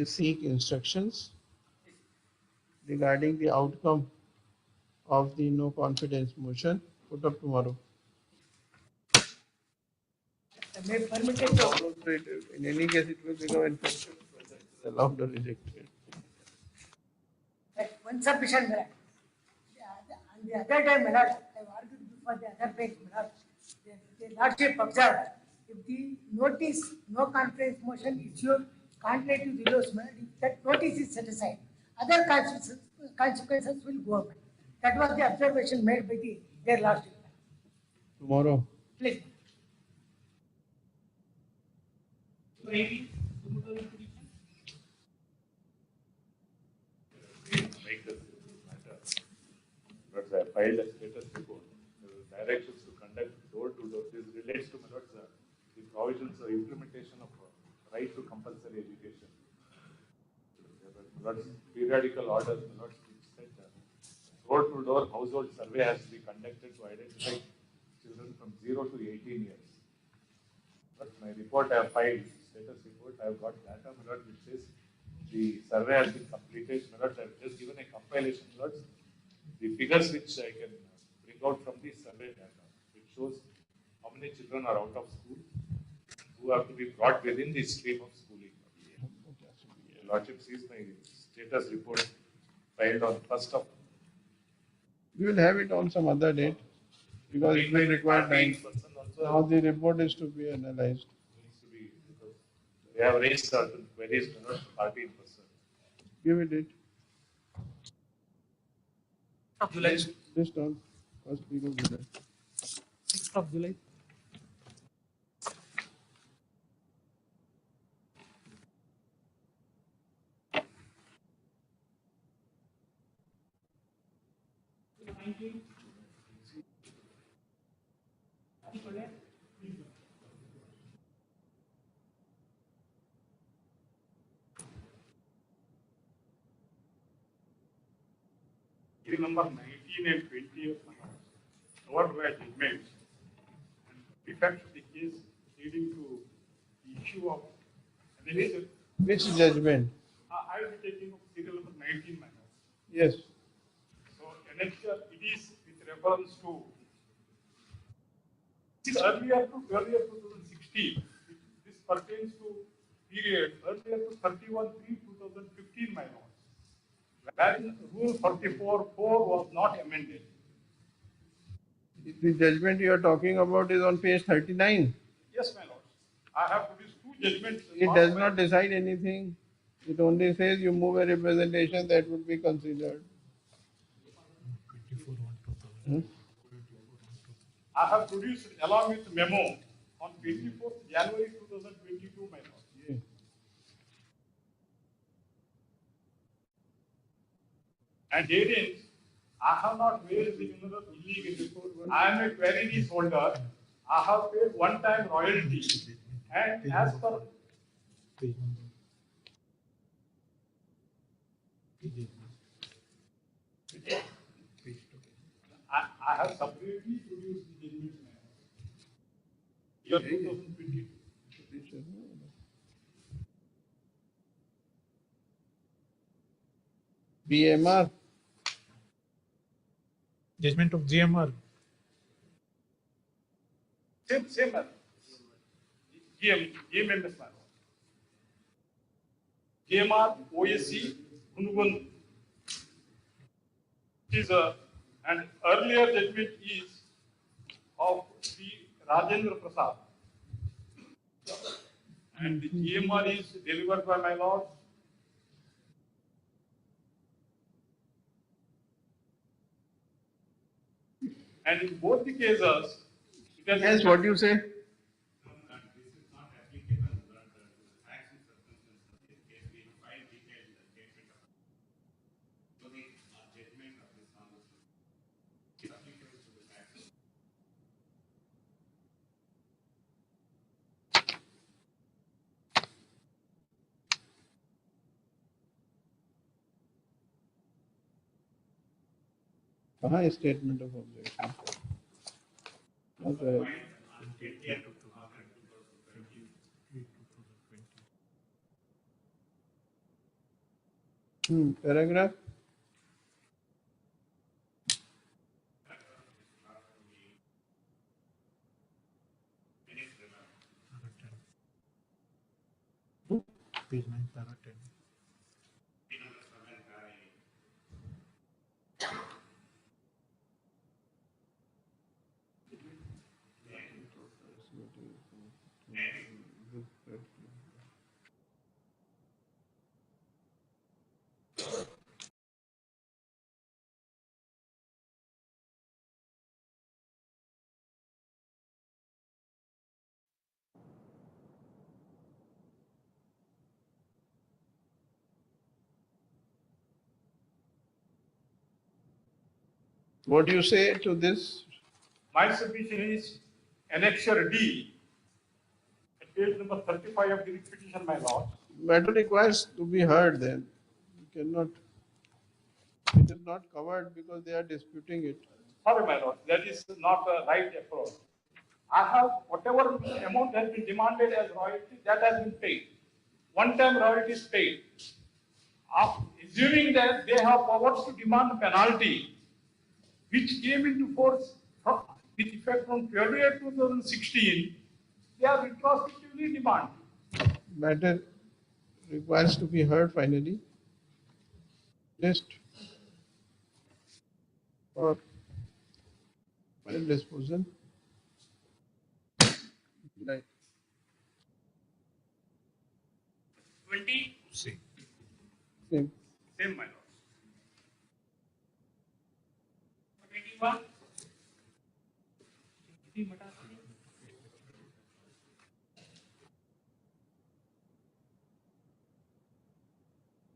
seek instructions regarding the outcome of the no confidence motion put up tomorrow. may permitted to. In any case, it will become infected whether it is allowed or rejected. One submission, my lord. And the other time, my lord, I have argued before the other bench, my lord. The lordship observed, if the notice, no conference motion issued contrary to the laws, my lord, if that notice is set aside, other consequences will go up. That was the observation made by their lordship. Tomorrow. Please. Make this matter. But I filed a status report. Directions to conduct door-to-door. This relates to the provisions of implementation of right to compulsory education. Periodical orders, which said door-to-door household survey has to be conducted to identify children from 0 to 18 years. But my report I have filed, status report, I have got data, which says the survey has been completed. I have just given a compilation, the figures which I can bring out from the survey data, which shows how many children are out of school, who have to be brought within the stream of schooling. Your Lordship sees my status report filed on 1st of. We will have it on some other date because it will require time. Now the report is to be analyzed. They have raised certain queries to not party in person. Give it date. July. Just on first week of July. 6th of July. Bill number 19 and 20 of covered by judgments and defects of the case leading to the issue of Which judgment? I will be taking up serial number 19, my lord. Yes. So annexure, it is with reference to earlier to 2016. This pertains to period earlier to 31/3/2015, my lord. Wherein Rule 44(4) was not amended. The judgment you are talking about is on page 39. Yes, my lord. I have produced two judgment. It does not decide anything. It only says you move a representation that would be considered. 24/1/2000. I have produced along with memo on 24th January 2022, my lord. Yeah. And herein, I have not waived the illegal. I am a query lease holder. I have paid one-time royalty, and as per Page number. Page two. I have separately produced the judgment. Year 2022. BMR. Judgment of GMR. Same, man. GMMS, man. GMR, OSC, Unugun. Is and earlier judgment is of Sri Rajendra Prasad. And the GMR is delivered by my lord. And in both the cases, it has Yes, what do you say? कहाँ है statement of objection? Okay. Paragraph. Page 9, para 10. What do you say to this? My submission is Annexure D, at page number 35 of the writ petition, my lord. Matter requires to be heard then. You cannot, it is not covered because they are disputing it. Sorry, my lord, that is not the right approach. I have whatever amount has been demanded as royalty, that has been paid. One-time royalty is paid. Assuming that they have powers to demand a penalty, which came into force with effect from February 2016, they are retrospectively demand. Matter requires to be heard finally. List for final disposal. Right. 20. See. Same. Same, my lord. 21.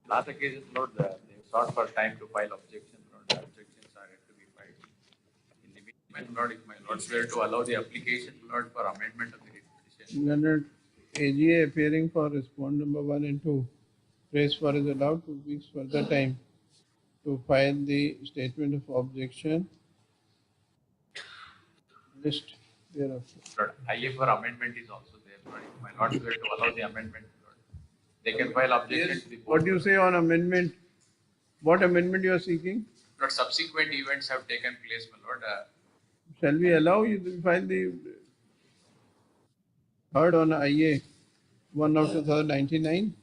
Last cases, Lord, they sought for time to file objections, Lord. The objections are yet to be filed. In the meantime, Lord, if my lords were to allow the application, Lord, for amendment of the writ petition. Leonard AGA appearing for respond number 1 and 2. Praise for is allowed 2 weeks further time to file the statement of objection. List thereafter. Lord, IA for amendment is also there, Lord. If my lords were to allow the amendment, Lord, they can file objection Yes. to the board. What do you say on amendment? What amendment you are seeking? Lord, subsequent events have taken place, my lord. Shall we allow you to file the heard on IA 1 of 2099?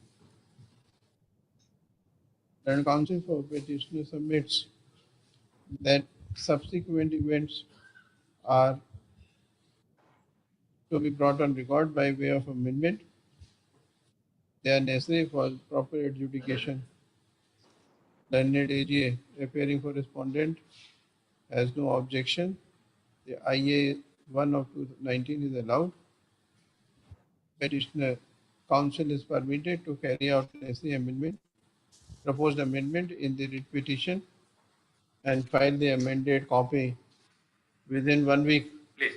And Council for Petitioner submits that subsequent events are to be brought on record by way of amendment They are necessary for proper adjudication. Learned AGA appearing for respondent has no objection. The IA 1 of 2019 is allowed. Petitioner counsel is permitted to carry out necessary amendment, proposed amendment in the writ petition and file the amended copy within 1 week. Please.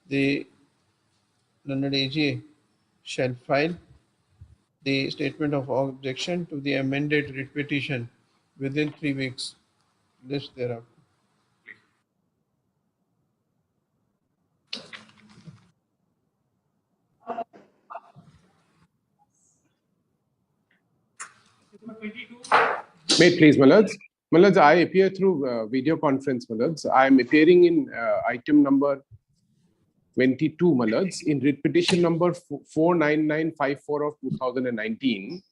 The learned AGA shall file the statement of objection to the amended writ petition within 3 weeks. List thereafter. May it please, Malad. Malad, I appear through video conference, Malad. I am appearing in item number 22, Malad, in writ petition number 49954 of 2019.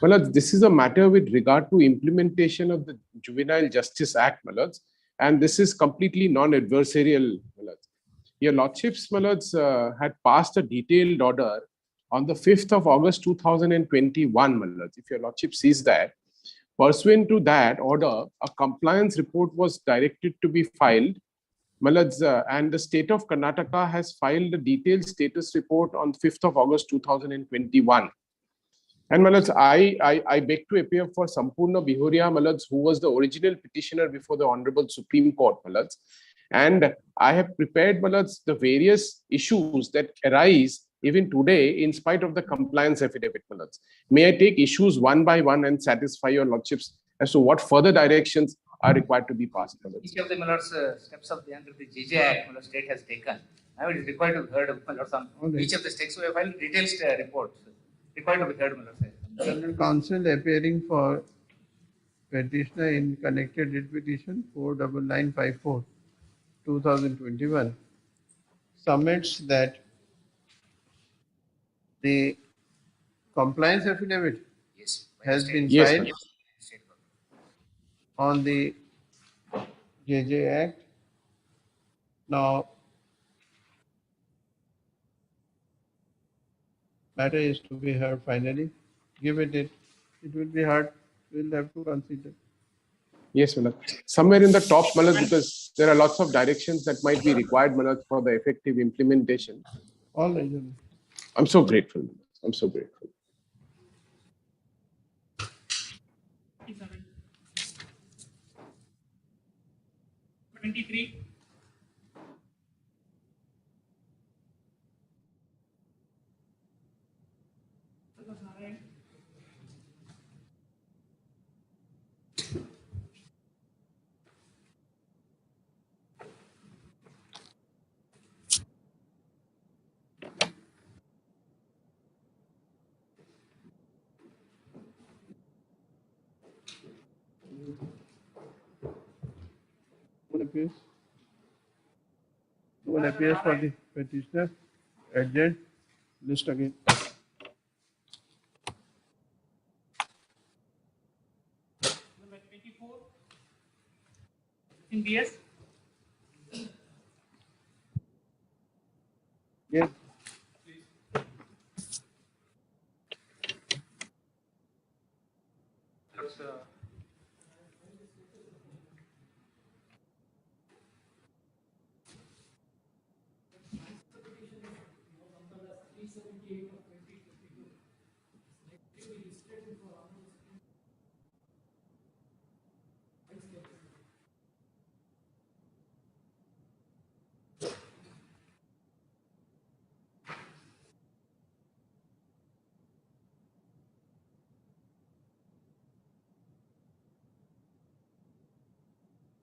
Malad, this is a matter with regard to implementation of the Juvenile Justice Act, Malad, and this is completely non-adversarial, Malad. Your Lordships, Malad, had passed a detailed order on the 5th of August 2021, Malad. If your Lordship sees that, pursuant to that order, a compliance report was directed to be filed, Malad, and the state of Karnataka has filed a detailed status report on 5th of August 2021. And Malad, I beg to appear for Sampurna Bihuria, Malad, who was the original petitioner before the Honorable Supreme Court, Malad. And I have prepared, Malad, the various issues that arise even today in spite of the compliance affidavit, Malad. May I take issues one by one and satisfy your Lordships as to what further directions are required to be passed, Malad? Each of the Millard's steps of the under the JJ Act, Millard state has taken. Now it is required to be heard of Millard on each of the states. We have filed detailed reports required to be heard, Millard. General counsel appearing for petitioner in connected writ petition 49954 2021 submits that the compliance affidavit has been filed on the JJ Act. Now, matter is to be heard finally. Give it will be heard. We'll have to consider. Yes, Malad. Somewhere in the top, Malad, because there are lots of directions that might be required, Malad, for the effective implementation. All right. I'm so grateful. I'm so grateful. $23. One appears for the petitioner. Adjourn. List again. Number 24. In BS. Yes.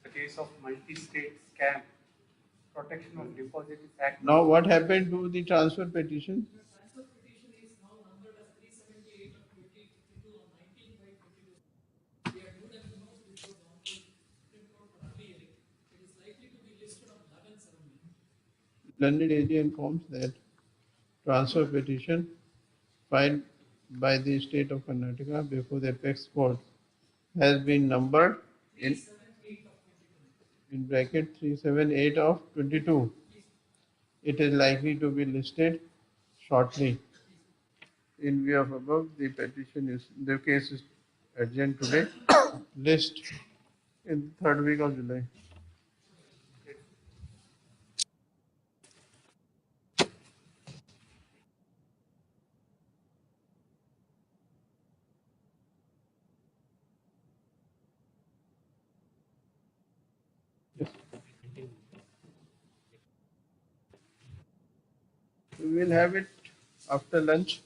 The case of multi-state scam, Protection of Depositors Act. Now, what happened to the transfer petition? Learned AG informs that transfer petition filed by the state of Karnataka before the apex court has been numbered in bracket 378 of 22. It is likely to be listed shortly. In view of above, the case is adjourned today. List in third week of July. We will have it after lunch.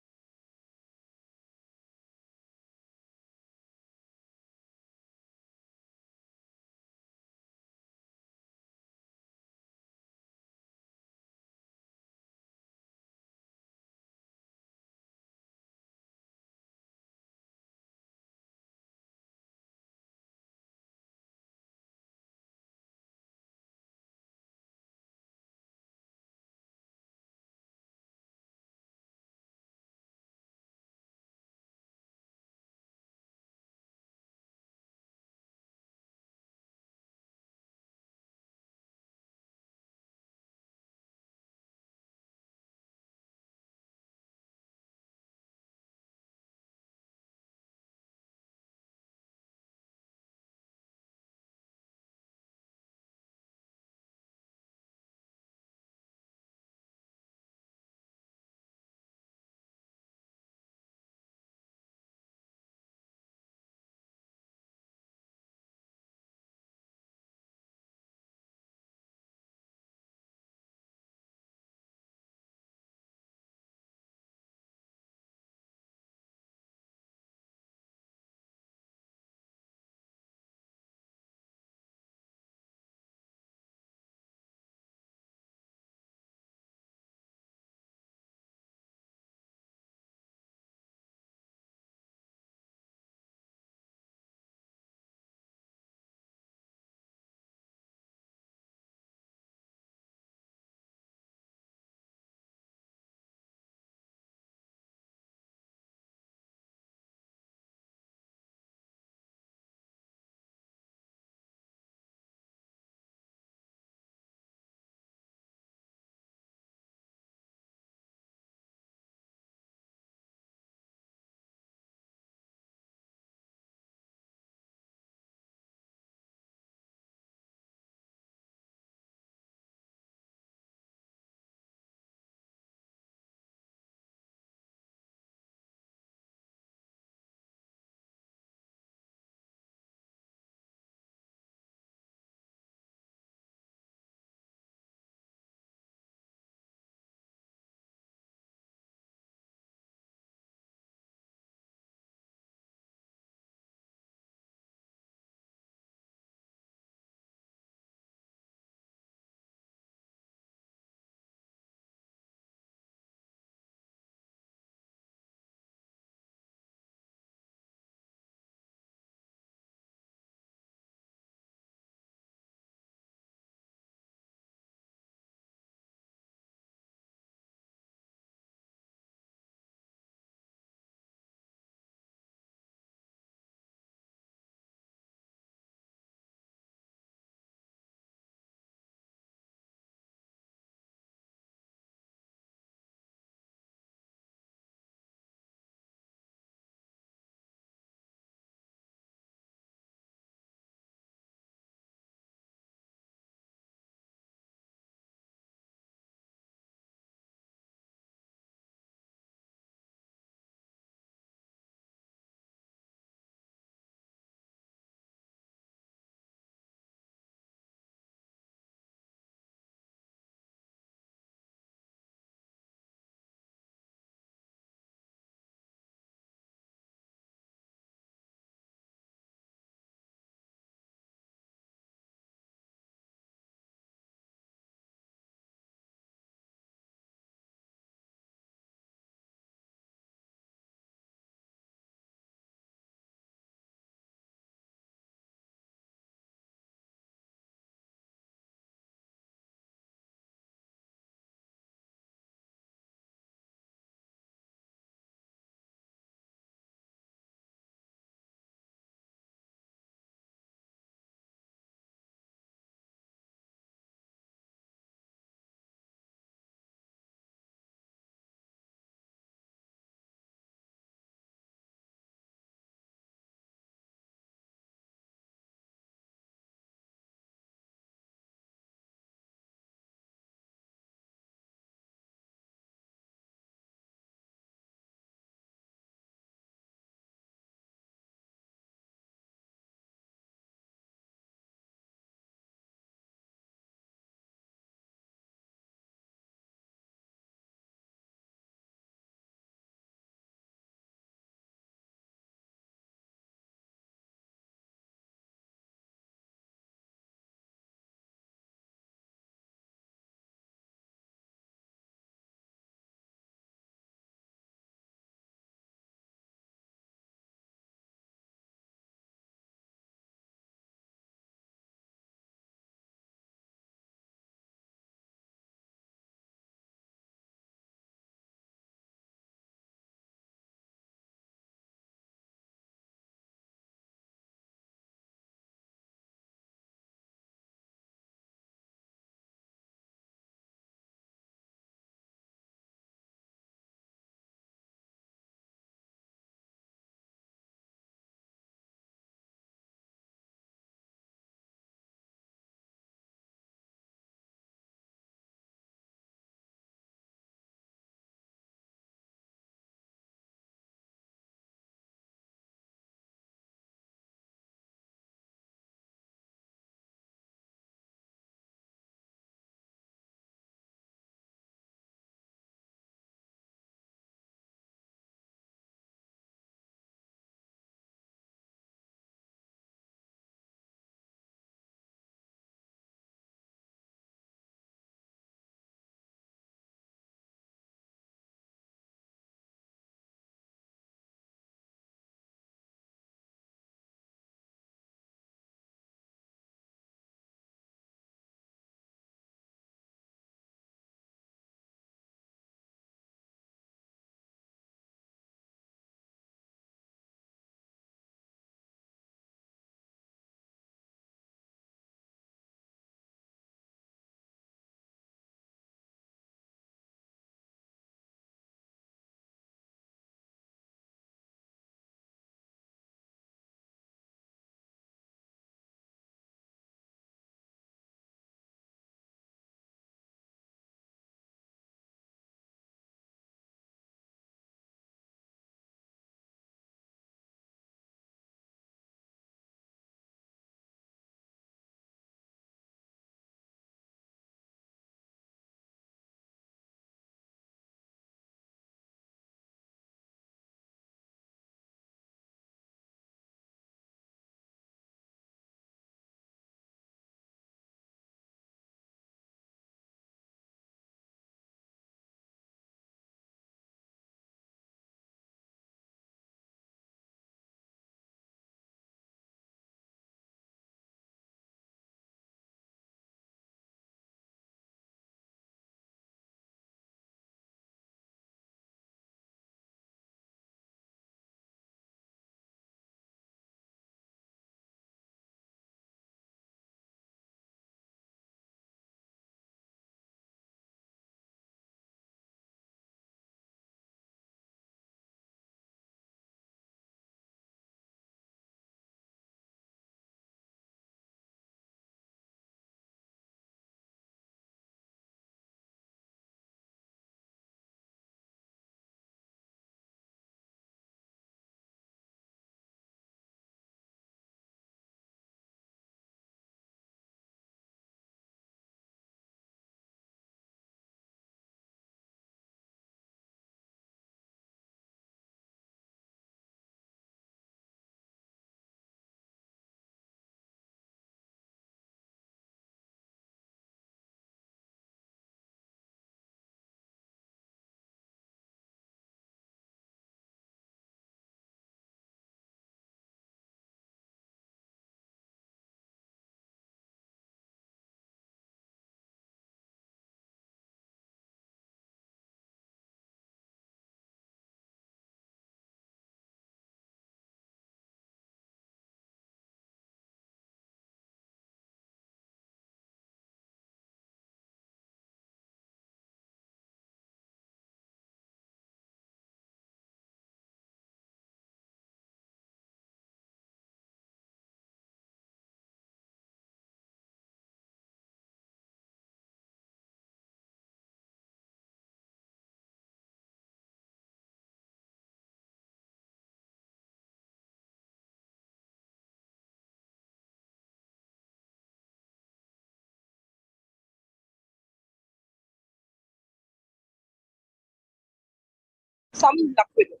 some luck with it.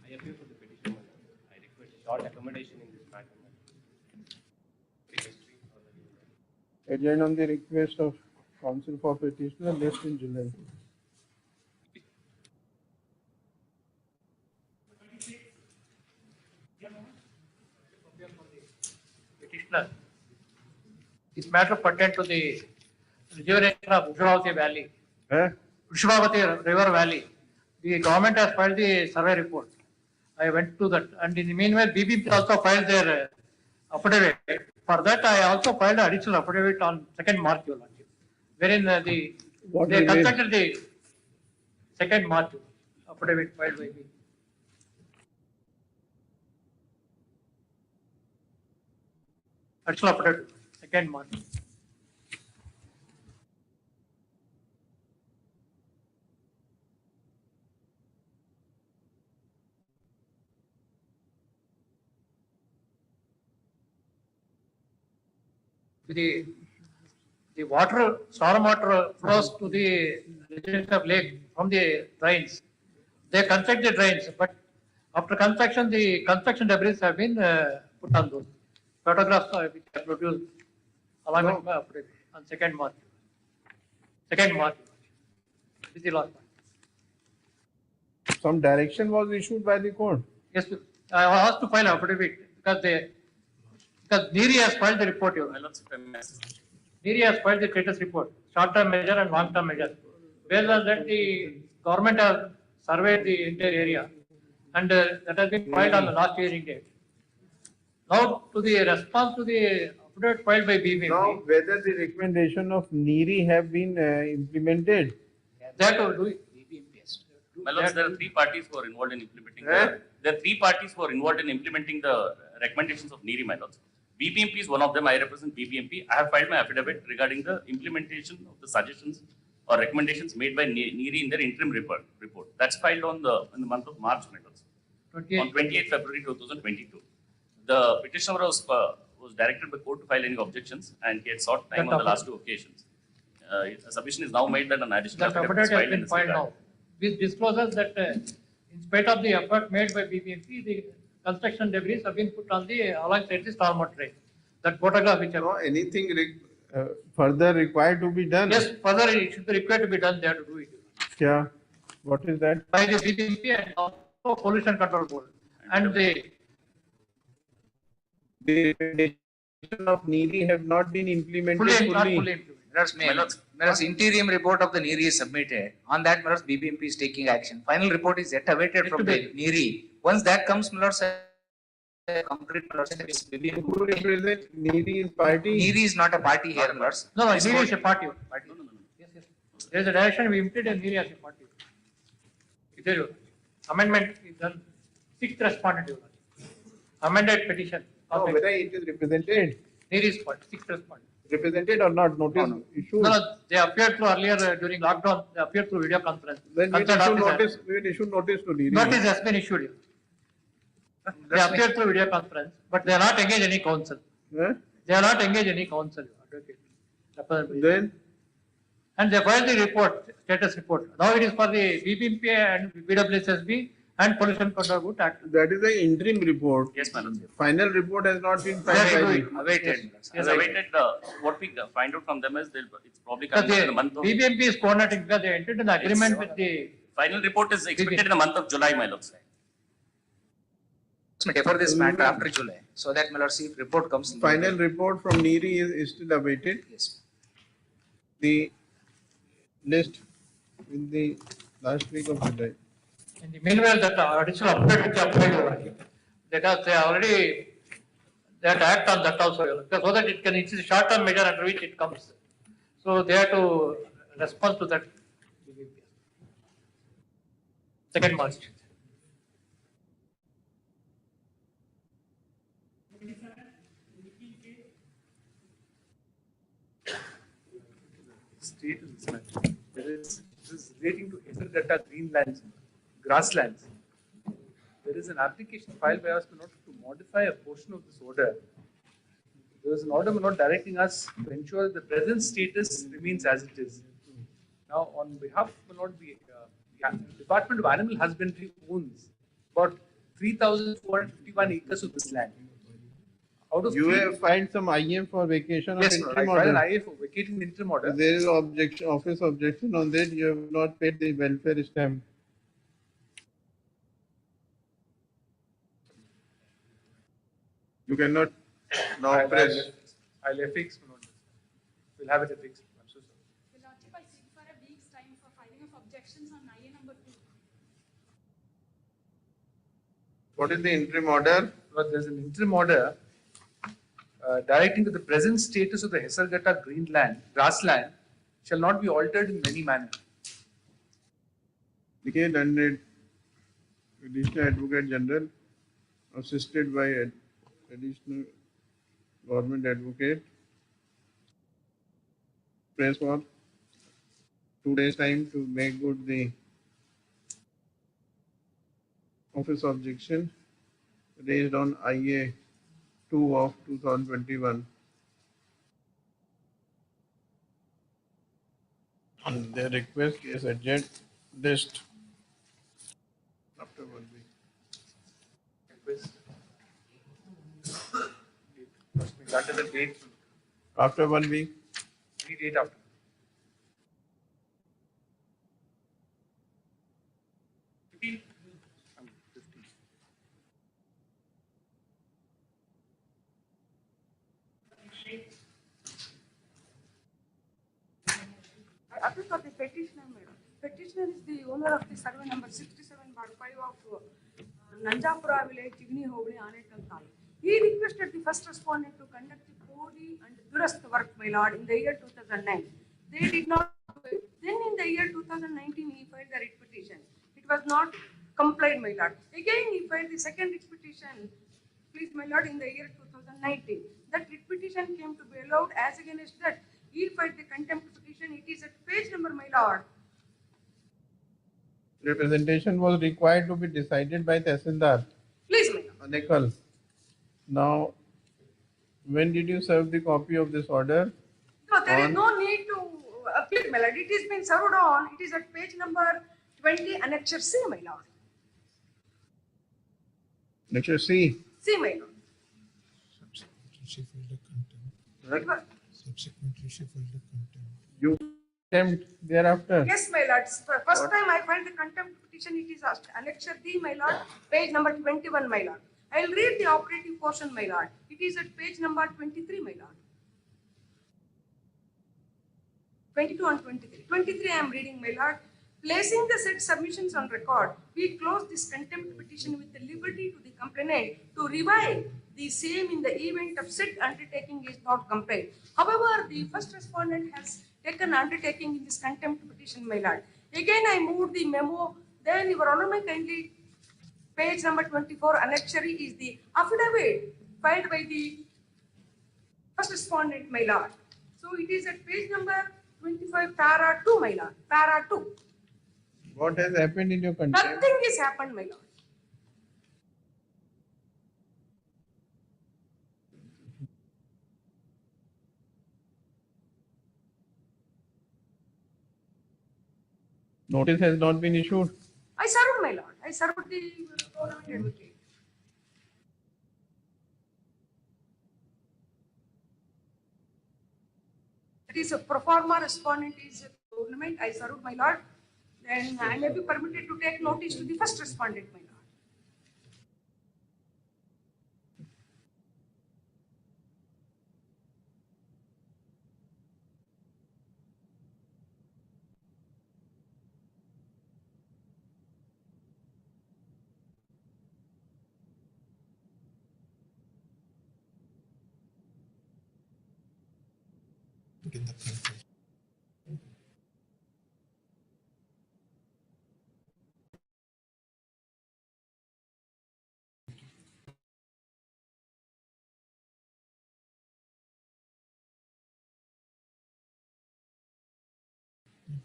I appeal for the petition. I request short accommodation in this matter. Adjourned on the request of counsel for petitioner, list in July. Petitioner. This matter pertains to the rejuvenation of Vrishabhavati Valley. Vrishabhavati River Valley. The government has filed the survey report. I went to that, and in the meanwhile, BBP also filed their affidavit. For that, I also filed an additional affidavit on 2nd March, Your Lordship, wherein they consulted the 2nd March affidavit filed by me. Additional affidavit, 2nd March. The water, storm water flows to the residential lake from the drains. They construct the drains, but after construction, the construction debris have been put on those. Photographs which are produced along with my affidavit on 2nd March. 2nd March. This is the last one. Some direction was issued by the court. Yes, I asked to file affidavit because NEERI has filed the report. Your NEERI has filed the status report, short-term measure and long-term measure. Based on that, the government has surveyed the entire area, and that has been filed on the last hearing date. Now, to the response to the affidavit filed by BBMP. Now, whether the recommendation of NEERI have been implemented? They have to do it. My lords, there are three parties who are involved in implementing there are three parties who are involved in implementing the recommendations of NEERI, my lords. BBMP is one of them. I represent BBMP. I have filed my affidavit regarding the implementation of the suggestions or recommendations made by NEERI in their interim report. That's filed in the month of March, my lords. On 28th February 2022. The petitioner was directed by court to file any objections, and he had sought time on the last two occasions. A submission is now made that an additional affidavit is has filed in been this filed regard. now. This discloses that in spite of the effort made by BBMP, the construction debris have been put on the alongside the stormwater drain. That photograph which Anything further required to be done? Yes, further it should be required to be done. They have to do it. Yeah. What is that? By the BBMP and also Pollution Control Board. And the of NERI have not been implemented Not fully. fully implemented. Whereas interim report of the NERI is submitted. On that, whereas BBMP is taking action. Final report is yet awaited from the NERI. Once that comes, complete process. Who represent NERI in party? NERI is not a party here, Lords. No, NERI is a party. Yes, yes. There is a direction we implemented NERI as a party. There you amendment is done. Sixth respondent. Amended petition. No, whether it is represented. NERI is part. Sixth respondent. Represented or not? Notice issued. No, they appeared through earlier during lockdown. They appeared through video conference. Then we will issue notice to NERI. Notice has been issued. They appeared through video conference, but they are not engaged any counsel. They are not engaged any counsel. Then? And they filed the report, status report. Now it is for the BBMP and BWSSB and Pollution Control Board Act. That is the interim report. Yes, madam. Final report has not been filed. Awaited. Yes, awaited. What we find out from them is it's probably coming in the month of. BBMP is coordinating because they entered an agreement with the. Final report is expected in the month of July, my lords. Defer this matter after July, so that my lords, if report comes. Final report from NERI is still awaited. Yes. The list in the last week of July. In the meanwhile, that additional update which applied already, because they already they have to act on that also, because so that it can, it is a short-term measure under which it comes. So they have to respond to that. 2nd March. State in this matter. This is relating to Ethergata greenlands, grasslands. There is an application filed by us to modify a portion of this order. There is an order not directing us to ensure that the present status remains as it is. Now, on behalf of the Department of Animal Husbandry owns about 3,451 acres of this land. Out of You have filed some IM for vacation of yes, interim I filed order. an IA for vacating the interim order. There is objection, office objection on that. You have not paid the welfare stamp. You cannot now press. I'll affix. We'll have it affixed. I'm so sorry. The Lordship, I seek for a week's time for filing of objections on IA number 2. What is the interim order? Well, there's an interim order directing to the present status of the Hesargata greenland, grassland, shall not be altered in any manner. Decade and Additional Advocate General, assisted by Additional Government Advocate, press for 2 days time to make good the office objection raised on IA 2 of 2021. And their request is adjourned list after 1 week. That is the date. After 1 week. Any date after. I appeal for the petitioner, madam. Petitioner is the owner of the survey number 67/5 of Nanjapura village, Chigni Hobli, Anetal Tal. He requested the first respondent to conduct the Podi and Durast work, my lord, in the year 2009. They did not do it. Then in the year 2019, he filed the writ petition. It was not complied, my lord. Again, he filed the second writ petition, please, my lord, in the year 2019. That writ petition came to be allowed. As against that, he filed the contempt petition. It is at page number, my lord. Representation was required to be decided by Tehsildar. Please, my lord. Anekal. Now, when did you serve the copy of this order? No, there is no need to appeal, my lord. It has been served on. It is at page number 20, Annexure C, my lord. Annexure C. C, my lord. She filed a contempt. Subsequently, she filed a contempt. You contempt thereafter? Yes, my lord. First time I filed the contempt petition, it is Annexure D, my lord, page number 21, my lord. I'll read the operative portion, my lord. It is at page number 23, my lord. 22 and 23. 23 I am reading, my lord. Placing the said submissions on record, we close this contempt petition with the liberty to the complainant to revive the same in the event of said undertaking is not complied. However, the first respondent has taken undertaking in this contempt petition, my lord. Again, I moved the memo. Then, Your Honor, may kindly page number 24, annexure is the affidavit filed by the first respondent, my lord. So it is at page number 25, para 2, my lord. Para 2. What has happened in your contempt? Nothing has happened, my lord. Notice has not been issued. I served, my lord. I served the government advocate. It is a pro forma respondent is a government. I served, my lord. Then I may be permitted to take notice to the first respondent, my lord. In the conference.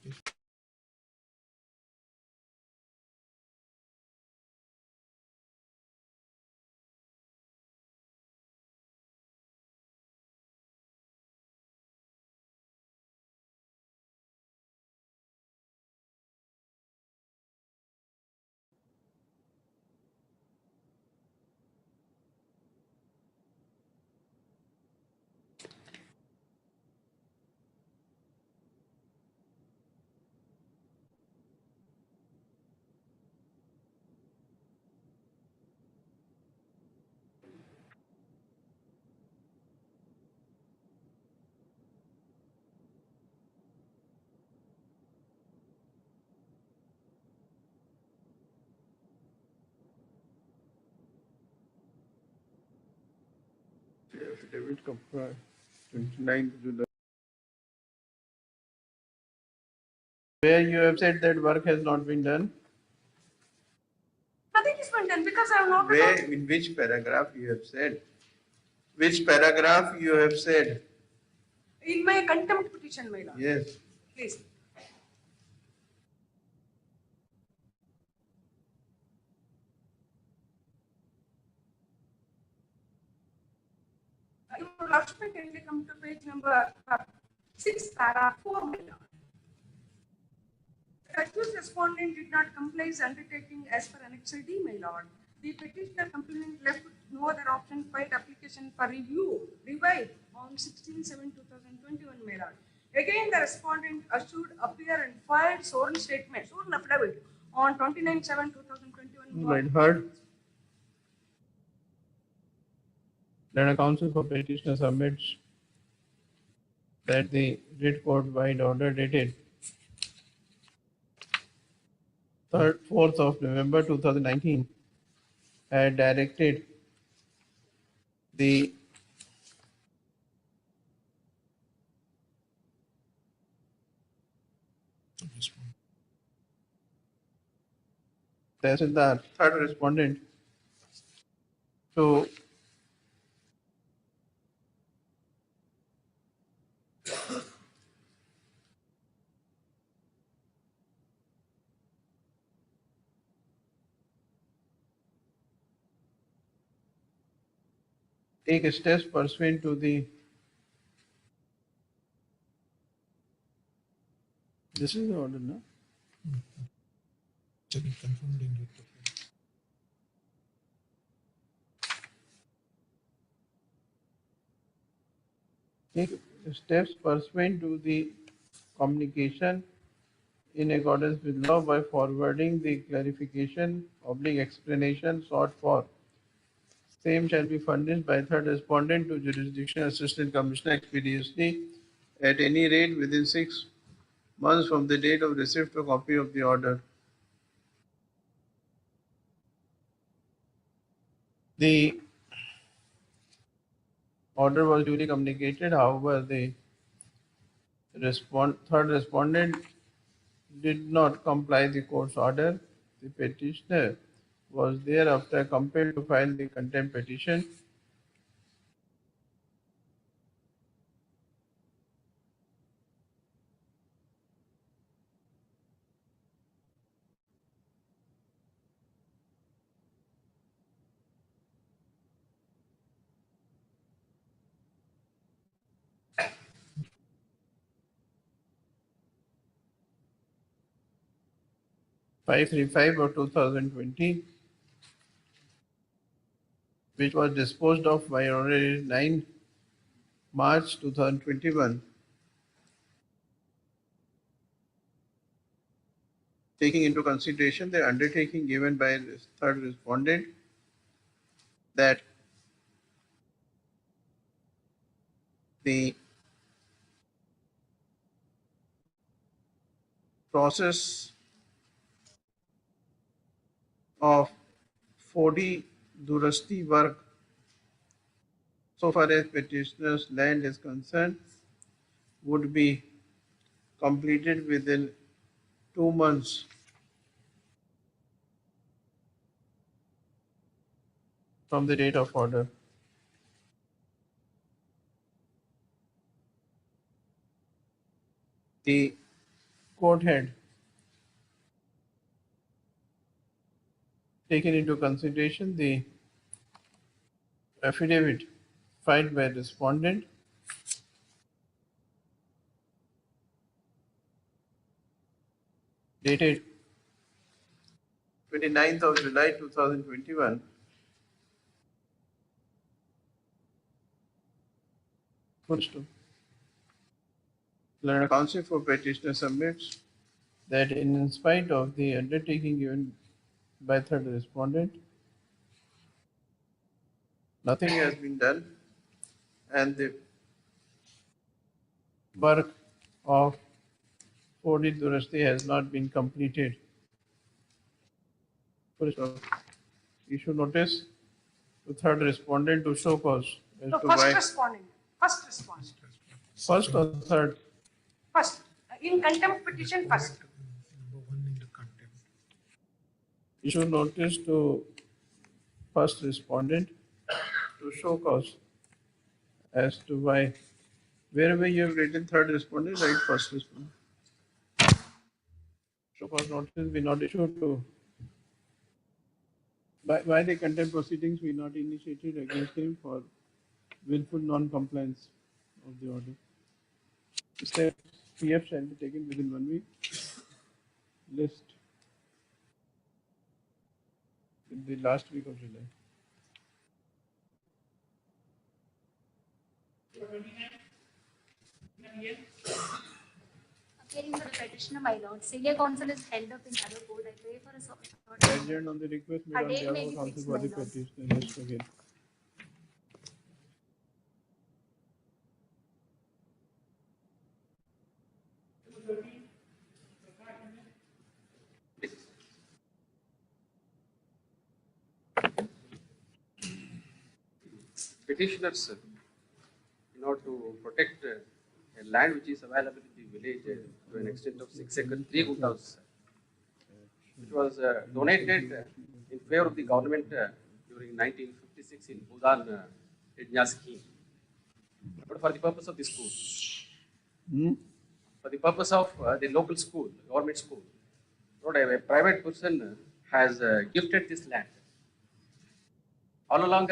Okay. Affidavit comprised 29th July. Where you have said that work has not been done? Nothing is been done because I have not. Where, in which paragraph you have said? Which paragraph you have said? In my contempt petition, my lord. Yes. Please. Your lordship, kindly come to page number 6, para 4, my lord. The accused respondent did not comply with undertaking as per Annexure D, my lord. The petitioner complainant left with no other option, filed application for review, revived on 16/7/2021, my lord. Again, the respondent assured, appear and filed sworn statement, sworn affidavit on 29/7/2021. Right, heard. Then a counsel for petitioner submits that the writ court by order dated 4th of November 2019 had directed the Tehsildar, third respondent, to take steps pursuant to the this is the order, no? To be confirmed in it. Take steps pursuant to the communication in accordance with law by forwarding the clarification / explanation sought for Same shall be furnished by third respondent to jurisdiction assistant commissioner expeditiously at any rate within 6 months from the date of receipt of copy of the order. The order was duly communicated. However, the third respondent did not comply the court's order. The petitioner was thereafter compelled to file the contempt petition. (535) of 2020, which was disposed of by Honorary 9 March 2021. Taking into consideration the undertaking given by the third respondent that the process of 40 durasti work so far as petitioner's land is concerned would be completed within 2 months from the date of order. The court had taken into consideration the affidavit filed by respondent dated 29th of July 2021. Learned counsel for petitioner submits that in spite of the undertaking given by third respondent, nothing has been done and the work of 40 durasti has not been completed. Issue notice to third respondent to show cause as The to first why. respondent, first respondent, First or third? first, in contempt petition first. Issue notice to first respondent to show cause as to why. Wherever you have written third respondent, write first respondent. Show cause notice be not issued to. Why the contempt proceedings we not initiated against him for willful non-compliance of the order. Step PF shall be taken within 1 week. List in the last week of July. Appearing for the petitioner, my lord. Senior counsel is held up in other court. I pray for a short Adjourned on the request made A on date behalf may of be counsel fixed, for my the lord. petitioner. List again. Petitioners, in order to protect a land which is available in the village to an extent of 6 acres, 3 guntas, which was donated in favor of the government during 1956 in Bhudan Yajna scheme. But for the purpose of the school, for the purpose of the local school, government school, not a private person has gifted this land. All along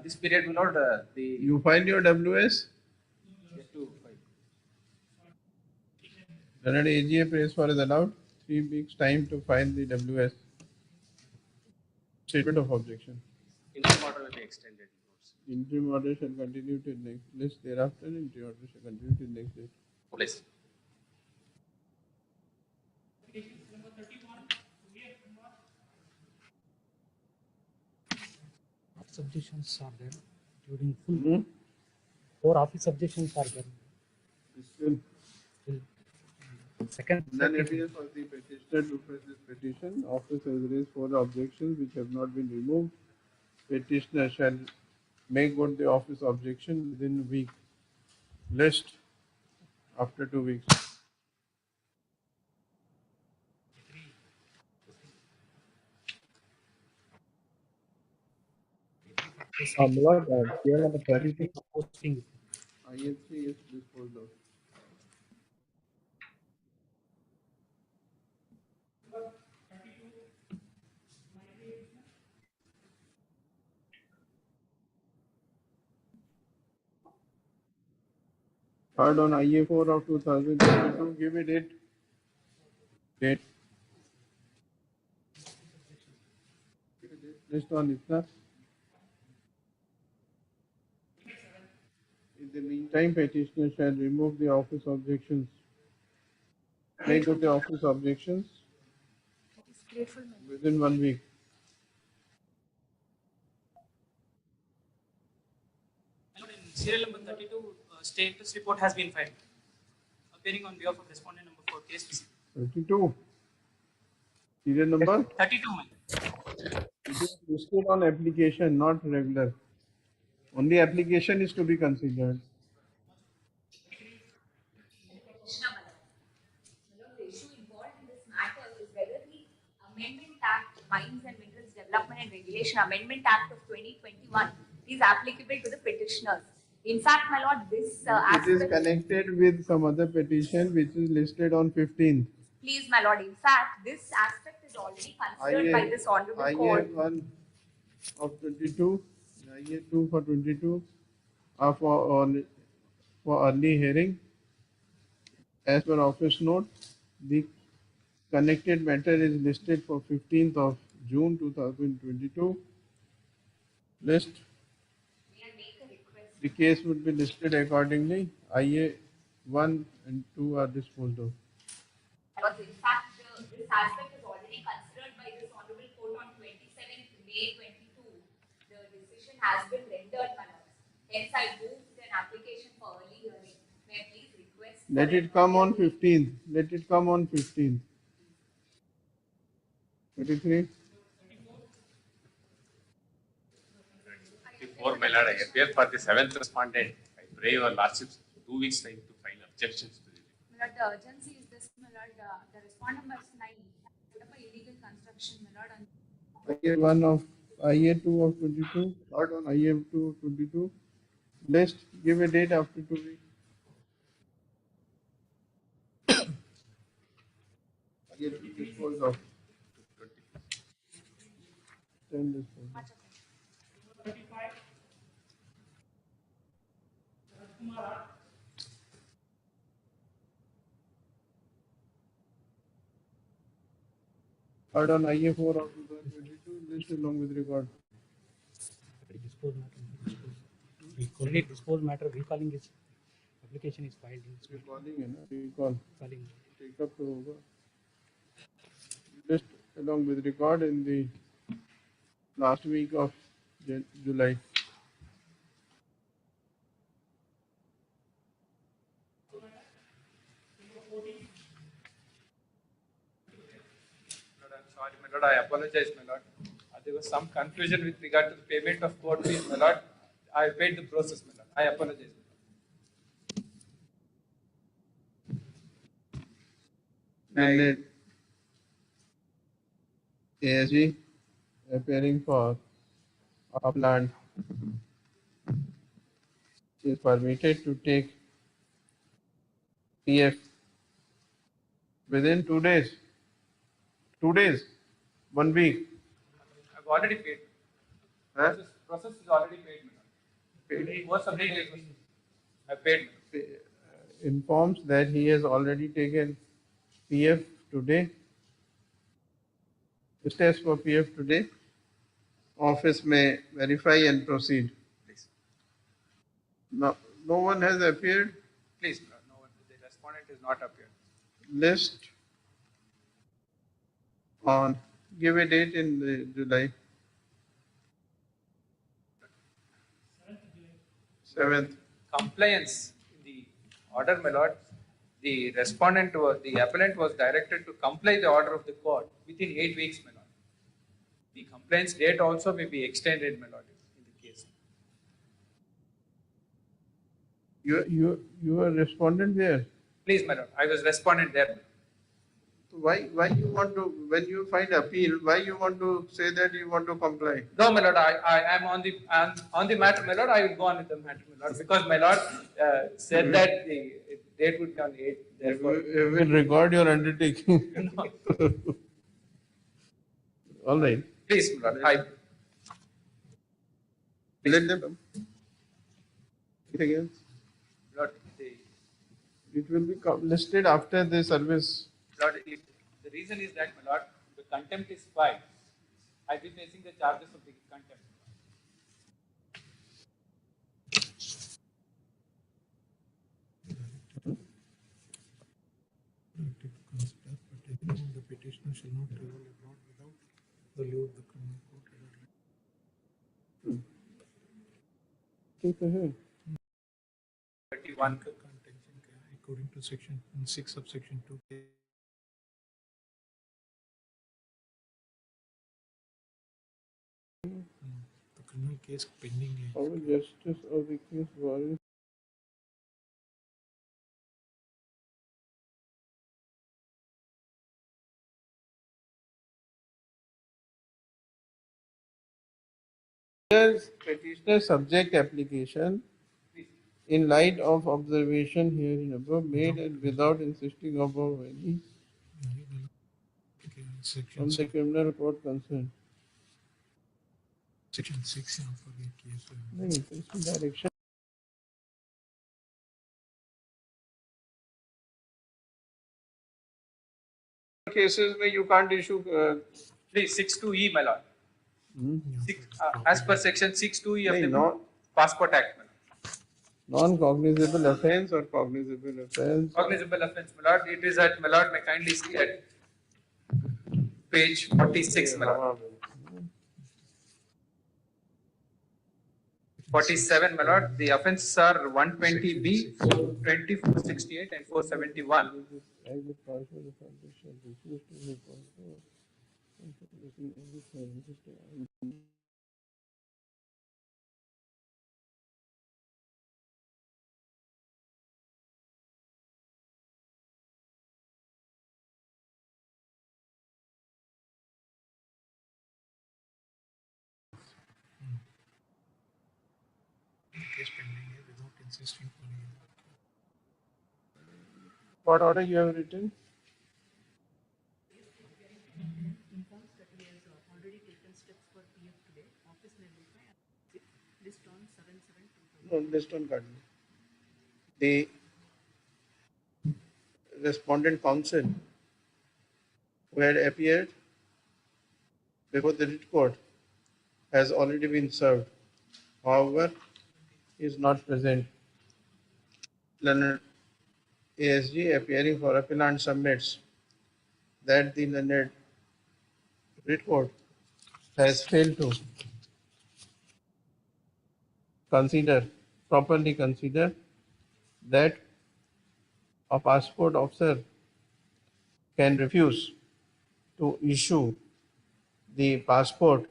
this period, my lord, the You find your WS? Yet to find. Learned AGA prays for is allowed 3 weeks time to find the WS. Statement of objection. Interim order will be extended. Interim order shall continue till next list thereafter. Interim order shall continue till next date. Police. office objections are there, including full. Hmm? 4 office objections are there. Still, Second. then it is for the petitioner to press this petition. Office has raised 4 objections which have not been removed. Petitioner shall make good the office objection within a week. List after 2 weeks. Lord, here number 32. Posting. IH3 is disposed of. Third on IA4 of 2022, give it date. Date. List on itna. In the meantime, petitioner shall remove the office objections. Make good the office objections within 1 week. Serial number 32, status report has been filed. Appearing on behalf of respondent number 4, case 32. Serial number? 32. It is listed on application, not regular. Only application is to be considered. The issue involved in this matter is whether the Amendment Act, Mines and Minerals Development and Regulation Amendment Act of 2021 is applicable to the petitioners. In fact, my lord, this It is connected with some other petition which is listed on 15th. Please, my lord, in fact, this aspect is already considered by this honorable court. IA1 of 22, IA2 for 22 are for early hearing. As per office note, the connected matter is listed for 15th of June 2022. List. The case would be listed accordingly. IA1 and 2 are disposed of. In fact, this aspect is already considered by this honorable court on 27th May 22. The decision has been rendered, my lord. Hence, I moved an application for early hearing. May I please request? Let it come on 15th. Let it come on 15th. 33. Before my lord, I appear for the 7th respondent. I pray your lordship's 2 weeks time to file objections to the My lord, the urgency is this, my lord, the respondent number 9 put up a illegal construction, my lord, IA1 of IA2 of 22. Third on IA2 of 22. List. Give a date after 2 weeks. IA2 disposed of. 10 disposed of. Third on IA4 of 2022, list along with record. Only disposed matter, recalling is application is filed. Recalling है ना, recall. Calling. Take up तो होगा. List along with record in the last week of July. I'm sorry, my lord, I apologize, my lord. There was some confusion with regard to the payment of court fees, my lord. I paid the process, my lord. I apologize. Minute. ASG appearing for upland is permitted to take PF within 2 days. 2 days, 1 week. I've already paid. Huh? Process is already paid, my lord. Paid. Most of the days I paid. Informs that he has already taken PF today. Test for PF today. Office may verify and proceed. Please. No one has appeared. Please, my lord, no one. The respondent is not appeared. List on. Give a date in the July. 7th. Compliance in the order, my lord, the the appellant was directed to comply the order of the court within 8 weeks, my lord. The compliance date also may be extended, my lord, in the case. You are respondent there. Please, my lord, I was respondent there. Why you want to, when you find appeal, why you want to say that you want to comply? No, my lord, I am on the matter, my lord. I will go on with the matter, my lord, because my lord said that the date would be on 8th. Therefore, We will record your undertaking. No. All right. Please, my lord, Let them come. Again. Lord, the It will be listed after the service. Lord, if the reason is that, my lord, the contempt is filed, I'll be facing the charges of the contempt. The petitioner shall not travel abroad without the leave of the criminal court. Take ahead. 31. According to section 6 subsection 2. The criminal case pending. Our justice of the case warrant. Petitioner subject application in light of observation herein above made and without insisting above any from the criminal court concerned. Section 6 for the case. No, direction. Cases where you can't issue. Please, 6(2)(e), my lord. As per section 6(2)(e) of the No. Passport Act, my lord. Non-cognizable offence or cognizable offence? Cognizable offence, my lord. It is at, my lord, may kindly see at page 46, my lord. 47, my lord. The offences are 120B, 420, 468, and 471. Case pending without insisting on any. What order you have written? Informs that he has already taken steps for PF today. Office may verify list on 7/7/2000. No, list on card. The respondent counsel who had appeared before the writ court has already been served. However, he is not present. Learned ASG appearing for appellant submits that the learned writ court has failed to properly consider that a passport officer can refuse to issue the passport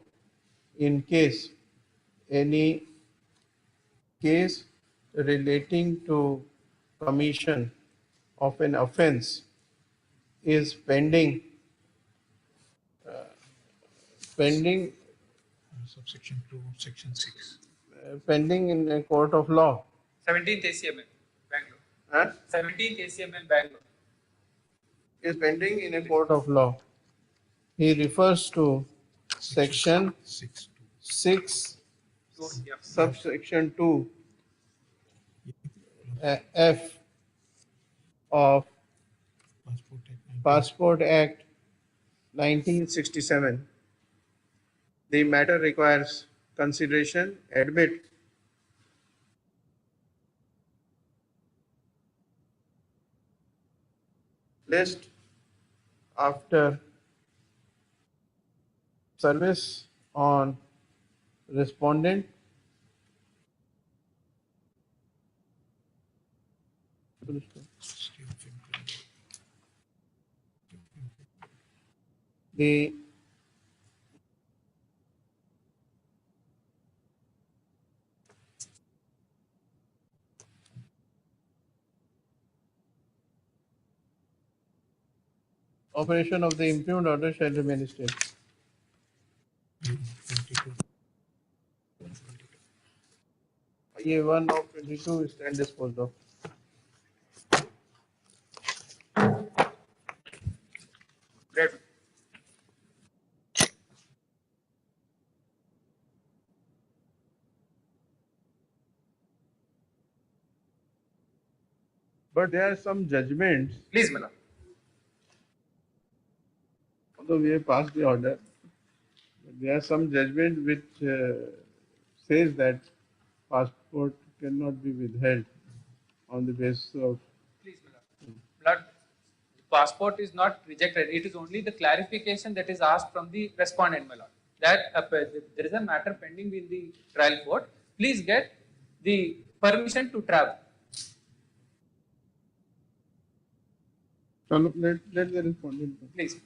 in case any case relating to commission of an offense is pending Subsection 2 of section 6. Pending in a court of law. 17th ACMN, Bangalore. Huh? 17th ACMN, Bangalore. Is pending in a court of law. He refers to section 6 subsection 2 F of Passport Act 1967. The matter requires consideration, admit list after service on respondent The operation of the impugned order shall remain stale. A1 of 22 is stand disposed of. Great. But there are some judgments, Please, my lord. although we have passed the order, but there are some judgments which says that passport cannot be withheld on the basis of. Please, my lord. Lord, passport is not rejected. It is only the clarification that is asked from the respondent, my lord. That there is a matter pending in the trial court. Please get the permission to travel. Let the respondent. Please.